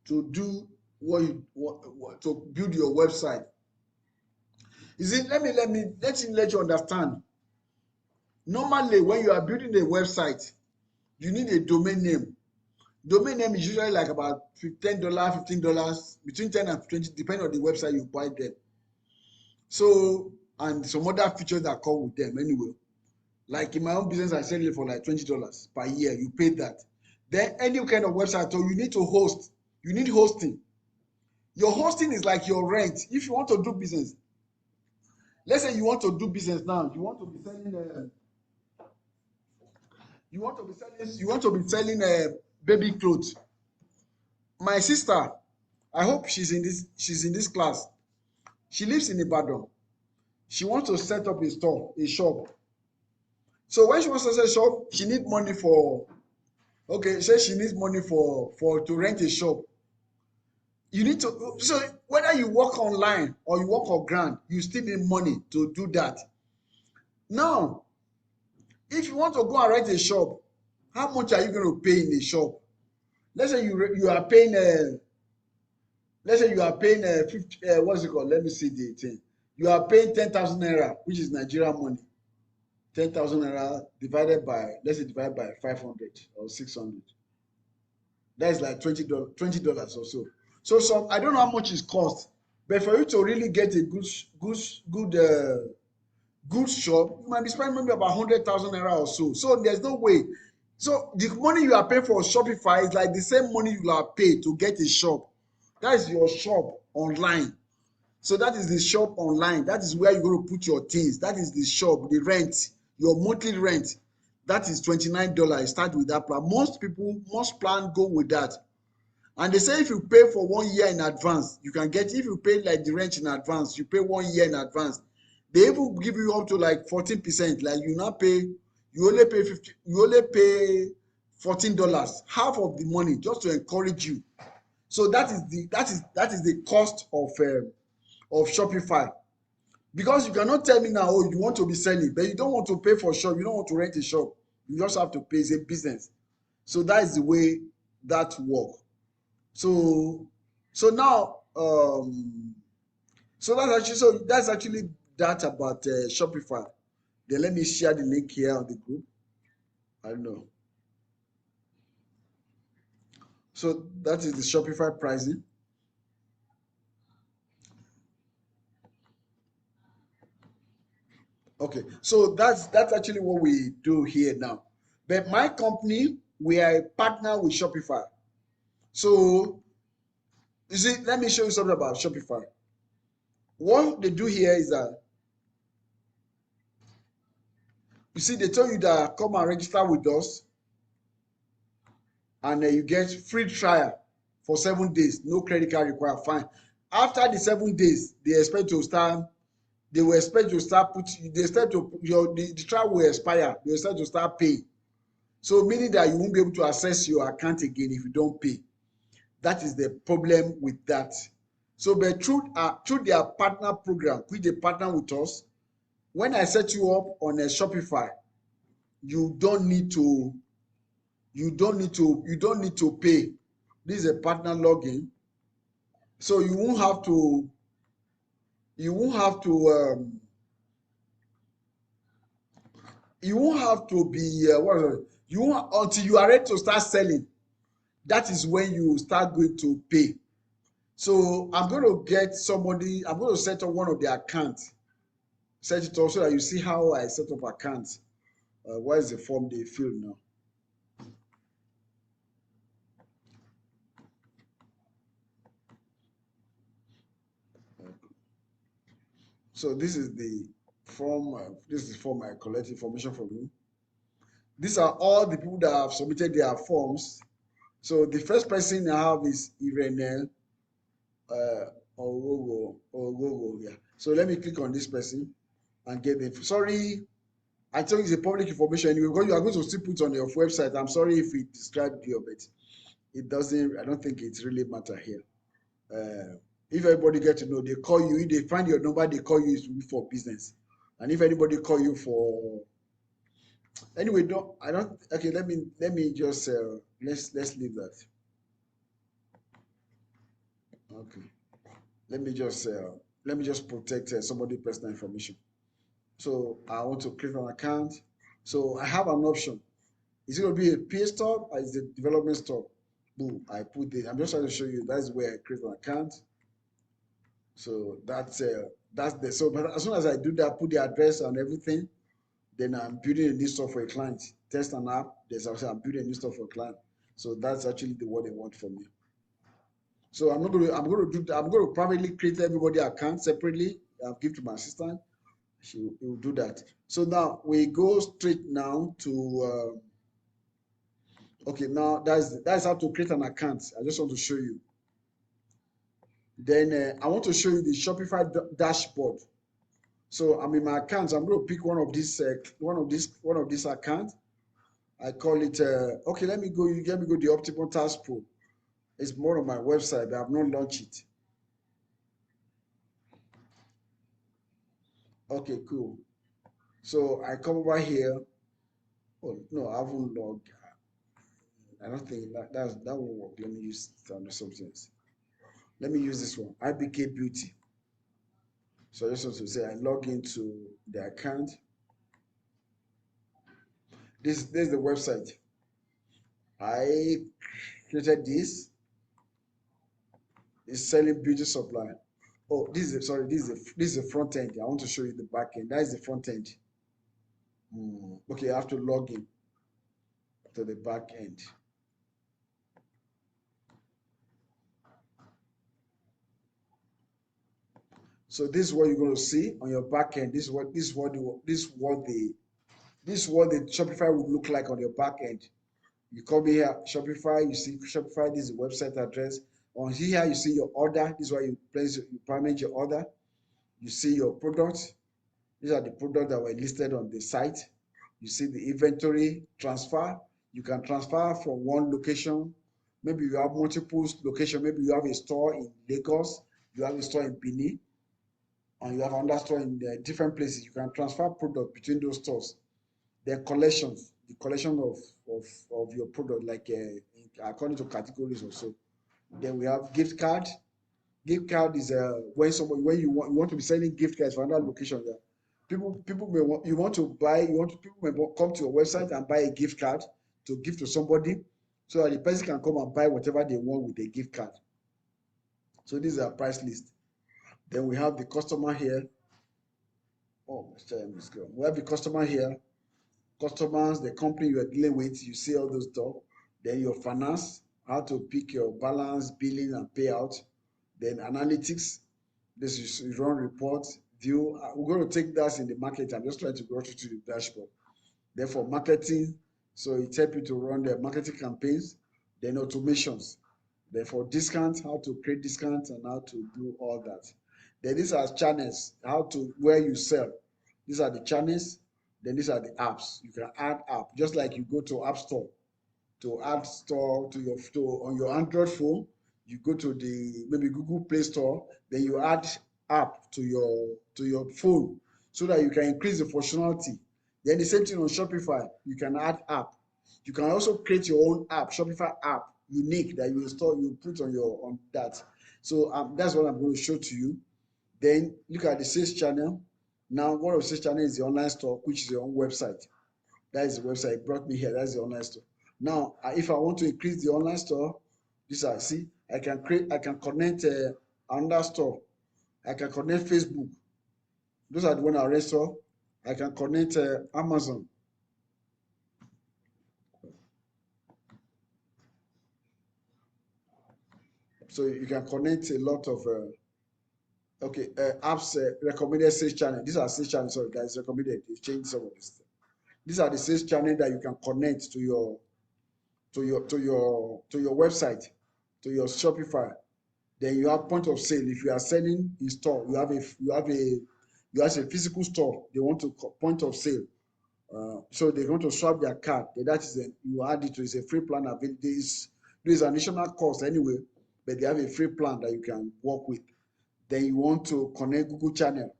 Speaker 1: to do to build your website. Is it? Let you understand. Normally, when you are building a website, you need a domain name. Domain name is usually like about $10, $15, between 10 and 20, depending on the website you buy them. So, and some other features that come with them anyway. Like in my own business, I sell it for like $20 per year. You pay that. Then any kind of website, so you need to host. You need hosting. Your hosting is like your rent. If you want to do business, let's say you want to do business now. You want to be selling. You want to be selling baby clothes. My sister, I hope she's in this class. She lives in Ibadan. She wants to set up a shop. So when she wants to set a shop, she needs money for. Okay, say she needs money to rent a shop. You need to, so whether you work online or you work on ground, you still need money to do that. Now, if you want to go and rent a shop, how much are you going to pay in a shop? Let's say you are paying. Let's say you are paying 50. What's it called? Let me see the thing. You are paying 10,000 naira, which is Nigerian money. 10,000 naira divided by, let's say divided by 500 or 600. That is like $20 or so. So I don't know how much it costs, but for you to really get a good shop, you might be spending maybe about 100,000 naira or so. So there's no way. So the money you are paying for Shopify is like the same money you are paid to get a shop. That is your shop online. So that is the shop online. That is where you're going to put your things. That is the shop, the rent, your monthly rent. That is $29. Start with that plan. Most plans go with that. And they say if you pay for 1 year in advance, you can get, if you pay like the rent in advance, you pay 1 year in advance. They even give you up to like 14%. Like you only pay $14, half of the money, just to encourage you. So that is the cost of Shopify. Because you cannot tell me now, oh, you want to be selling, but you don't want to pay for a shop, you don't want to rent a shop. You just have to pay. It's a business. So that is the way that works. So now, that's actually that about Shopify. Then let me share the link here on the group. I don't know. So that is the Shopify pricing. Okay, so that's actually what we do here now. But my company, we are a partner with Shopify. So you see, let me show you something about Shopify. What they do here is that, you see, they tell you that come and register with us, and you get free trial for 7 days, no credit card required. Fine. After the 7 days, they will expect you to start the trial will expire. They expect to start paying. So meaning that you won't be able to access your account again if you don't pay. That is the problem with that. So, but through their partner program, which they partner with us, when I set you up on a Shopify, you don't need to pay. This is a partner login. So you won't have to you won't have to be you won't until you are ready to start selling. That is when you start going to pay. So I'm going to get somebody. I'm going to set up one of the accounts. Set it up so that you see how I set up accounts. What is the form they fill now? So this is the form. This is the form I collect information from you. These are all the people that have submitted their forms. So the first person I have is Irene Ogogo. Yeah. So let me click on this person and get the. Sorry, I told you it's a public information anyway, because you are going to still put on your website. I'm sorry if it described you, but it doesn't. I don't think it really matter here. If everybody get to know, they call you. If they find your number, they call you for business. And if anybody call you for anyway, I don't. Okay, let me just let's leave that. Okay, let me just protect somebody's personal information. So I want to create an account. So I have an option. Is it going to be a PA store or is it a development store? Boom, I put it. I'm just trying to show you that's where I create an account. So that's the so. But as soon as I do that, put the address and everything, then I'm building a new store for a client. Test an app. There's also I'm building a new store for a client. So that's actually what they want from me. So I'm going to privately create everybody account separately. I'll give to my assistant. She will do that. So now we go straight now to okay, now that's how to create an account. I just want to show you. Then I want to show you the Shopify dashboard. So I'm in my accounts. I'm going to pick one of these accounts. I call it okay. Let me go the Optimal Task Pro. It's more on my website, but I've not launched it. Okay, cool. So I come over here. Oh no, I haven't logged. I don't think that won't work. Let me use something else. Let me use this one, IBK Beauty. So I just want to say I log into the account. This is the website. I created this. It's selling beauty supply. Oh, this is the front end. I want to show you the back end. That is the front end. Okay, I have to log in to the back end. So this is what you're going to see on your back end. This is what the Shopify would look like on your back end. You come here, Shopify, you see Shopify, this is the website address. On here, you see your order. This is where you manage your order. You see your products. These are the products that were listed on the site. You see the inventory transfer. You can transfer from one location. Maybe you have multiple locations. Maybe you have a store in Lagos. You have a store in Benin. And you have another store in different places. You can transfer product between those stores. Then collections, the collection of your product, like according to categories also. Then we have gift card. Gift card is when you want to be selling gift cards for another location. Yeah. People may want people may come to your website and buy a gift card to give to somebody, so that the person can come and buy whatever they want with a gift card. So this is our price list. Then we have the customer here. Oh, we have the customer here. Customers, the company you are dealing with, you see all those stuff. Then your finance, how to pick your balance, billing, and payout. Then analytics, this is run report, view. We're going to take that in the market. I'm just trying to go through to the dashboard. Then for marketing, so it helps you to run the marketing campaigns. Then automations. Then for discounts, how to create discounts and how to do all that. Then these are channels, where you sell. These are the channels. Then these are the apps. You can add app, just like you go to App Store. To add store on your Android phone, you go to the maybe Google Play Store, then you add app to your phone so that you can increase the functionality. Then the same thing on Shopify, you can add app. You can also create your own app, Shopify app, unique, that you install, you put on that. So that's what I'm going to show to you. Then look at the sales channel. Now, one of the sales channel is the online store, which is your own website. That is the website. It brought me here. That's the online store. Now, if I want to increase the online store, this I see. I can connect another store. I can connect Facebook. Those are the one I already saw. I can connect Amazon. So you can connect a lot of apps recommended sales channel. These are sales channels. Sorry, guys, recommended. They changed some of this. These are the sales channel that you can connect to your website, to your Shopify. Then you have point of sale. If you are selling in store, you have a physical store. They want to point of sale. So they're going to swap their card. That is you add it to. It's a free plan available. There is an additional cost anyway, but they have a free plan that you can work with. Then you want to connect Google channel,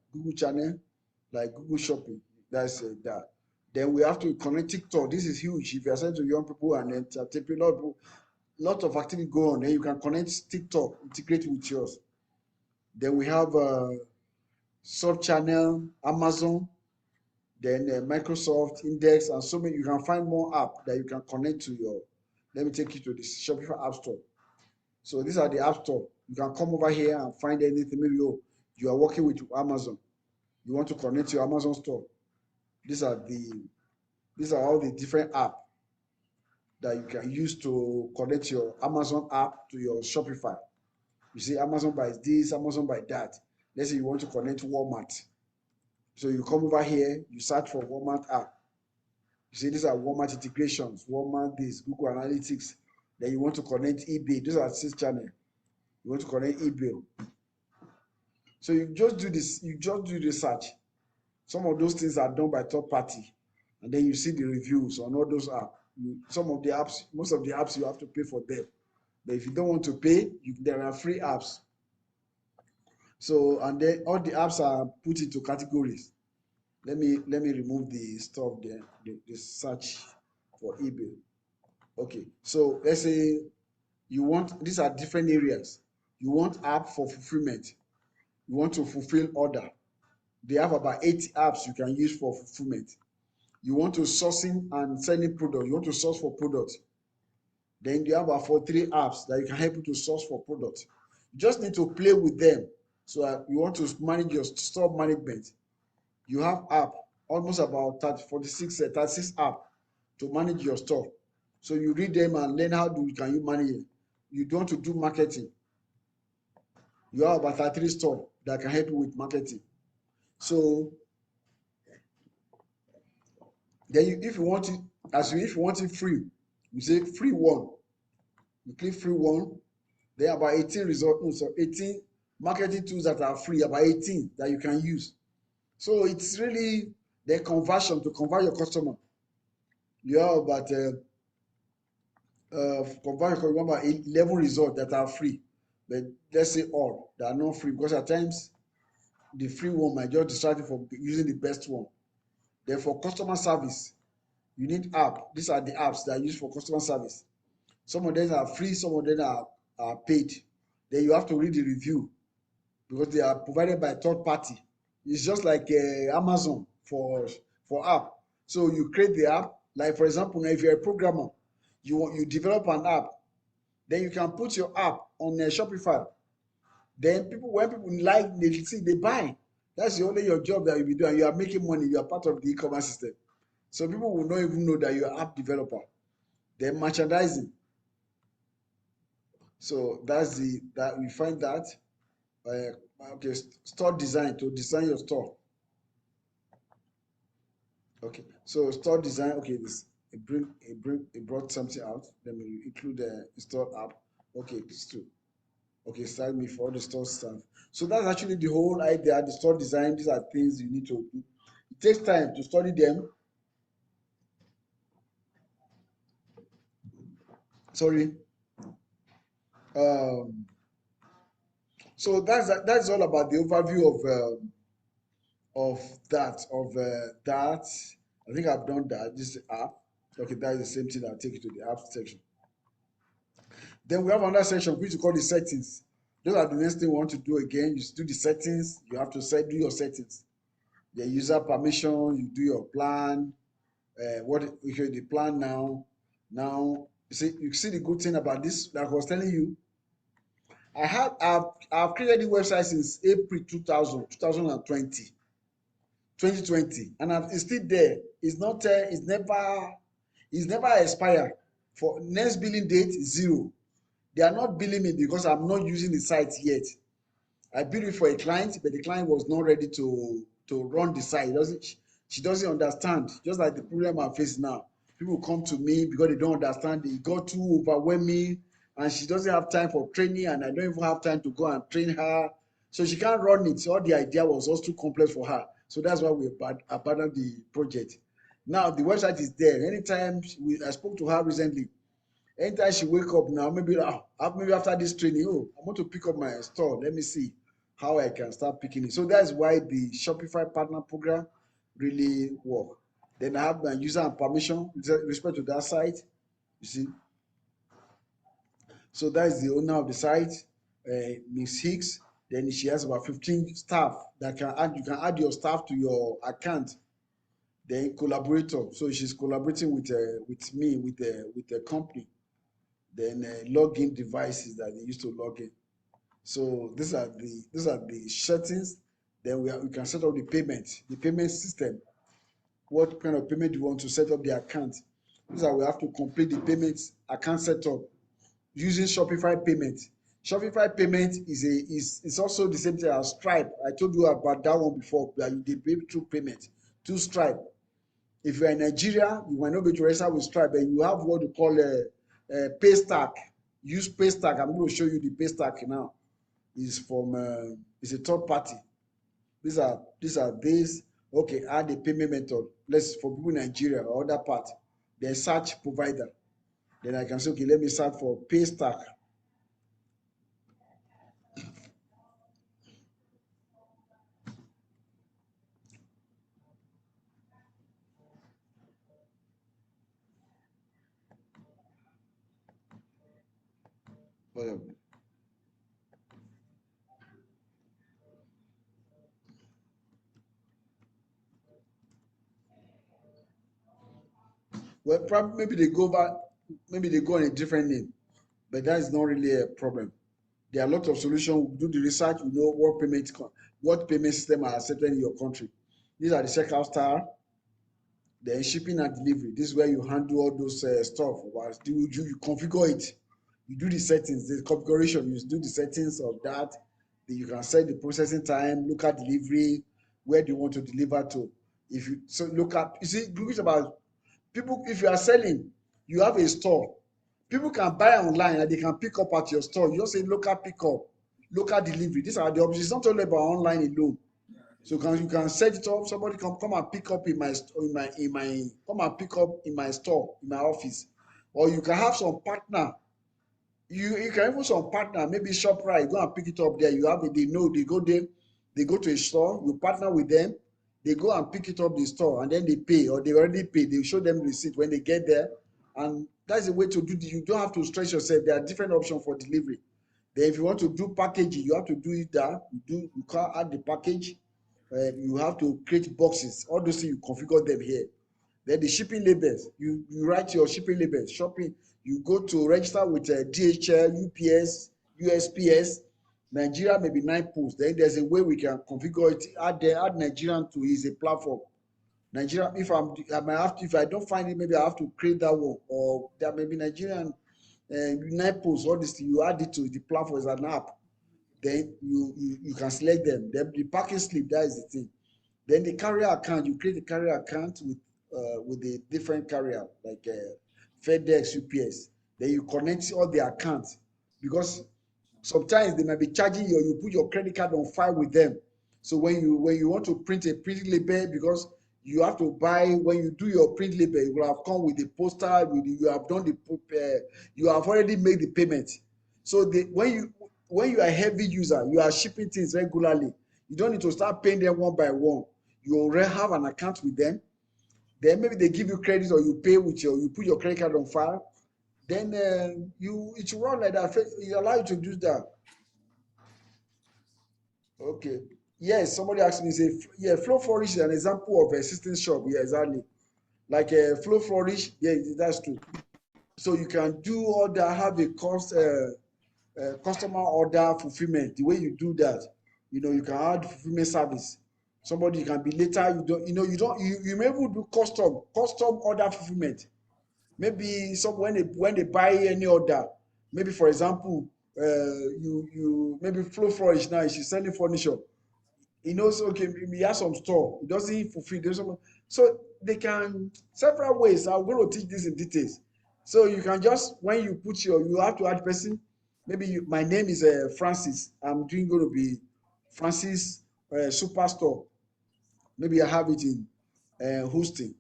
Speaker 1: like Google Shopping. That's that. Then we have to connect TikTok. This is huge. If you are selling to young people and entrepreneurs, lot of activity go on. Then you can connect TikTok, integrate with yours. Then we have sub channel, Amazon, then Microsoft Index, and so many. You can find more app that you can connect to your. Let me take you to the Shopify App Store. So these are the App Store. You can come over here and find anything. Maybe you are working with Amazon. You want to connect to your Amazon store. These are all the different apps that you can use to connect your Amazon app to your Shopify. You see, Amazon buys this, Amazon buys that. Let's say you want to connect Walmart. So you come over here, you search for Walmart app. You see, these are Walmart integrations, Walmart this, Google Analytics. Then you want to connect eBay. Those are 6 channels. You want to connect eBay. So you just do this, you just do the search. Some of those things are done by third party. And then you see the reviews on all those apps. Some of the apps, most of the apps you have to pay for them. But if you don't want to pay, there are free apps. So, and then all the apps are put into categories. Let me remove the stuff there, the search for eBay. Okay, so let's say you want, these are different areas. You want app for fulfillment. You want to fulfill order. They have about 80 apps you can use for fulfillment. You want to sourcing and selling product. You want to source for product. Then you have about 43 apps that you can help you to source for product. You just need to play with them. So you want to manage your store management. You have app, almost about 36 app to manage your store. So you read them and learn can you manage it. You don't want to do marketing. You have about 33 store that can help you with marketing. So then if you want it free, you say free one. You click free one. There are about 18 18 marketing tools that are free, about 18 that you can use. So it's really the conversion to convert your customer. You have about conversion, remember 11 results that are free, but let's say all that are not free, because at times the free one might just distract you from using the best one. Then for customer service, you need app. These are the apps that are used for customer service. Some of them are free, some of them are paid. Then you have to read the review because they are provided by third party. It's just like Amazon for app. So you create the app. Like for example, now if you're a programmer, you develop an app, then you can put your app on Shopify. Then when people like, they see, they buy. That's only your job that you'll be doing. You are making money. You are part of the e-commerce system. So people will not even know that you're an app developer. Then merchandising. So that's that we find that. Okay, store design, to design your store. Okay, so store design. Okay, it brought something out. Let me include the install app. Okay, it's true. Okay, start me for the store stuff. So that's actually the whole idea. The store design. These are things you need to do. It takes time to study them. Sorry. So that's all about the overview of that. I think I've done that. This app. Okay, that is the same thing. I'll take you to the app section. Then we have another section which we call the settings. Those are the next thing we want to do again. You do the settings. You have to do your settings. The user permission. You do your plan. what okay, the plan now. Now, you see the good thing about this that I was telling you. I've created the website since April 2020, and it's still there. It's not, it's never expired. For next billing date, zero. They are not billing me because I'm not using the site yet. I built it for a client, but the client was not ready to run the site. She doesn't understand. Just like the problem I face now. People come to me because they don't understand. It got too overwhelming, and she doesn't have time for training, and I don't even have time to go and train her. So she can't run it. So all the idea was just too complex for her. So that's why we abandoned the project. Now the website is there. Anytime I spoke to her recently. Anytime she wake up now, maybe after this training, oh, I want to pick up my store. Let me see how I can start picking it. So that's why the Shopify partner program really work. Then I have my user and permission with respect to that site. You see, so that is the owner of the site, Miss Hicks. Then she has about 15 staff that can add. You can add your staff to your account. Then collaborator. So she's collaborating with me with the company. Then login devices that they used to log in. So these are the settings. Then we can set up the payment system. What kind of payment you want to set up the account? These are we have to complete the payment account setup using Shopify payment. Shopify payment is also the same thing as Stripe. I told you about that one before. That you pay through payment to Stripe. If you're in Nigeria, you might not be to register with Stripe, but you have what you call a Paystack. Use Paystack. I'm going to show you the Paystack now. It's from it's a third party. These are these. Okay, add a payment method. Let's for people in Nigeria or other part. Then search provider. Then I can say, okay, let me search for Paystack. Well, probably maybe they go back, maybe they go on a different name, but that is not really a problem. There are a lot of solutions. We do the research. We know what payment system are accepted in your country. These are the checkout star. Then shipping and delivery. This is where you handle all those stuff. You configure it. You do the settings, the configuration. You do the settings of that. Then you can set the processing time, look at delivery, where do you want to deliver to. If you so look at, you see, look about people. If you are selling, you have a store. People can buy online and they can pick up at your store. You just say local pickup, local delivery. These are the options. It's not only about online alone. So you can set it up. Somebody come and pick up in my come and pick up in my store, in my office, or you can have some partner. You can even some partner, maybe ShopRite, go and pick it up there. You have it. They know they go there. They go to a store. You partner with them. They go and pick it up the store, and then they pay, or they already pay. They show them receipt when they get there, and that's the way to do. You don't have to stress yourself. There are different options for delivery. Then if you want to do packaging, you have to do it there. You can add the package. You have to create boxes. All those things you configure them here. Then the shipping labels, you write your shipping labels. Shopping, you go to register with DHL, UPS, USPS. Nigeria maybe 9 posts. Then there's a way we can configure it. Add Nigerian to is a platform. Nigeria, I might have to, if I don't find it, maybe I have to create that one. Or there may be Nigerian 9 posts. All this, you add it to the platform as an app. Then you can select them. Then the packing slip, that is the thing. Then the carrier account, you create a carrier account with the different carrier like FedEx, UPS. Then you connect all the accounts because sometimes they might be charging you put your credit card on file with them. So when you want to print a print label, because you have to buy, when you do your print label, you will have come with the poster, you have done you have already made the payment. So when you are a heavy user, you are shipping things regularly, you don't need to start paying them one by one. You already have an account with them. Then maybe they give you credit, or you pay with you put your credit card on file. Then it will run like that. It allows you to do that. Okay. Yes, somebody asked me, say, yeah, Flow Flourish is an example of a system shop. Yeah, exactly. like a Flow Flourish. Yeah, that's true. So you can do all that, have a customer order fulfillment. The way you do that, you can add fulfillment service. Somebody can be later, you may even do custom order fulfillment. Maybe when they buy any order, maybe for example, you maybe Flow Flourish now, she's selling furniture. He knows, okay, he has some store, he doesn't fulfill, so they can, several ways. I'm going to teach this in details. So you can just, when you put you have to add person. Maybe my name is Francis. I'm going to be Francis Superstore. Maybe I have it in Houston,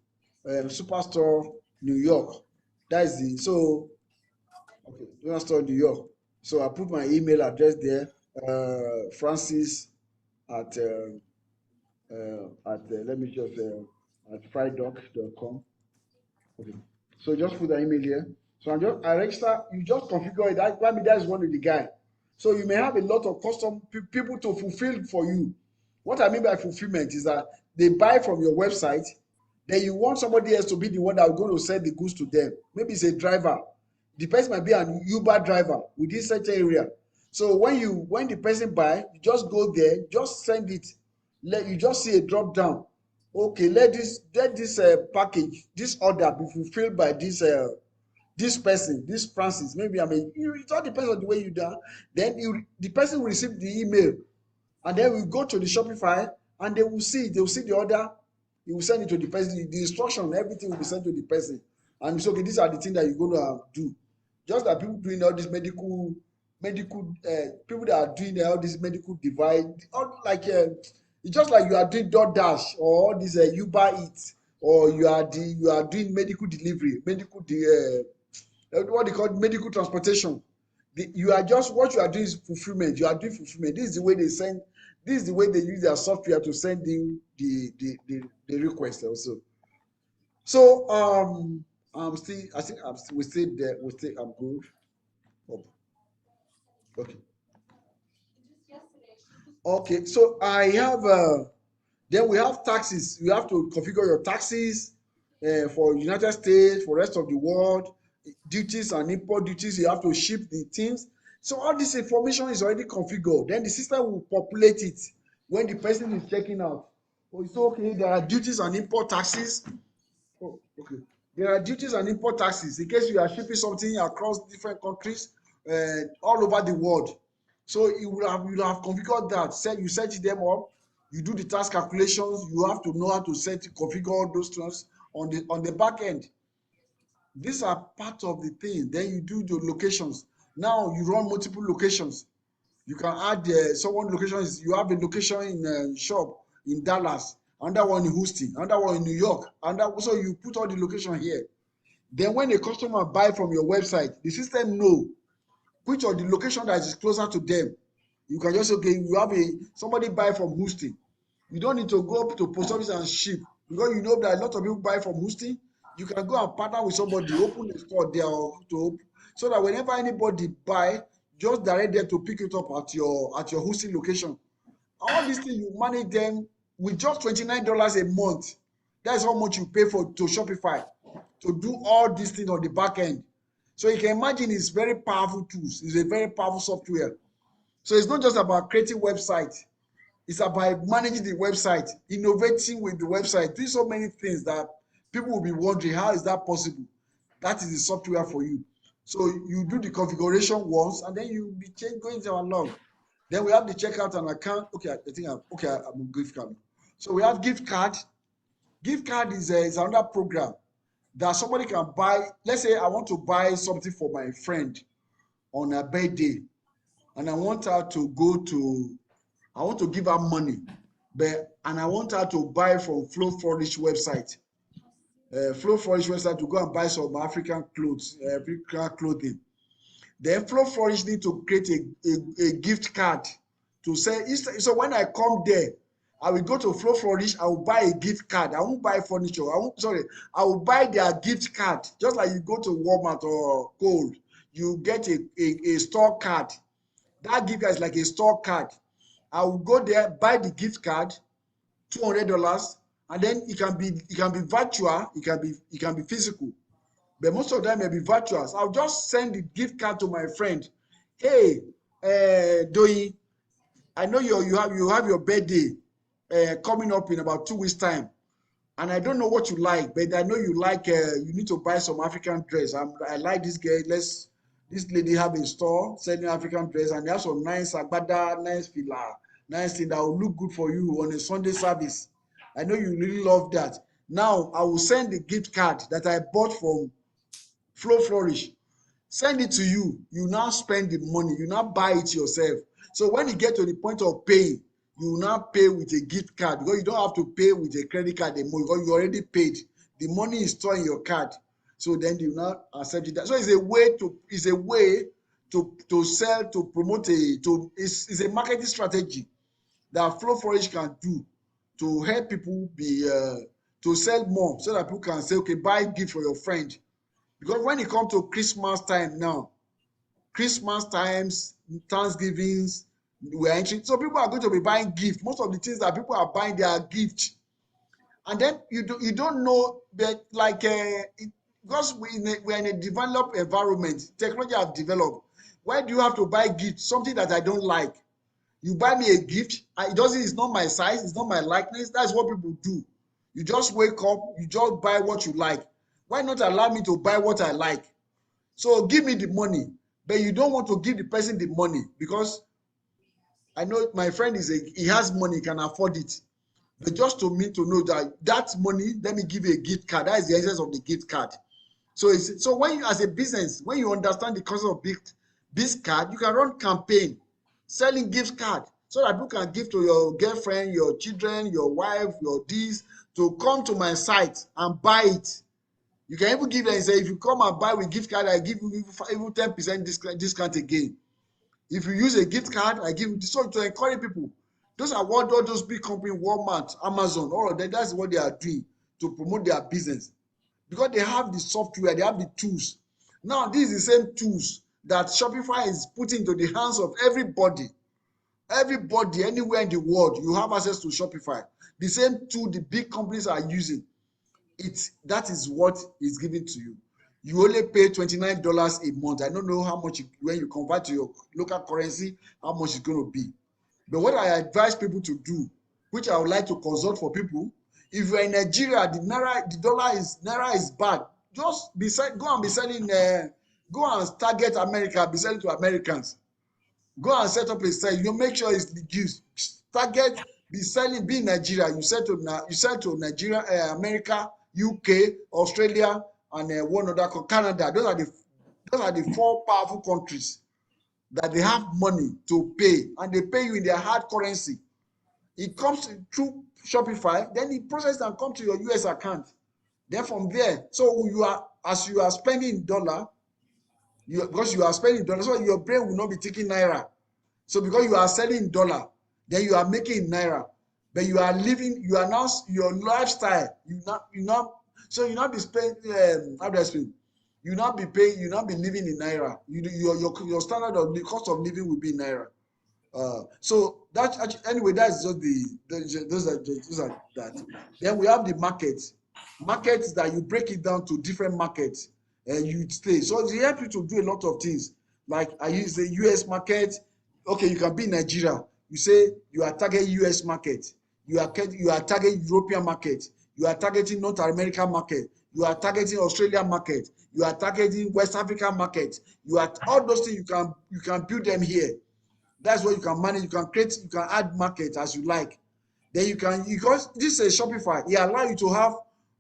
Speaker 1: Superstore New York. That's the, so okay, Superstore New York. So I put my email address there, Francis at let me just at fridoc.com. Okay. So just put the email here. So I register, you just configure it. That's one of the guy. So you may have a lot of custom people to fulfill for you. What I mean by fulfillment is that they buy from your website, then you want somebody else to be the one that will go to send the goods to them. Maybe it's a driver. The person might be an Uber driver within such area. So when the person buy, you just go there, just send it. You just see a drop down. Okay, let this package, this order be fulfilled by this person, this Francis. Maybe it all depends on the way you do. Then the person will receive the email, and then we go to the Shopify, and they will see the order. You will send it to the person. The instruction, everything will be sent to the person, and it's okay. These are the things that you're going to do. Just that people doing all this medical people that are doing all this medical device, all like it's just like you are doing DoorDash or all this Uber Eats, or you are doing medical delivery, what they call medical transportation. You are just, what you are doing is fulfillment. You are doing fulfillment. This is the way they send. This is the way they use their software to send in the request also. So I'm still, I think we still there. I'm good. Oh, okay. Okay. So I have then we have taxes. You have to configure your taxes for United States, for rest of the world, duties and import duties. You have to ship the things. So all this information is already configured. Then the system will populate it when the person is checking out. Oh, it's okay. There are duties and import taxes. Oh, okay. There are duties and import taxes in case you are shipping something across different countries, all over the world. So you will have configured that. You set them up. You do the tax calculations. You have to know how to configure all those things on the back end. These are part of the thing. Then you do the locations. Now you run multiple locations. You can add someone locations. You have a location in shop in Dallas, another one in Houston, another one in New York, and so you put all the location here. Then when a customer buy from your website, the system know which of the location that is closer to them. You can just say, okay, you have somebody buy from Houston. You don't need to go up to post office and ship, because you know that a lot of people buy from Houston. You can go and partner with somebody, open a store there, so that whenever anybody buy, just direct them to pick it up at your Houston location. All these things, you manage them with just $29 a month. That's how much you pay to Shopify to do all these things on the back end. So you can imagine it's very powerful tools. It's a very powerful software. So it's not just about creating websites. It's about managing the website, innovating with the website, doing so many things that people will be wondering, how is that possible? That is the software for you. So you do the configuration once, and then you be going along. Then we have the checkout and account. Okay, I think I'm a gift card. So we have gift card. Gift card is another program that somebody can buy. Let's say I want to buy something for my friend on her birthday, and I want her to I want to give her money, and I want her to buy from Flow Flourish website. Flow Flourish website to go and buy some African clothing. Then Flow Flourish need to create a gift card to say. So when I come there, I will go to Flow Flourish. I will buy a gift card. I won't buy furniture. I will buy their gift card. Just like you go to Walmart or Kohl's, you get a store card. That gift card is like a store card. I will go there, buy the gift card, $200, and then it can be virtual, it can be physical, but most of them may be virtual. So I'll just send the gift card to my friend. Hey, Doi, I know you have your birthday coming up in about 2 weeks time, and I don't know what you like, but I know you like you need to buy some African dress. I like this girl. This lady have a store selling African dress, and they have some nice agbada, nice fila, nice thing that will look good for you on a Sunday service. I know you really love that. Now I will send the gift card that I bought from Flow Flourish. Send it to you. You now spend the money. You now buy it yourself. So when you get to the point of paying, you now pay with a gift card, because you don't have to pay with a credit card anymore, because you already paid. The money is stored in your card. So then you now accept it. So it's a way to sell, to promote it's a marketing strategy that Flow Flourish can do to help people to sell more, so that people can say, okay, buy a gift for your friend. Because when it comes to Christmas time now, Christmas times, Thanksgivings, we're entering. So people are going to be buying gifts. Most of the things that people are buying, they are gifts. And then you don't know that, like, because we're in a developed environment, technology have developed. Why do you have to buy gifts? Something that I don't like. You buy me a gift, it's not my size, it's not my likeness. That's what people do. You just wake up, you just buy what you like. Why not allow me to buy what I like? So give me the money, but you don't want to give the person the money, because I know my friend he has money, he can afford it. But just to me to know that money, let me give you a gift card. That is the essence of the gift card. So when you, as a business, when you understand the concept of this card, you can run campaign selling gift card, so that people can give to your girlfriend, your children, your wife, your this, to come to my site and buy it. You can even give them and say, if you come and buy with gift card, I give you even 10% discount again. If you use a gift card, I give you this. So to encourage people. Those are what all those big companies, Walmart, Amazon, all of them, that's what they are doing to promote their business. Because they have the software, they have the tools. Now, these are the same tools that Shopify is putting into the hands of everybody. Everybody, anywhere in the world, you have access to Shopify. The same tool the big companies are using. That is what is given to you. You only pay $29 a month. I don't know how much when you convert to your local currency, how much it's going to be. But what I advise people to do, which I would like to consult for people, if you're in Nigeria, naira is bad. Just go and be selling. Go and target America. Be selling to Americans. Go and set up a site. You make sure it's reduced. Target. Be selling. Be in Nigeria. You sell to Nigeria, America, UK, Australia, and one other, Canada. Those are the 4 powerful countries that they have money to pay, and they pay you in their hard currency. It comes through Shopify, then it processes and comes to your US account. Then from there, so as you are spending dollar, because you are spending dollar, so your brain will not be taking naira. So because you are selling dollar, then you are making naira, but you are living, you are now your lifestyle. So you not be spending. How do I explain? You not be paying. You not be living in naira. Your standard of the cost of living will be in naira. So that anyway, that's just those are that. Then we have the markets that you break it down to different markets, and you stay. So it helps you to do a lot of things. Like I use the US market. Okay, you can be in Nigeria. You say you are targeting US market. You are targeting European market. You are targeting North American market. You are targeting Australian market. You are targeting West African market. You are all those things. You can build them here. That's what you can manage. You can create. You can add market as you like. Then because this is a Shopify. It allows you to have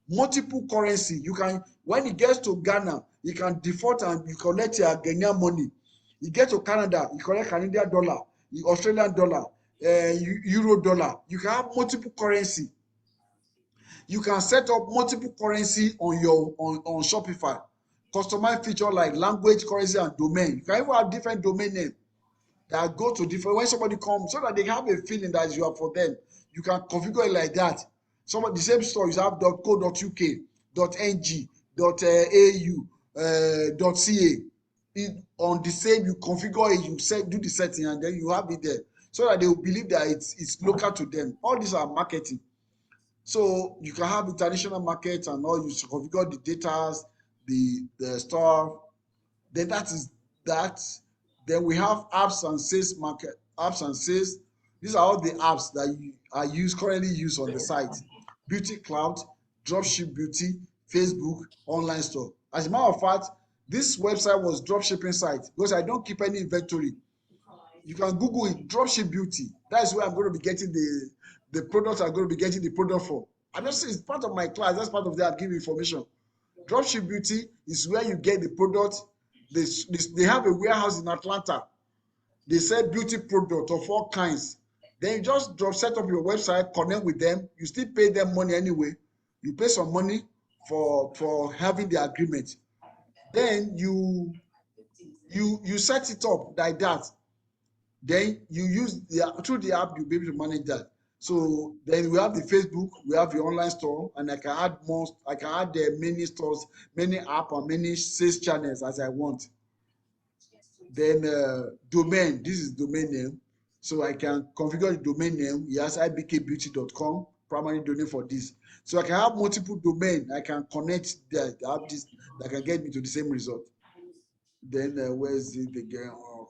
Speaker 1: multiple currency. You can, when it gets to Ghana, you can default and you collect your Ghanaian money. You get to Canada, you collect Canadian dollar, Australian dollar, Euro dollar. You can have multiple currency. You can set up multiple currency on Shopify. Customize feature like language, currency, and domain. You can even have different domain names that go to different, when somebody comes, so that they have a feeling that you are for them. You can configure it like that. The same store, you have .co.uk, .ng, .au, .ca. On the same, you configure it, you do the setting, and then you have it there, so that they will believe that it's local to them. All these are marketing. So you can have international markets and all. You configure the data, the stuff. Then that is that. Then we have apps and sales market. Apps and sales. These are all the apps that are currently used on the site. Beauty Cloud, Dropship Beauty, Facebook, online store. As a matter of fact, this website was dropshipping site because I don't keep any inventory. You can Google it, Dropship Beauty. That's where I'm going to be getting the products I'm going to be getting the product from. I'm just saying it's part of my class. That's part of that. I'm giving information. Dropship Beauty is where you get the product. They have a warehouse in Atlanta. They sell beauty product of all kinds. Then you just set up your website, connect with them. You still pay them money anyway. You pay some money for having the agreement. Then you set it up like that. Then you use through the app, you'll be able to manage that. So then we have the Facebook, we have the online store, and I can add more. I can add many stores, many app, and many sales channels as I want. Then domain, this is domain name. So I can configure the domain name. Yes, ibkbeauty.com, primary domain for this. So I can have multiple domain. I can connect that. I have this that can get me to the same result. Then where's it again? Oh,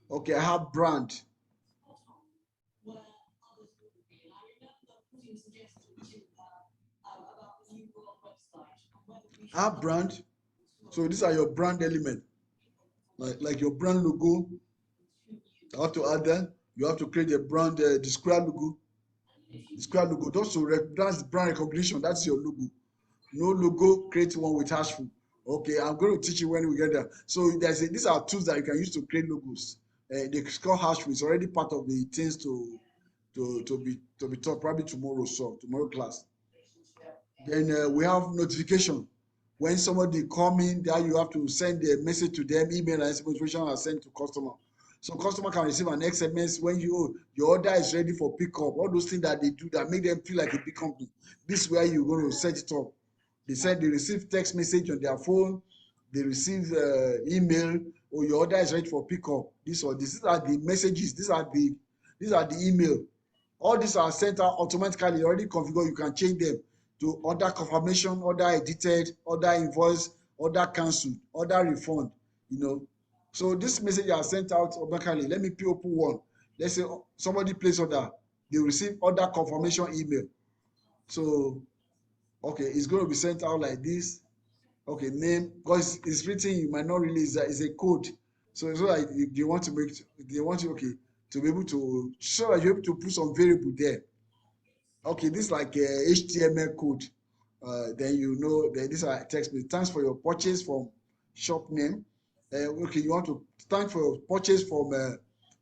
Speaker 1: okay, I have brand. I have brand. So these are your brand element, like your brand logo. I have to add that. You have to create a brand, the square logo. The square logo, that's brand recognition. That's your logo. No logo, create one with hashful. Okay, I'm going to teach you when we get there. So these are tools that you can use to create logos. They call hashful. It's already part of the things to be taught probably tomorrow class. Then we have notification. When somebody come in there, you have to send a message to them, email and notification are sent to customer. So customer can receive an SMS when your order is ready for pickup. All those things that they do that make them feel like a big company. This is where you're going to set it up. They receive text message on their phone. They receive email. Or your order is ready for pickup. These are the messages. These are the email. All these are sent out automatically. Already configured. You can change them to order confirmation, order edited, order invoice, order cancelled, order refund. So this message are sent out automatically. Let me open one. Let's say somebody place order. They receive order confirmation email. So okay, it's going to be sent out like this. Okay, name, because it's written, you might not really, it's a code. So like they want you, okay, to be able to, so that you're able to put some variable there. Okay, this is like a HTML code. Then then these are text. Thanks for your purchase from shop name. Okay, you want to thank for your purchase from.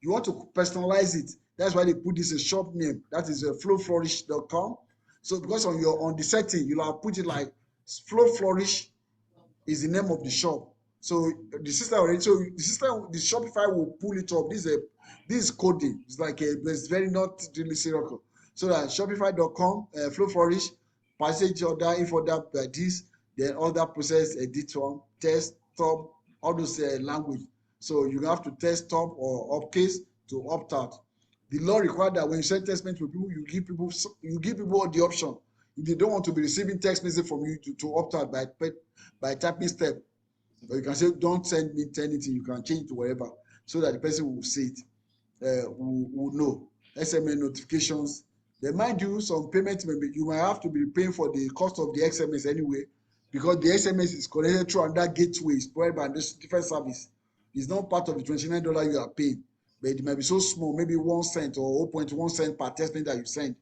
Speaker 1: You want to personalize it. That's why they put this in shop name. That is flowflourish.com. So because on the setting, you'll have put it like Flow Flourish is the name of the shop. So the system already, the Shopify will pull it up. This is coding. It's like it's very not really serious. So that Shopify.com, Flow Flourish, passage order, if order by this, then order process, edit one, test, top, all those language. So you have to test top or upcase to opt out. The law requires that when you send text message to people, you give people the option. If they don't want to be receiving text message from you to opt out by typing step, or you can say don't send me anything. You can change it to wherever so that the person will see it, will know. SMS notifications. They might do some payment. Maybe you might have to be paying for the cost of the SMS anyway, because the SMS is connected through another gateway provided by this different service. It's not part of the $29 you are paying, but it might be so small, maybe 1 cent or 0.1 cent per text message that you send.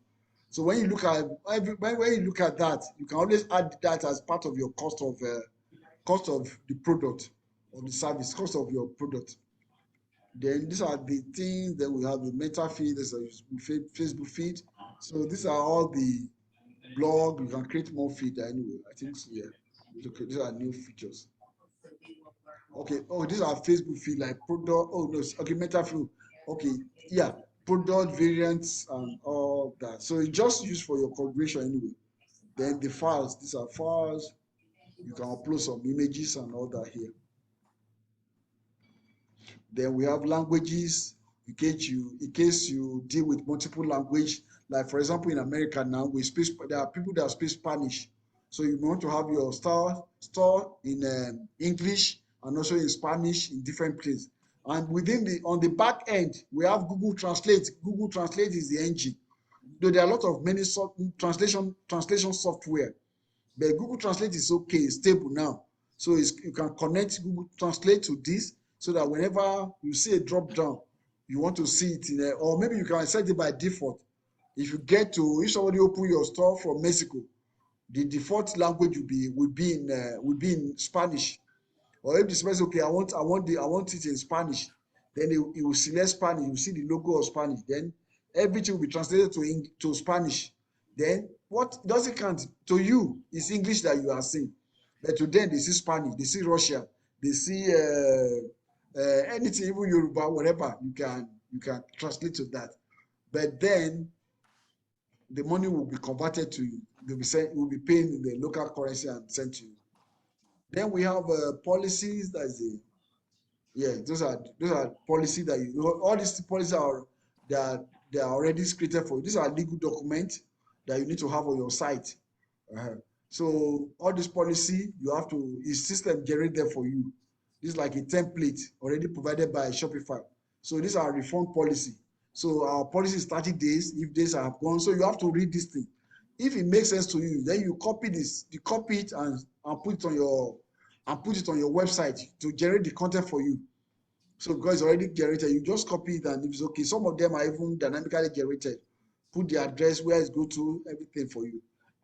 Speaker 1: So when you look at that, you can always add that as part of your cost of the product or the service, cost of your product. Then these are the things that we have: the Meta feed, there's a Facebook feed. So these are all the blog. You can create more feed anyway. I think so, yeah. Okay, these are new features. Okay. Oh, these are Facebook feed like product. Oh no. Okay, Meta flow. Okay. Yeah. Product variants and all that. So it's just used for your configuration anyway. Then the files. These are files. You can upload some images and all that here. Then we have languages. In case you deal with multiple language, Like for example, in America now, there are people that speak Spanish. So you want to have your store in English and also in Spanish in different places. And on the back end, we have Google Translate. Google Translate is the engine. Though there are a lot of many translation software, but Google Translate is okay, it's stable now. So you can connect Google Translate to this so that whenever you see a drop down, you want to see it in there, or maybe you can set it by default. If if somebody open your store from Mexico, the default language will be in Spanish. Or if this person, okay, I want it in Spanish, then it will select Spanish. You see the logo of Spanish. Then everything will be translated to Spanish. Then what does it count to you? It's English that you are seeing, but to them they see Spanish, they see Russia, they see anything, even Yoruba, whatever. You can translate to that, but then the money will be converted to you. Will be paying in the local currency and sent to you. Then we have policies. Those are policies that all these policies they are already created for you. These are legal documents that you need to have on your site. So all this policy is system generate them for you. This is like a template already provided by Shopify. So these are refund policy. So our policy is 30 days. If days have gone, so you have to read this thing. If it makes sense to you, then you copy it and put it on your website to generate the content for you. So because it's already generated, you just copy it and if it's okay. Some of them are even dynamically generated. Put the address where it's go to, everything for you.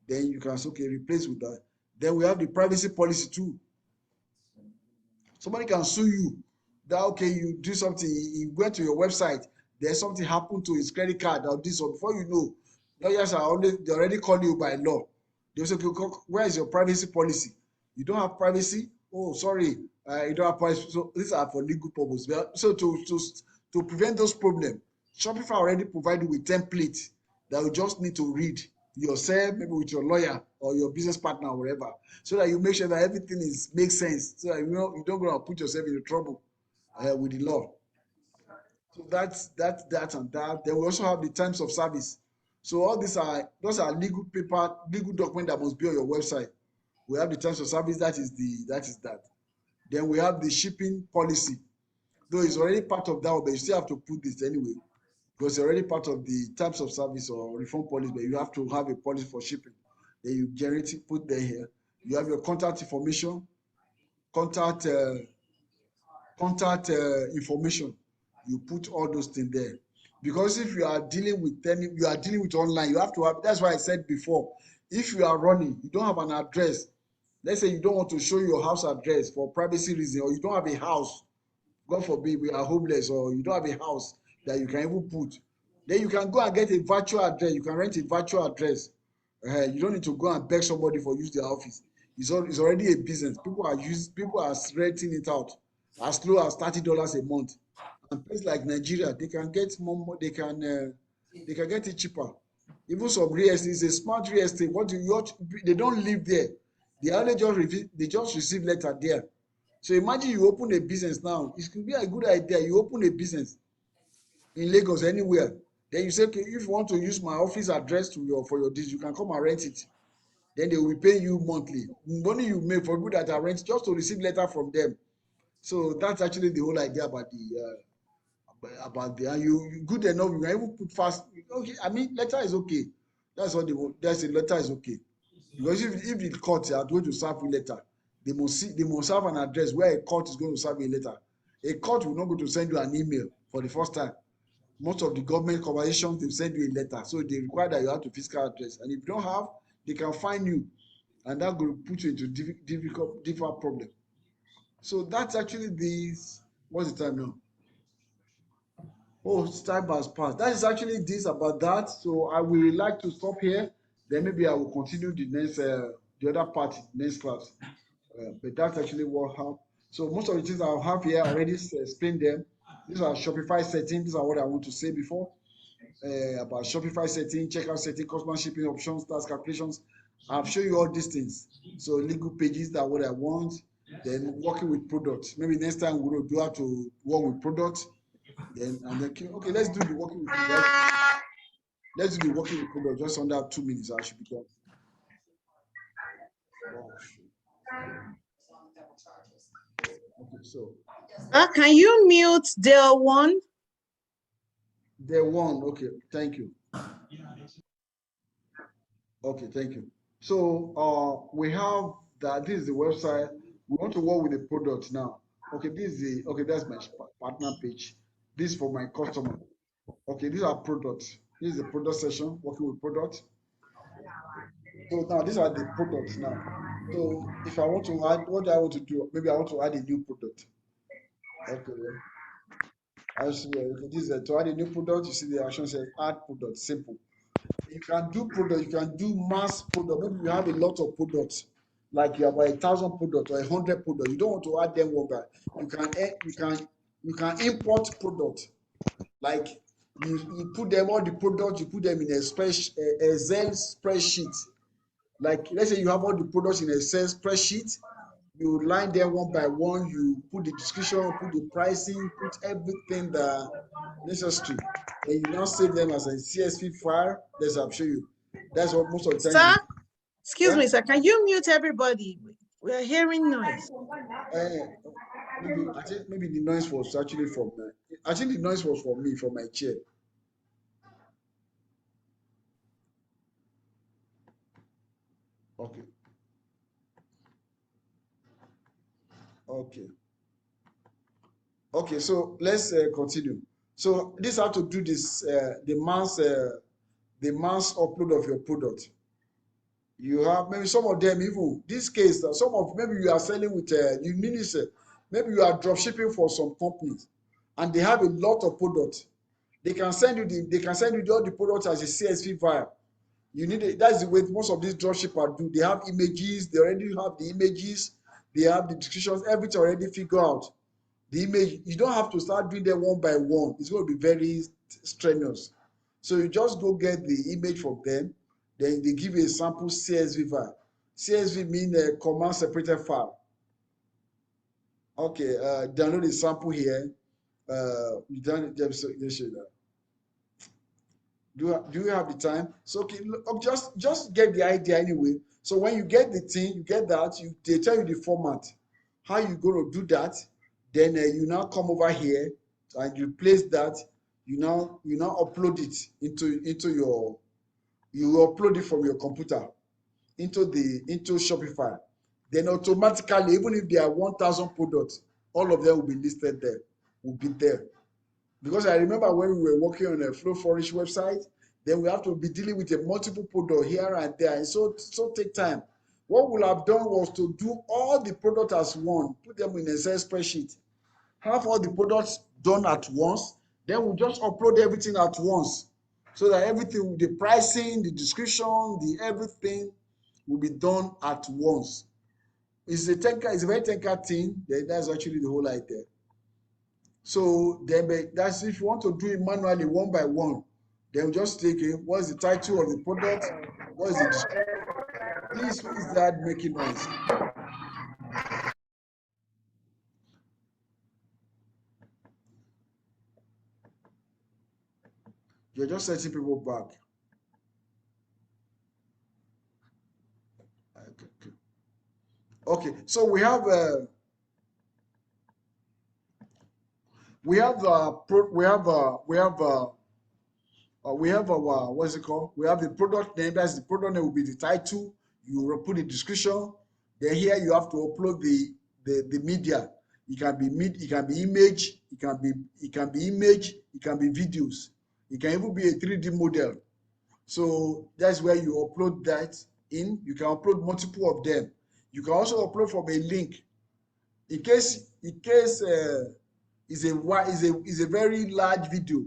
Speaker 1: Then you can say, okay, replace with that. Then we have the privacy policy too. Somebody can sue you that, okay, you do something, he went to your website, there's something happened to his credit card or this, or before you know, lawyers they already call you by law. They say, okay, where is your privacy policy? You don't have privacy? Oh, sorry, you don't have privacy. So these are for legal purposes. So to prevent those problems, Shopify already provided you with templates that you just need to read yourself, maybe with your lawyer or your business partner or whatever, so that you make sure that everything makes sense, so that you don't go and put yourself into trouble with the law. So that's that and that. Then we also have the terms of service. So all those are legal document that must be on your website. We have the terms of service, that is that. Then we have the shipping policy. Though it's already part of that, but you still have to put this anyway, because it's already part of the terms of service or reform policy, but you have to have a policy for shipping. Then you generate it, put there here. You have your contact information, contact information. You put all those things there. Because if you are dealing with online, you have to have, that's why I said before, if you are running, you don't have an address. Let's say you don't want to show your house address for privacy reason, or you don't have a house, God forbid we are homeless, or you don't have a house that you can even put. Then you can go and get a virtual address. You can rent a virtual address. You don't need to go and beg somebody for use their office. It's already a business. People are renting it out as low as $30 a month. And places like Nigeria, they can get more. They can get it cheaper. Even some real estate is a smart real estate. They don't live there. They just receive letter there. So imagine you open a business now. It could be a good idea. You open a business in Lagos, anywhere. Then you say, okay, if you want to use my office address for your dish, you can come and rent it. Then they will pay you monthly. Money you make for people that are rent, just to receive letter from them. So that's actually the whole idea about and you good enough. You can even put fast. Okay, I mean, letter is okay. That's what letter is okay. Because if the court are going to serve you letter, they must have an address where a court is going to serve you a letter. A court will not go to send you an email for the first time. Most of the government corporations, they send you a letter. So they require that you have to physical address. And if you don't have, they can fine you. And that will put you into different problem. So that's actually what's the time now? Oh, time has passed. That is actually this about that. So I will like to stop here. Then maybe I will continue the other part next class. But that's actually what happened. So most of the things I have here, I already explained them. These are Shopify settings. These are what I want to say before about Shopify setting, checkout setting, customer shipping options, task calculations. I've shown you all these things. So legal pages, that what I want. Then working with products. Maybe next time we'll do how to work with products. Okay, let's do the working with products. let's do the working with product just under 2 minutes. I should be done. Oh, shit. Okay, so
Speaker 3: Can you mute the one?
Speaker 1: the one. Okay, thank you. Okay, thank you. So we have that. This is the website. We want to work with the product now. Okay, this is the okay. That's my partner page. This is for my customer. Okay, these are products. This is the product section. Working with products. So now these are the products now. So if I want to add, what do I want to do? Maybe I want to add a new product. Okay. I see. Okay, this is to add a new product. You see the action says add product. Simple. You can do product. You can do mass product. Maybe you have a lot of products, like you have 1,000 products or 100 products. You don't want to add them one by. You can import product. Like you put them all the products. You put them in a Excel spreadsheet. Like let's say you have all the products in a Excel spreadsheet. You line them one by one. You put the description, put the pricing, put everything that necessary. And you now save them as a CSV file. I'll show you. That's what most of the time.
Speaker 3: Sir, excuse
Speaker 1: Yeah?
Speaker 3: me, sir. Can you mute everybody? We are hearing noise.
Speaker 1: I think maybe the noise was actually from. I think the noise was from me, from my chair. Okay. Okay. Okay. So let's continue. So this how to do this. The mass upload of your product. You have maybe some of them even this case. Some of maybe you are selling with you mean maybe you are drop shipping for some companies, and they have a lot of products. They can send you all the products as a CSV file. You need it. That's the way most of these dropshippers do. They have images. They already have the images. They have the descriptions. Everything already figured out. The image. You don't have to start doing them one by one. It's going to be very strenuous. So you just go get the image from them. Then they give you a sample CSV file. CSV means a command separated file. Okay. Download the sample here. You done just show that. Do you have the time? So okay, just get the idea anyway. So when you get the thing, you get that, they tell you the format, how you going to do that. Then you now come over here and you place that. You now upload it into your. You upload it from your computer into Shopify. Then automatically, even if there are 1,000 products, all of them will be listed there. Will be there. Because I remember when we were working on a Flow Flourish website, then we have to be dealing with a multiple product here and there, and so take time. What we'll have done was to do all the products as one, put them in a Excel spreadsheet, have all the products done at once, then we'll just upload everything at once, so that everything, the pricing, the description, the everything will be done at once. It's a very technical thing. That's actually the whole idea. So then that's if you want to do it manually one by one, then just take it. What's the title of the product? What is the description? Please, who is that making noise? You're just setting people back. Okay. So we have what's it called? We have the product name. That's the product name will be the title. You will put the description. Then here you have to upload the media. It can be image. It can be image. It can be videos. It can even be a 3D model. So that's where you upload that in. You can upload multiple of them. You can also upload from a link. In case it's a very large video.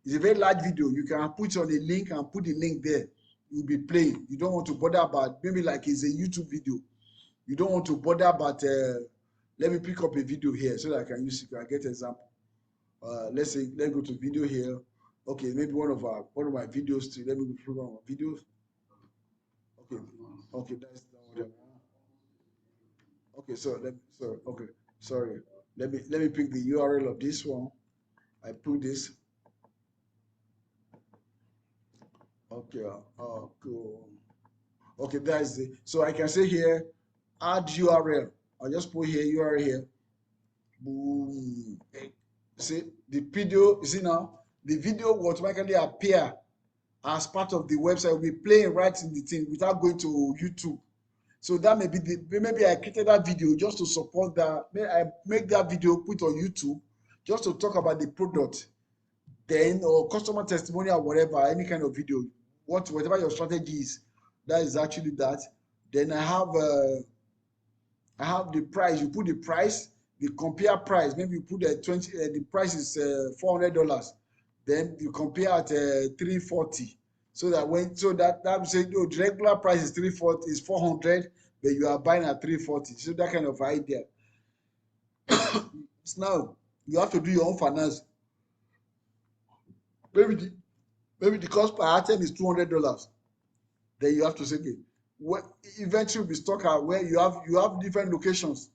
Speaker 1: It's a very large video. You can put on a link and put the link there. You'll be playing. You don't want to bother about maybe like it's a YouTube video. You don't want to bother about let me pick up a video here so that I can use it. I can get an example. Let's go to video here. Okay, maybe one of my videos too. Let me go one of my videos. Okay, that's not what I want. Okay, sorry. Let me pick the URL of this one. I put this. Okay. Cool. Okay, that is it. So I can say here, add URL. I'll just put here URL here. Boom. See the video. You see now, the video will automatically appear as part of the website. Will be playing right in the thing without going to YouTube. So that may be maybe I created that video just to support that. May I make that video put on YouTube just to talk about the product, then or customer testimonial, whatever, any kind of video, whatever your strategy is, that is actually that. Then I have the price. You put the price, the compare price. Maybe you put the the price is $400. Then you compare at $340. So that that say no, the regular price is 340 is 400, but you are buying at 340. So that kind of idea. So now you have to do your own finance. Maybe the cost per item is $200. Then you have to say, okay, eventually we stock out where you have different locations.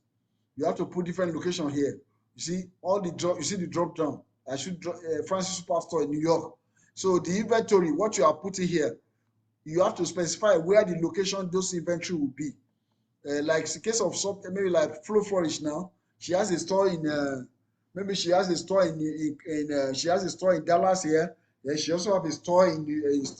Speaker 1: You have to put different location here. You see all the drop. You see the drop down. I should Francis Superstore in New York. So the inventory, what you are putting here, you have to specify where the location those inventory will be. Like in case of something, maybe like Flow Flourish now, she has a store in maybe she has a store she has a store in Dallas here. Then she also have a store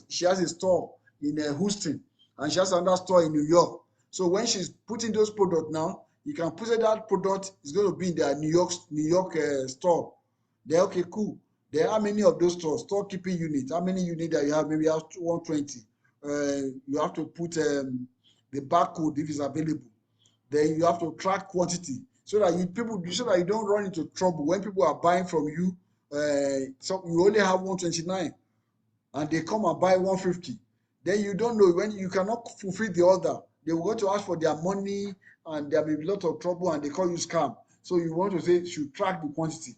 Speaker 1: she has a store in Houston, and she has another store in New York. So when she's putting those products now, you can put that product is going to be in their New York store. Then okay, cool. Then how many of those stores, storekeeping unit, how many units that you have? Maybe you have 120. You have to put the barcode if it's available. Then you have to track quantity so that you don't run into trouble when people are buying from you. So you only have 129 and they come and buy 150. Then you don't know when you cannot fulfill the order. They will go to ask for their money and there may be a lot of trouble and they call you scam. So you want to say you should track the quantity.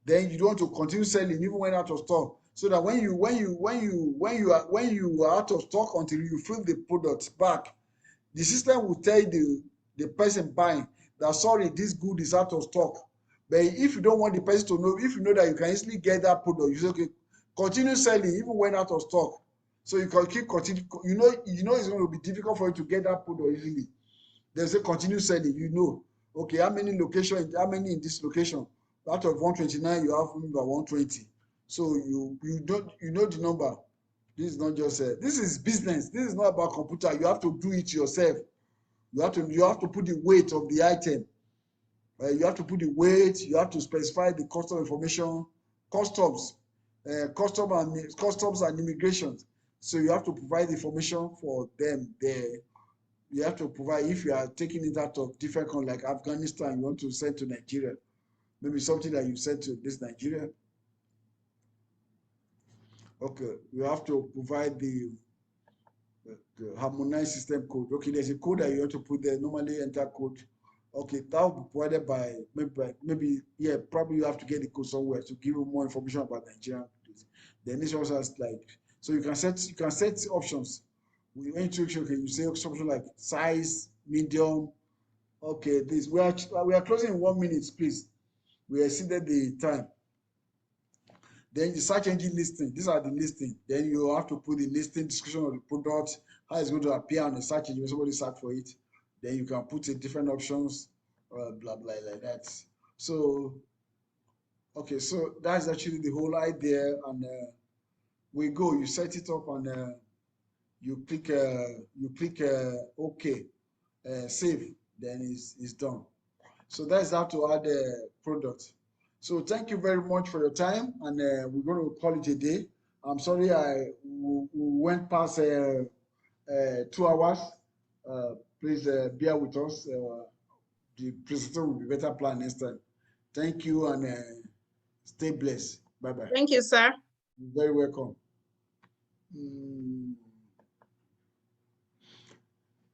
Speaker 1: Then you don't want to continue selling even when out of stock. So that when you are out of stock until you fill the product back, the system will tell the person buying that sorry, this good is out of stock. But if you don't want the person to know, if you know that you can easily get that product, you say okay, continue selling even when out of stock. So you can continue. You know it's going to be difficult for you to get that product easily. They say continue selling. You know, okay, how many in this location? Out of 129, you have about 120. So you know the number. This is not just this is business. This is not about computer. You have to do it yourself. You have to put the weight of the item. You have to put the weight. You have to specify the custom information, customs and immigration. So you have to provide information for them there. You have to provide if you are taking it out of different countries like Afghanistan, you want to send to Nigeria. Maybe something that you sent to this Nigeria. Okay, you have to provide the harmonized system code. Okay, there's a code that you have to put there. Normally enter code. Okay, that will be provided by maybe yeah, probably you have to get the code somewhere to give you more information about Nigerian. Then this also has like so you can set options. When you okay, you say something like size, medium. Okay, this we are closing in 1 minute, please. We exceeded the time. Then the search engine listing. These are the listing. Then you have to put the listing description of the product, how it's going to appear on the search engine when somebody search for it. Then you can put in different options, blah blah like that. So okay, so that's actually the whole idea, and we go. You set it up, and you click OK, save. Then it's done. So that's how to add a product. So thank you very much for your time, and we're going to call it a day. I'm sorry we went past 2 hours. Please bear with us. The presentation will be better planned next time. Thank you, and stay blessed. Bye-bye.
Speaker 3: Thank you, sir.
Speaker 1: You're very welcome.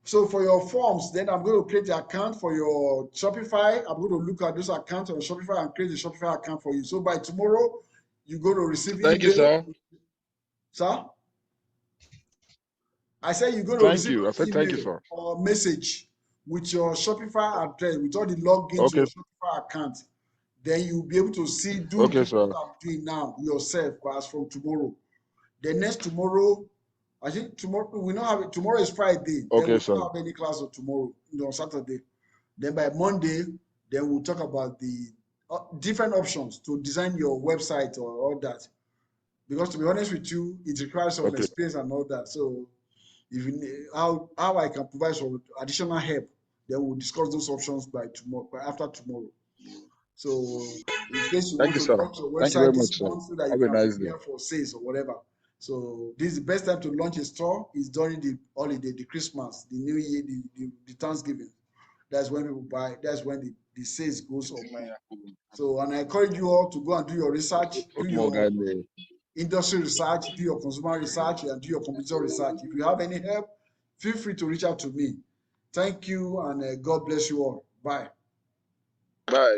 Speaker 1: So for your forms, then I'm going to create the account for your Shopify. I'm going to look at those accounts on Shopify and create the Shopify account for you. So by tomorrow, you're going to receive
Speaker 6: Thank you, sir.
Speaker 1: Sir? I said you're going to
Speaker 6: Thank
Speaker 1: receive
Speaker 6: you. I said thank you,
Speaker 1: email
Speaker 6: sir.
Speaker 1: or message with your Shopify address, with all the logins to your Shopify account. Then you'll be able to see, do
Speaker 6: Okay,
Speaker 1: what
Speaker 6: sir.
Speaker 1: I'm doing now yourself as from tomorrow. The next tomorrow, I think tomorrow we not have it. Tomorrow is Friday. Then
Speaker 6: Okay,
Speaker 1: we
Speaker 6: sir.
Speaker 1: don't have any class on tomorrow, on Saturday. Then by Monday, then we'll talk about the different options to design your website or all that. Because to be honest with you, it requires some
Speaker 6: Okay.
Speaker 1: experience and all that. So if you how I can provide some additional help, then we'll discuss those options by tomorrow, by after tomorrow. So in case you
Speaker 6: Thank
Speaker 1: want
Speaker 6: you,
Speaker 1: to
Speaker 6: sir.
Speaker 1: launch your
Speaker 6: Thank you very
Speaker 1: website this
Speaker 6: much, sir.
Speaker 1: month so that you
Speaker 6: Have a
Speaker 1: can
Speaker 6: nice day.
Speaker 1: prepare for sales or whatever. So this is the best time to launch a store is during the holiday, the Christmas, the New Year, the Thanksgiving. That's when people buy, that's when the sales goes up. So and I encourage you all to go and do your research, do
Speaker 6: More
Speaker 1: your
Speaker 6: guide me.
Speaker 1: industry research, do your consumer research, and do your competitor research. If you have any help, feel free to reach out to me. Thank you, and God bless you all. Bye.
Speaker 6: Bye.